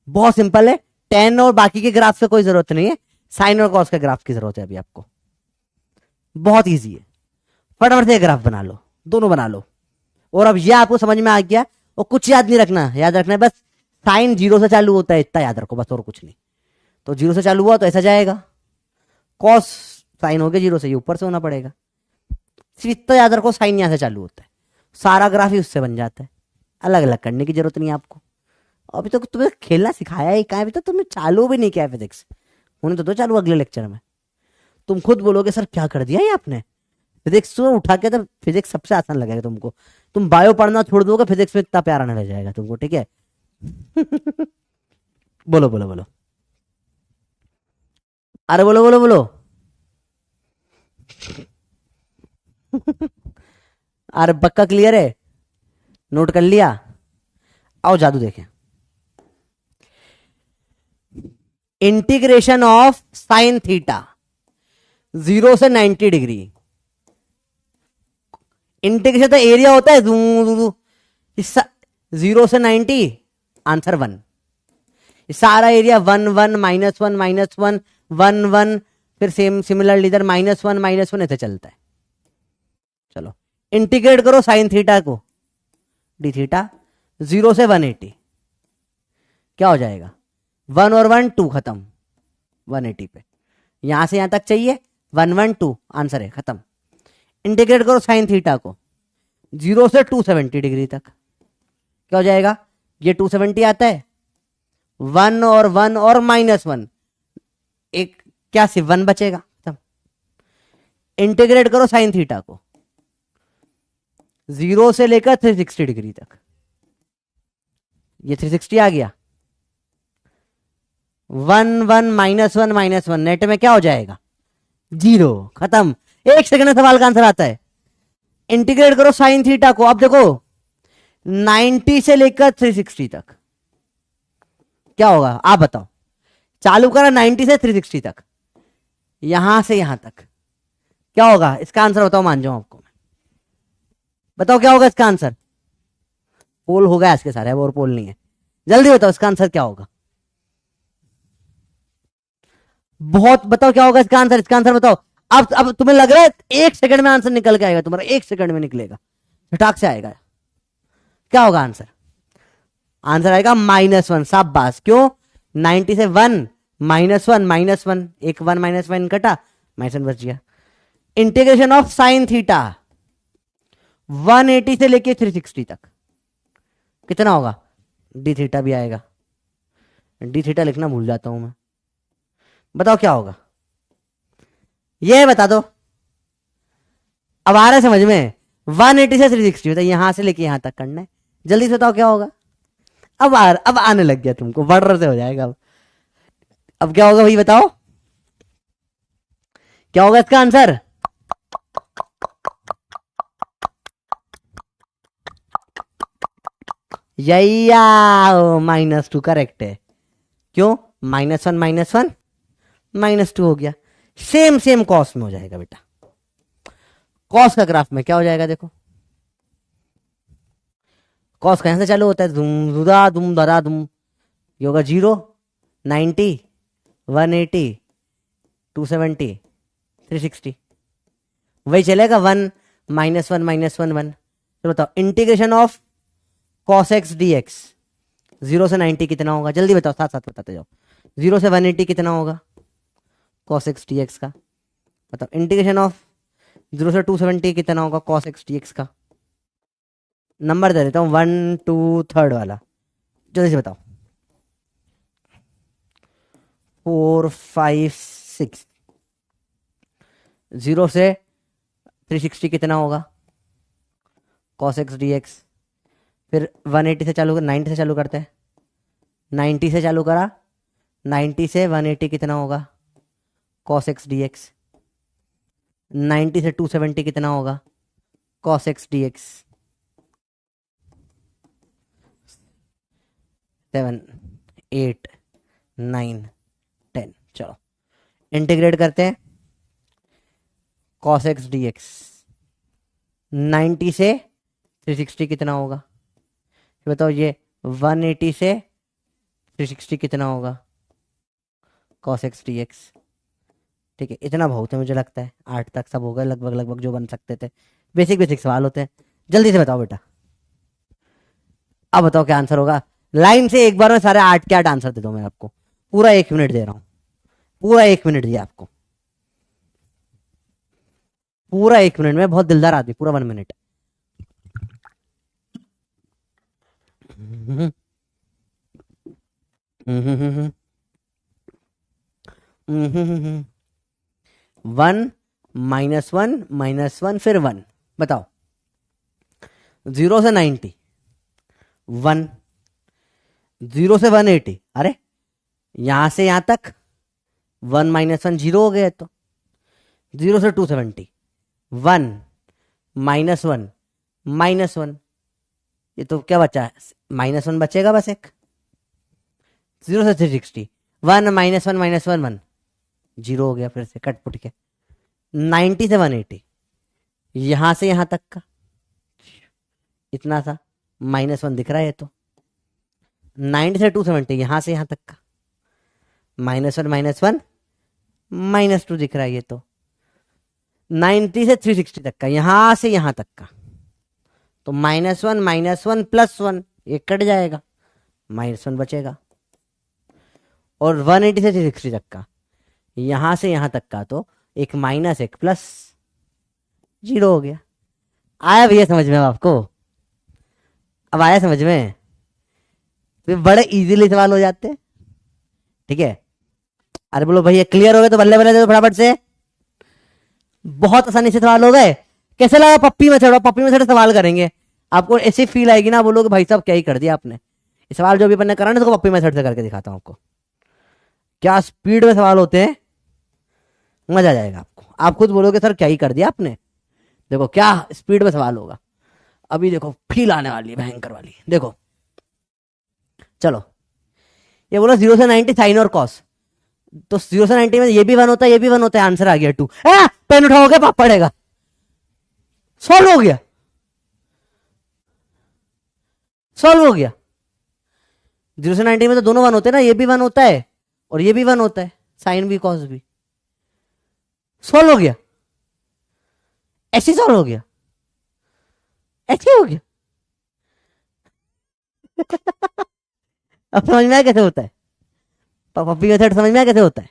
A: बहुत सिंपल है, टेन और बाकी के ग्राफ से कोई जरूरत नहीं है, साइन और कॉस के ग्राफ की जरूरत है अभी आपको। बहुत इजी है, फटाफट से ग्राफ बना लो, दोनों बना लो। और अब यह आपको समझ में आ गया, और कुछ याद नहीं रखना, याद रखना है बस साइन 0 से चालू होता है, इतना याद रखो बस, और कुछ नहीं। तो 0 से चालू हुआ तो ऐसा जाएगा, कॉस साइन हो गया 0 से, ये ऊपर से होना पड़ेगा। सिर्फ इतना याद रखो, साइन यहां से चालू होता है, सारा ग्राफ ही उससे बन जाता है, अलग अलग करने की जरूरत नहीं है आपको। अभी तो तुम्हें खेलना सिखाया ही कहाँ, अभी तो तुमने चालू भी नहीं किया फिजिक्स, होने तो दो चालू अगले लेक्चर में। तुम खुद बोलोगे सर क्या कर दिया ये आपने, फिजिक्स तो उठा के, तो फिजिक्स सबसे आसान लगेगा तुमको। तुम बायो पढ़ना छोड़ दोगे, फिजिक्स में इतना प्यारा नहीं रह जाएगा तुमको, ठीक है। बोलो बोलो बोलो, अरे बोलो बोलो बोलो। अरे पक्का क्लियर है, नोट कर लिया, आओ जादू देखें। इंटीग्रेशन ऑफ साइन थीटा 0 से 90 डिग्री। इंटीग्रेशन तो एरिया होता है 0 से 90, आंसर 1। सारा एरिया 1 1 -1 -1 1 1, फिर सेम सिमिलरली इधर -1 -1 ऐसे चलता है। चलो इंटीग्रेट करो साइन थीटा को, डी थीटा 0 से 180, क्या हो जाएगा 1 और 1 2, खत्म 180 पे। यहां से यहां तक चाहिए 1 1 2, आंसर है, खत्म। इंटीग्रेट करो साइन थीटा को 0 से 270 डिग्री तक, क्या हो जाएगा, ये 270 आता है, 1 और 1 और -1, एक क्या सिर्फ 1 बचेगा, खत्म। इंटीग्रेट करो साइन थीटा को 0 से लेकर 360 डिग्री तक, ये 360 आ गया, 1 1 -1 -1, नेट में क्या हो जाएगा 0, खत्म। 1 सेकंड में सवाल का आंसर आता है। इंटीग्रेट करो साइन थीटा को, अब देखो 90 से लेकर 360 तक क्या होगा, आप बताओ। चालू करा 90 से 360 तक, यहां से यहां तक क्या होगा, इसका आंसर बताओ, मान जाऊं आपको मैं, बताओ क्या होगा इसका आंसर। पोल होगा इसके सारे, और पोल नहीं है, जल्दी बताओ इसका आंसर क्या होगा, बहुत बताओ क्या होगा इसका आंसर, इसका आंसर बताओ। अब तुम्हें लग रहा है 1 सेकंड में आंसर निकल के आएगा तुम्हारा, 1 सेकंड में निकलेगा, झटाक से आएगा, क्या होगा आंसर, आंसर आएगा -1। शाबाश। क्यों? 90 से 1 -1 एक 1 -1 कटा, -1 बच गया। इंटीग्रेशन ऑफ साइन थीटा 180 से लेके 360 तक कितना होगा? डी थीटा भी आएगा, डी थीटा लिखना भूल जाता हूं मैं। बताओ क्या होगा, ये बता दो। अब आ रहा है समझ में? 180 से 360 होता है, यहां से लेके यहां तक करना है। जल्दी से बताओ क्या होगा। अब आने लग गया तुमको, बढ़ से हो जाएगा। अब क्या होगा भाई बताओ, क्या होगा इसका आंसर? यैया -2 करेक्ट है। क्यों? -1 -2 हो गया। सेम सेम कॉस में हो जाएगा बेटा। कॉस का ग्राफ में क्या हो जाएगा देखो, कॉस कहां से चालू होता है? धुम धुदा धुम धरा धुम। ये होगा 0, 90, 180, 270, 360। वही चलेगा 1 -1 -1 तो बताओ integration of cos x D x 0 से 90 कितना होगा? जल्दी बताओ, साथ साथ बताते जाओ। 0 से 180 कितना होगा कॉस एक्स डी एक्स का? बताओ इंटीग्रेशन ऑफ 0 से 270 कितना होगा कॉस एक्स डी एक्स का? नंबर दे देता हूं 1 2 3 वाला, जल्दी से बताओ। 4 5 6। 0 से 360 कितना होगा कॉस एक्स डी एक्स? फिर 180 से चालू, 90 से चालू करते हैं। 90 से चालू करा, 90 से 180 कितना होगा कॉस एक्स डी एक्स? 90 से 270 कितना होगा कॉस एक्स डी एक्स? 7 8 9 10। चलो इंटीग्रेट करते हैं। कॉस एक्स डी एक्स 90 से 360 कितना होगा? बताओ ये 180 से 360 कितना होगा कॉस एक्स डी एक्स? ठीक है, इतना बहुत है मुझे लगता है। 8 तक सब हो गए लगभग लगभग जो बन सकते थे। बेसिक बेसिक सवाल होते हैं। जल्दी से बताओ बेटा, अब बताओ क्या आंसर होगा। लाइन से एक बार में सारे 8 के 8 आंसर दे दो। मैं आपको पूरा 1 मिनट दे रहा हूं, पूरा 1 मिनट दिया आपको, पूरा 1 मिनट में। बहुत दिलदार आदमी, पूरा 1 मिनट। वन -1 फिर 1। बताओ 0 से 90 1, 0 से 180, अरे यहां से यहां तक 1 -1 0 हो गया। तो 0 से 270 1 -1 -1, ये तो क्या बचा? -1 बचेगा बस एक। 0 से 360 1 -1 -1 1 0 हो गया फिर से कट पुट के। 90 से 180 यहां से यहां तक का इतना सा -1 दिख रहा है। तो 90 से 270 यहां से यहां तक का -1 -2 दिख रहा है। ये तो 90 से 360 तक का यहां से यहां तक का तो -1 +1 ये कट जाएगा, -1 बचेगा। और 180 से 360 तक का यहां से यहां तक का तो एक -1 +0 हो गया। आया भैया समझ में? आपको अब आया समझ में? फिर बड़े इजीली सवाल हो जाते हैं। ठीक है, अरे बोलो भैया क्लियर हो गए तो बल्ले बल्ले दे दो फटाफट से। बहुत आसानी से सवाल हो गए। कैसे लगा पप्पी मेथड? पप्पी मेथड सवाल करेंगे आपको ऐसी फील आएगी ना, बोलोगे भाई साहब क्या ही कर दिया आपने। ये सवाल जो भी अपन ने करा ना इसको पप्पी मेथड से करके दिखाता हूं आपको। क्या स्पीड में सवाल होते हैं, मजा आ जाएगा आपको। आप खुद बोलोगे सर क्या ही कर दिया आपने। देखो क्या स्पीड में सवाल होगा। अभी देखो फील आने वाली है भयंकर वाली। देखो चलो ये बोलो 0 से 90 साइन और कॉस। तो 0 से 90 में ये भी 1 होता है, ये भी 1 होता है। आंसर आ गया 2। पेन उठाओगे पाप पड़ेगा। सॉल्व हो गया, सॉल्व हो गया। 0 से 90 में तो दोनों 1 होते हैं ना, ये भी 1 होता है और ये भी 1 होता है, साइन भी कॉस भी। सॉल्व हो गया, ऐसे सॉल्व हो गया, ऐसे हो गया। अब समझ में आया कैसे होता है? पप्पी मेथड समझ में आया कैसे होता है?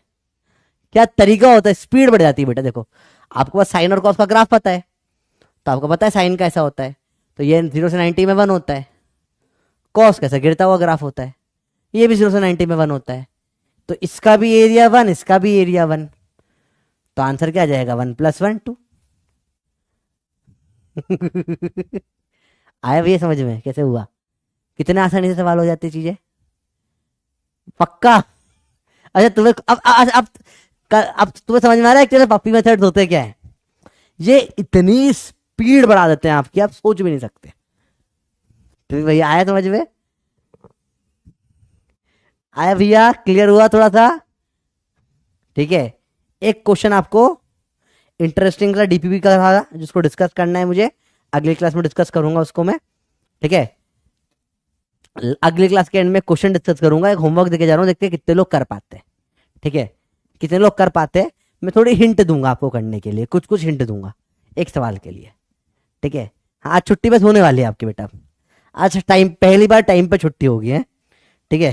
A: क्या तरीका होता है, स्पीड बढ़ जाती है बेटा। देखो आपको बस साइन और कॉस का ग्राफ पता है, तो आपको पता है साइन कैसा होता है, तो ये 0 से 90 में 1 होता है। कॉस कैसा गिरता हुआ ग्राफ होता है, ये भी 0 से 90 में 1 होता है। तो इसका भी एरिया 1, इसका भी एरिया 1, तो आंसर क्या आ जाएगा? 1 + 1 2। आया भैया समझ में कैसे हुआ? कितने आसानी से सवाल हो जाती है चीजें। पक्का? अच्छा तुम्हें अब तुम्हें समझ में आ रहा है कि पप्पी मेथड्स होते क्या है? ये इतनी स्पीड बढ़ा देते हैं आपकी, आप सोच भी नहीं सकते। तो भैया आया समझ में? आया भैया? क्लियर हुआ थोड़ा सा? ठीक है, एक क्वेश्चन आपको इंटरेस्टिंग सा डीपीपी का था जिसको डिस्कस करना है मुझे, अगली क्लास में डिस्कस करूंगा उसको मैं। ठीक है, अगली क्लास के एंड में क्वेश्चन डिस्कस करूंगा, एक होमवर्क देके जा रहा हूँ, देखते हैं कितने लोग कर पाते हैं। ठीक है, कितने लोग कर पाते हैं, मैं थोड़ी हिंट दूंगा आपको करने के लिए, कुछ कुछ हिंट दूंगा एक सवाल के लिए। ठीक है, हाँ, आज छुट्टी बस होने वाली है आपकी बेटा, आज टाइम, पहली बार टाइम पे छुट्टी होगी है। ठीक है।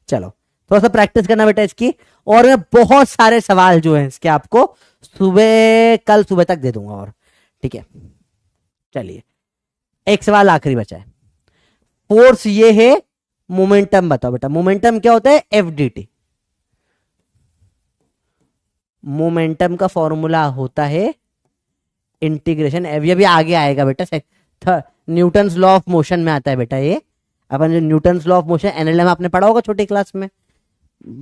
A: चलो थोड़ा सा प्रैक्टिस करना बेटा इसकी, और मैं बहुत सारे सवाल जो हैं इसके आपको कल सुबह तक दे दूंगा। और ठीक है, चलिए एक सवाल आखिरी बचा है। फोर्स ये है, मोमेंटम बताओ बेटा, मोमेंटम क्या होता है? FDT। मोमेंटम का फॉर्मूला होता है इंटीग्रेशन, ये भी आगे आएगा बेटा, न्यूटन्स लॉ ऑफ मोशन में आता है बेटा ये। अपन जो Newton's law of motion NLM आपने पढ़ा होगा छोटी क्लास में।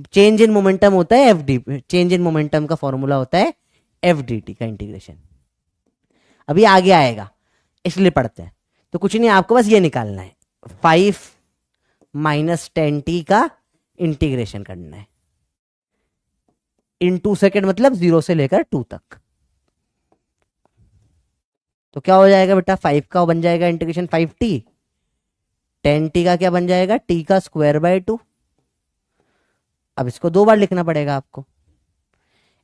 A: चेंज इन मोमेंटम होता है FD, चेंज इन मोमेंटम का फॉर्मूला होता है FDT का इंटीग्रेशन। अभी आगे आएगा इसलिए पढ़ते हैं। तो कुछ नहीं, आपको बस ये निकालना है, 5 - 10t का इंटीग्रेशन करना है इन 2 सेकेंड, मतलब 0 से लेकर 2 तक। तो क्या हो जाएगा बेटा? 5 का बन जाएगा इंटीग्रेशन 5t, 10t का क्या बन जाएगा? t का स्क्वायर बाय 2। अब इसको 2 बार लिखना पड़ेगा आपको,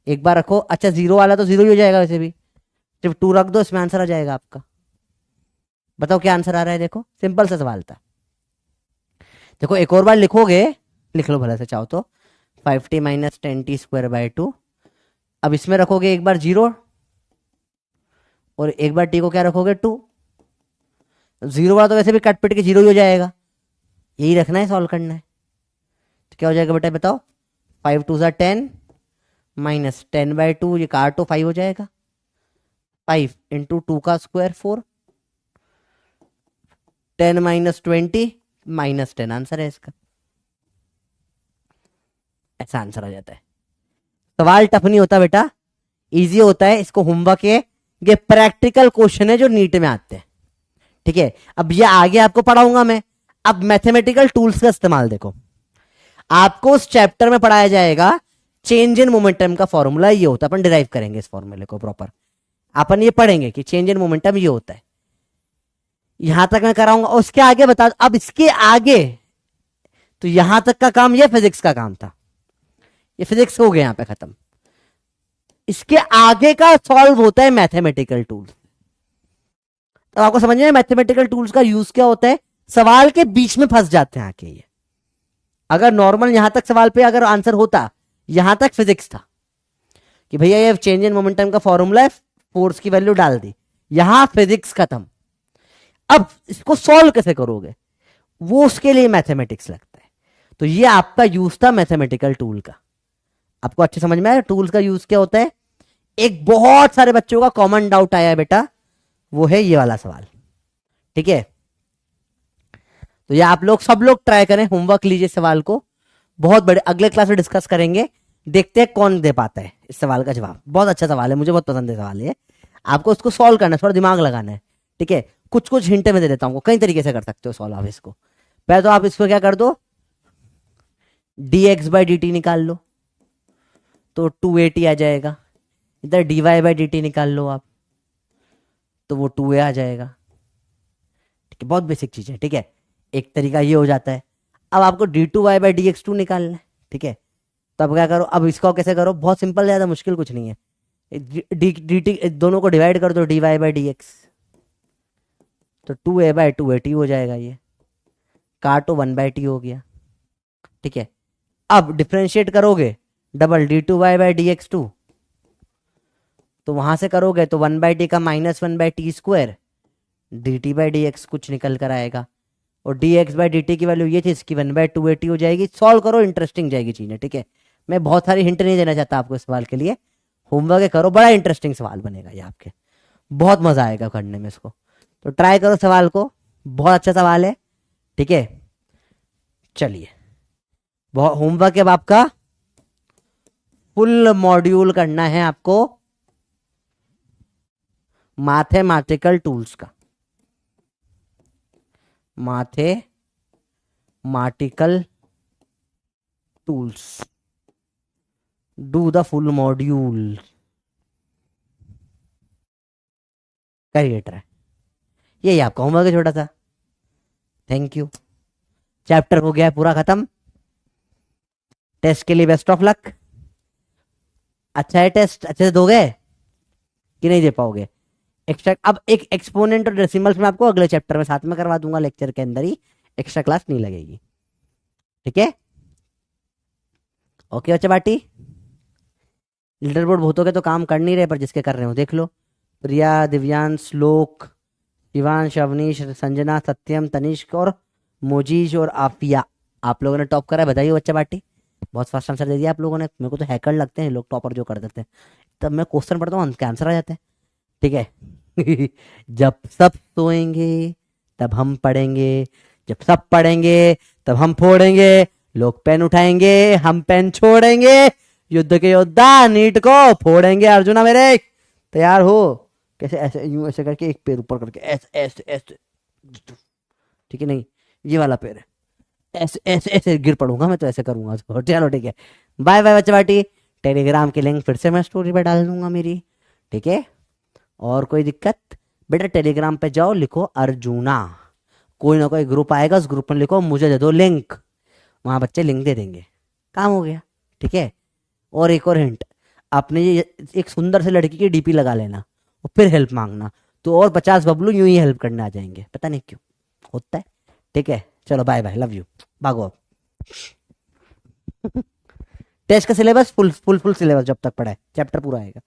A: एक बार रखो, अच्छा 0 वाला तो 0 ही हो जाएगा वैसे भी, सिर्फ 2 रख दो, इसमें आंसर आ जाएगा आपका। बताओ क्या आंसर आ रहा है? देखो सिंपल सा सवाल था। देखो एक और बार लिखोगे, लिख लो भला से चाहो तो, 5t - 10t स्क्वायर बाय 2। अब इसमें रखोगे एक बार 0 और एक बार t को क्या रखोगे? 2। 0 वाला तो वैसे भी कट पिट के 0 ही हो जाएगा, यही रखना है, सॉल्व करना है। तो क्या हो जाएगा बेटा बताओ? 5 2 10 - 10/2, ये काटो 5 हो जाएगा, 5 × 2 का स्क्वायर 4, 10 - 20 - 10 आंसर है इसका। ऐसा आंसर आ जाता है। सवाल टफ नहीं होता बेटा, इजी होता है, इसको होमवर्क है, ये प्रैक्टिकल क्वेश्चन है जो नीट में आते हैं। ठीक है, अब ये आगे आपको पढ़ाऊंगा मैं। अब मैथमेटिकल टूल्स का इस्तेमाल देखो, आपको उस चैप्टर में पढ़ाया जाएगा चेंज इन मोमेंटम का फॉर्मूला ये होता है, अपन डिराइव करेंगे इस फॉर्मूले को प्रॉपर, अपन ये पढ़ेंगे कि चेंज इन मोमेंटम ये होता है। यहां तक मैं कराऊंगा, और उसके आगे बता, अब इसके आगे तो यहां तक का काम ये फिजिक्स का काम था, ये फिजिक्स हो गया यहां पे खत्म। इसके आगे का सॉल्व होता है मैथमेटिकल टूल्स। तो आपको समझ में मैथमेटिकल टूल्स का यूज क्या होता है? सवाल के बीच में फंस जाते हैं आके ये। अगर नॉर्मल यहां तक सवाल पे अगर आंसर होता, यहां तक फिजिक्स था कि भैया ये चेंज इन मोमेंटम का फॉर्मूला है, फोर्स की वैल्यू डाल दी, यहां फिजिक्स खत्म। अब इसको सॉल्व कैसे करोगे, वो उसके लिए मैथमेटिक्स लगता है। तो ये आपका यूज था मैथमेटिकल टूल का। आपको अच्छे समझ में आया टूल्स का यूज क्या होता है? एक बहुत सारे बच्चों का कॉमन डाउट आया है बेटा, वो है ये वाला सवाल। ठीक है, तो ये आप लोग सब लोग ट्राई करें, होमवर्क लीजिए सवाल को, बहुत बड़े अगले क्लास में डिस्कस करेंगे, देखते हैं कौन दे पाता है इस सवाल का जवाब। बहुत अच्छा सवाल है, मुझे बहुत पसंद है सवाल ये। आपको उसको सॉल्व करना है, थोड़ा दिमाग लगाना है। ठीक है, कुछ कुछ हिंट में दे देता हूँ, कई तरीके से कर सकते हो सॉल्व आप इसको। पहले तो आप इसको क्या कर दो, dx/dt निकाल लो तो 2at आ जाएगा, इधर dy/dt निकाल लो आप तो वो 2a आ जाएगा। ठीक है, बहुत बेसिक चीज है। ठीक है, एक तरीका ये हो जाता है। अब आपको d2y/dx2 निकालना है। ठीक है, तो अब क्या करो, अब इसको कैसे करो, बहुत सिंपल, ज्यादा मुश्किल कुछ नहीं है। dt दोनों को डिवाइड कर दो, dy/dx, तो 2a/2at हो जाएगा ये। काटो 1/t हो गया, ठीक है। अब डिफ्रेंशिएट करोगे डबल d2y/dx2, तो वहां से करोगे तो 1/t का -1/t² dt/dx कुछ निकल कर आएगा, और dx/dt की वैल्यू ये थी, इसकी 1/2at हो जाएगी। सॉल्व करो, इंटरेस्टिंग जाएगी चीजें, ठीक है। मैं बहुत सारी हिंट नहीं देना चाहता आपको इस सवाल के लिए, होमवर्क करो, बड़ा इंटरेस्टिंग सवाल बनेगा ये आपके, बहुत मजा आएगा करने में इसको, तो ट्राई करो सवाल को, बहुत अच्छा सवाल है, ठीक है। चलिए, बहुत होमवर्क है अब आपका, फुल मॉड्यूल करना है आपको मैथमेटिकल टूल्स का, mathematical tools, do the full module, करिए ट्राई, यही आपका होमवर्क है छोटा सा। थैंक यू, चैप्टर हो गया है पूरा खत्म, टेस्ट के लिए बेस्ट ऑफ लक। अच्छा है, टेस्ट अच्छे से दोगे कि नहीं दे पाओगे? एक्स्ट्रा अब एक एक्सपोनेंट और डेसिमल्स में आपको अगले चैप्टर में साथ में करवा दूंगा, लेक्चर के अंदर ही, एक्स्ट्रा क्लास नहीं लगेगी, ठीक है। ओके बच्चा बाटी, लीडर बोर्ड बहुतों के तो काम कर नहीं रहे, पर जिसके कर रहे हो देख लो, प्रिया, दिव्यांश, श्लोक, शिवांश, अवनीश, संजना, सत्यम, तनिष्क और मोजीज और आफिया, आप लोगों ने टॉप करा है, बताइए बच्चा बाटी, बहुत फास्ट आंसर दे दिया आप लोगों ने। मेरे को तो हैकर लगते हैं लोग टॉपर जो कर देते हैं, तब मैं क्वेश्चन पढ़ता हूँ उनके आंसर आ जाते हैं, ठीक है। जब सब सोएंगे तब हम पढ़ेंगे, जब सब पढ़ेंगे तब हम फोड़ेंगे, लोग पेन उठाएंगे हम पेन छोड़ेंगे, युद्ध के योद्धा नीट को फोड़ेंगे, अर्जुना मेरे तैयार हो। कैसे, ऐसे यूं ऐसे करके, एक पैर ऊपर करके, ऐसे ऐसे ऐसे, ठीक है, नहीं ये वाला पैर है, ऐसे ऐसे ऐसे गिर पड़ूंगा मैं तो, ऐसे करूंगा तो चलो ठीक है। बाय बाय बच्चा बाटी, टेलीग्राम की लिंक फिर से मैं स्टोरी पे डाल दूंगा मेरी, ठीक है। और कोई दिक्कत बेटा, टेलीग्राम पे जाओ, लिखो अर्जुना, कोई ना कोई ग्रुप आएगा, उस ग्रुप में लिखो मुझे दे दो लिंक, वहां बच्चे लिंक दे देंगे, काम हो गया, ठीक है। और एक और हिंट, आपने ये एक सुंदर से लड़की की डीपी लगा लेना और फिर हेल्प मांगना, तो और 50 बबलू यूं ही हेल्प करने आ जाएंगे, पता नहीं क्यों होता है, ठीक है। चलो बाय बाय, लव यू, भागो अब। टेस्ट का syllabus full full full syllabus जब तक पढ़ा है, चैप्टर पूरा आएगा।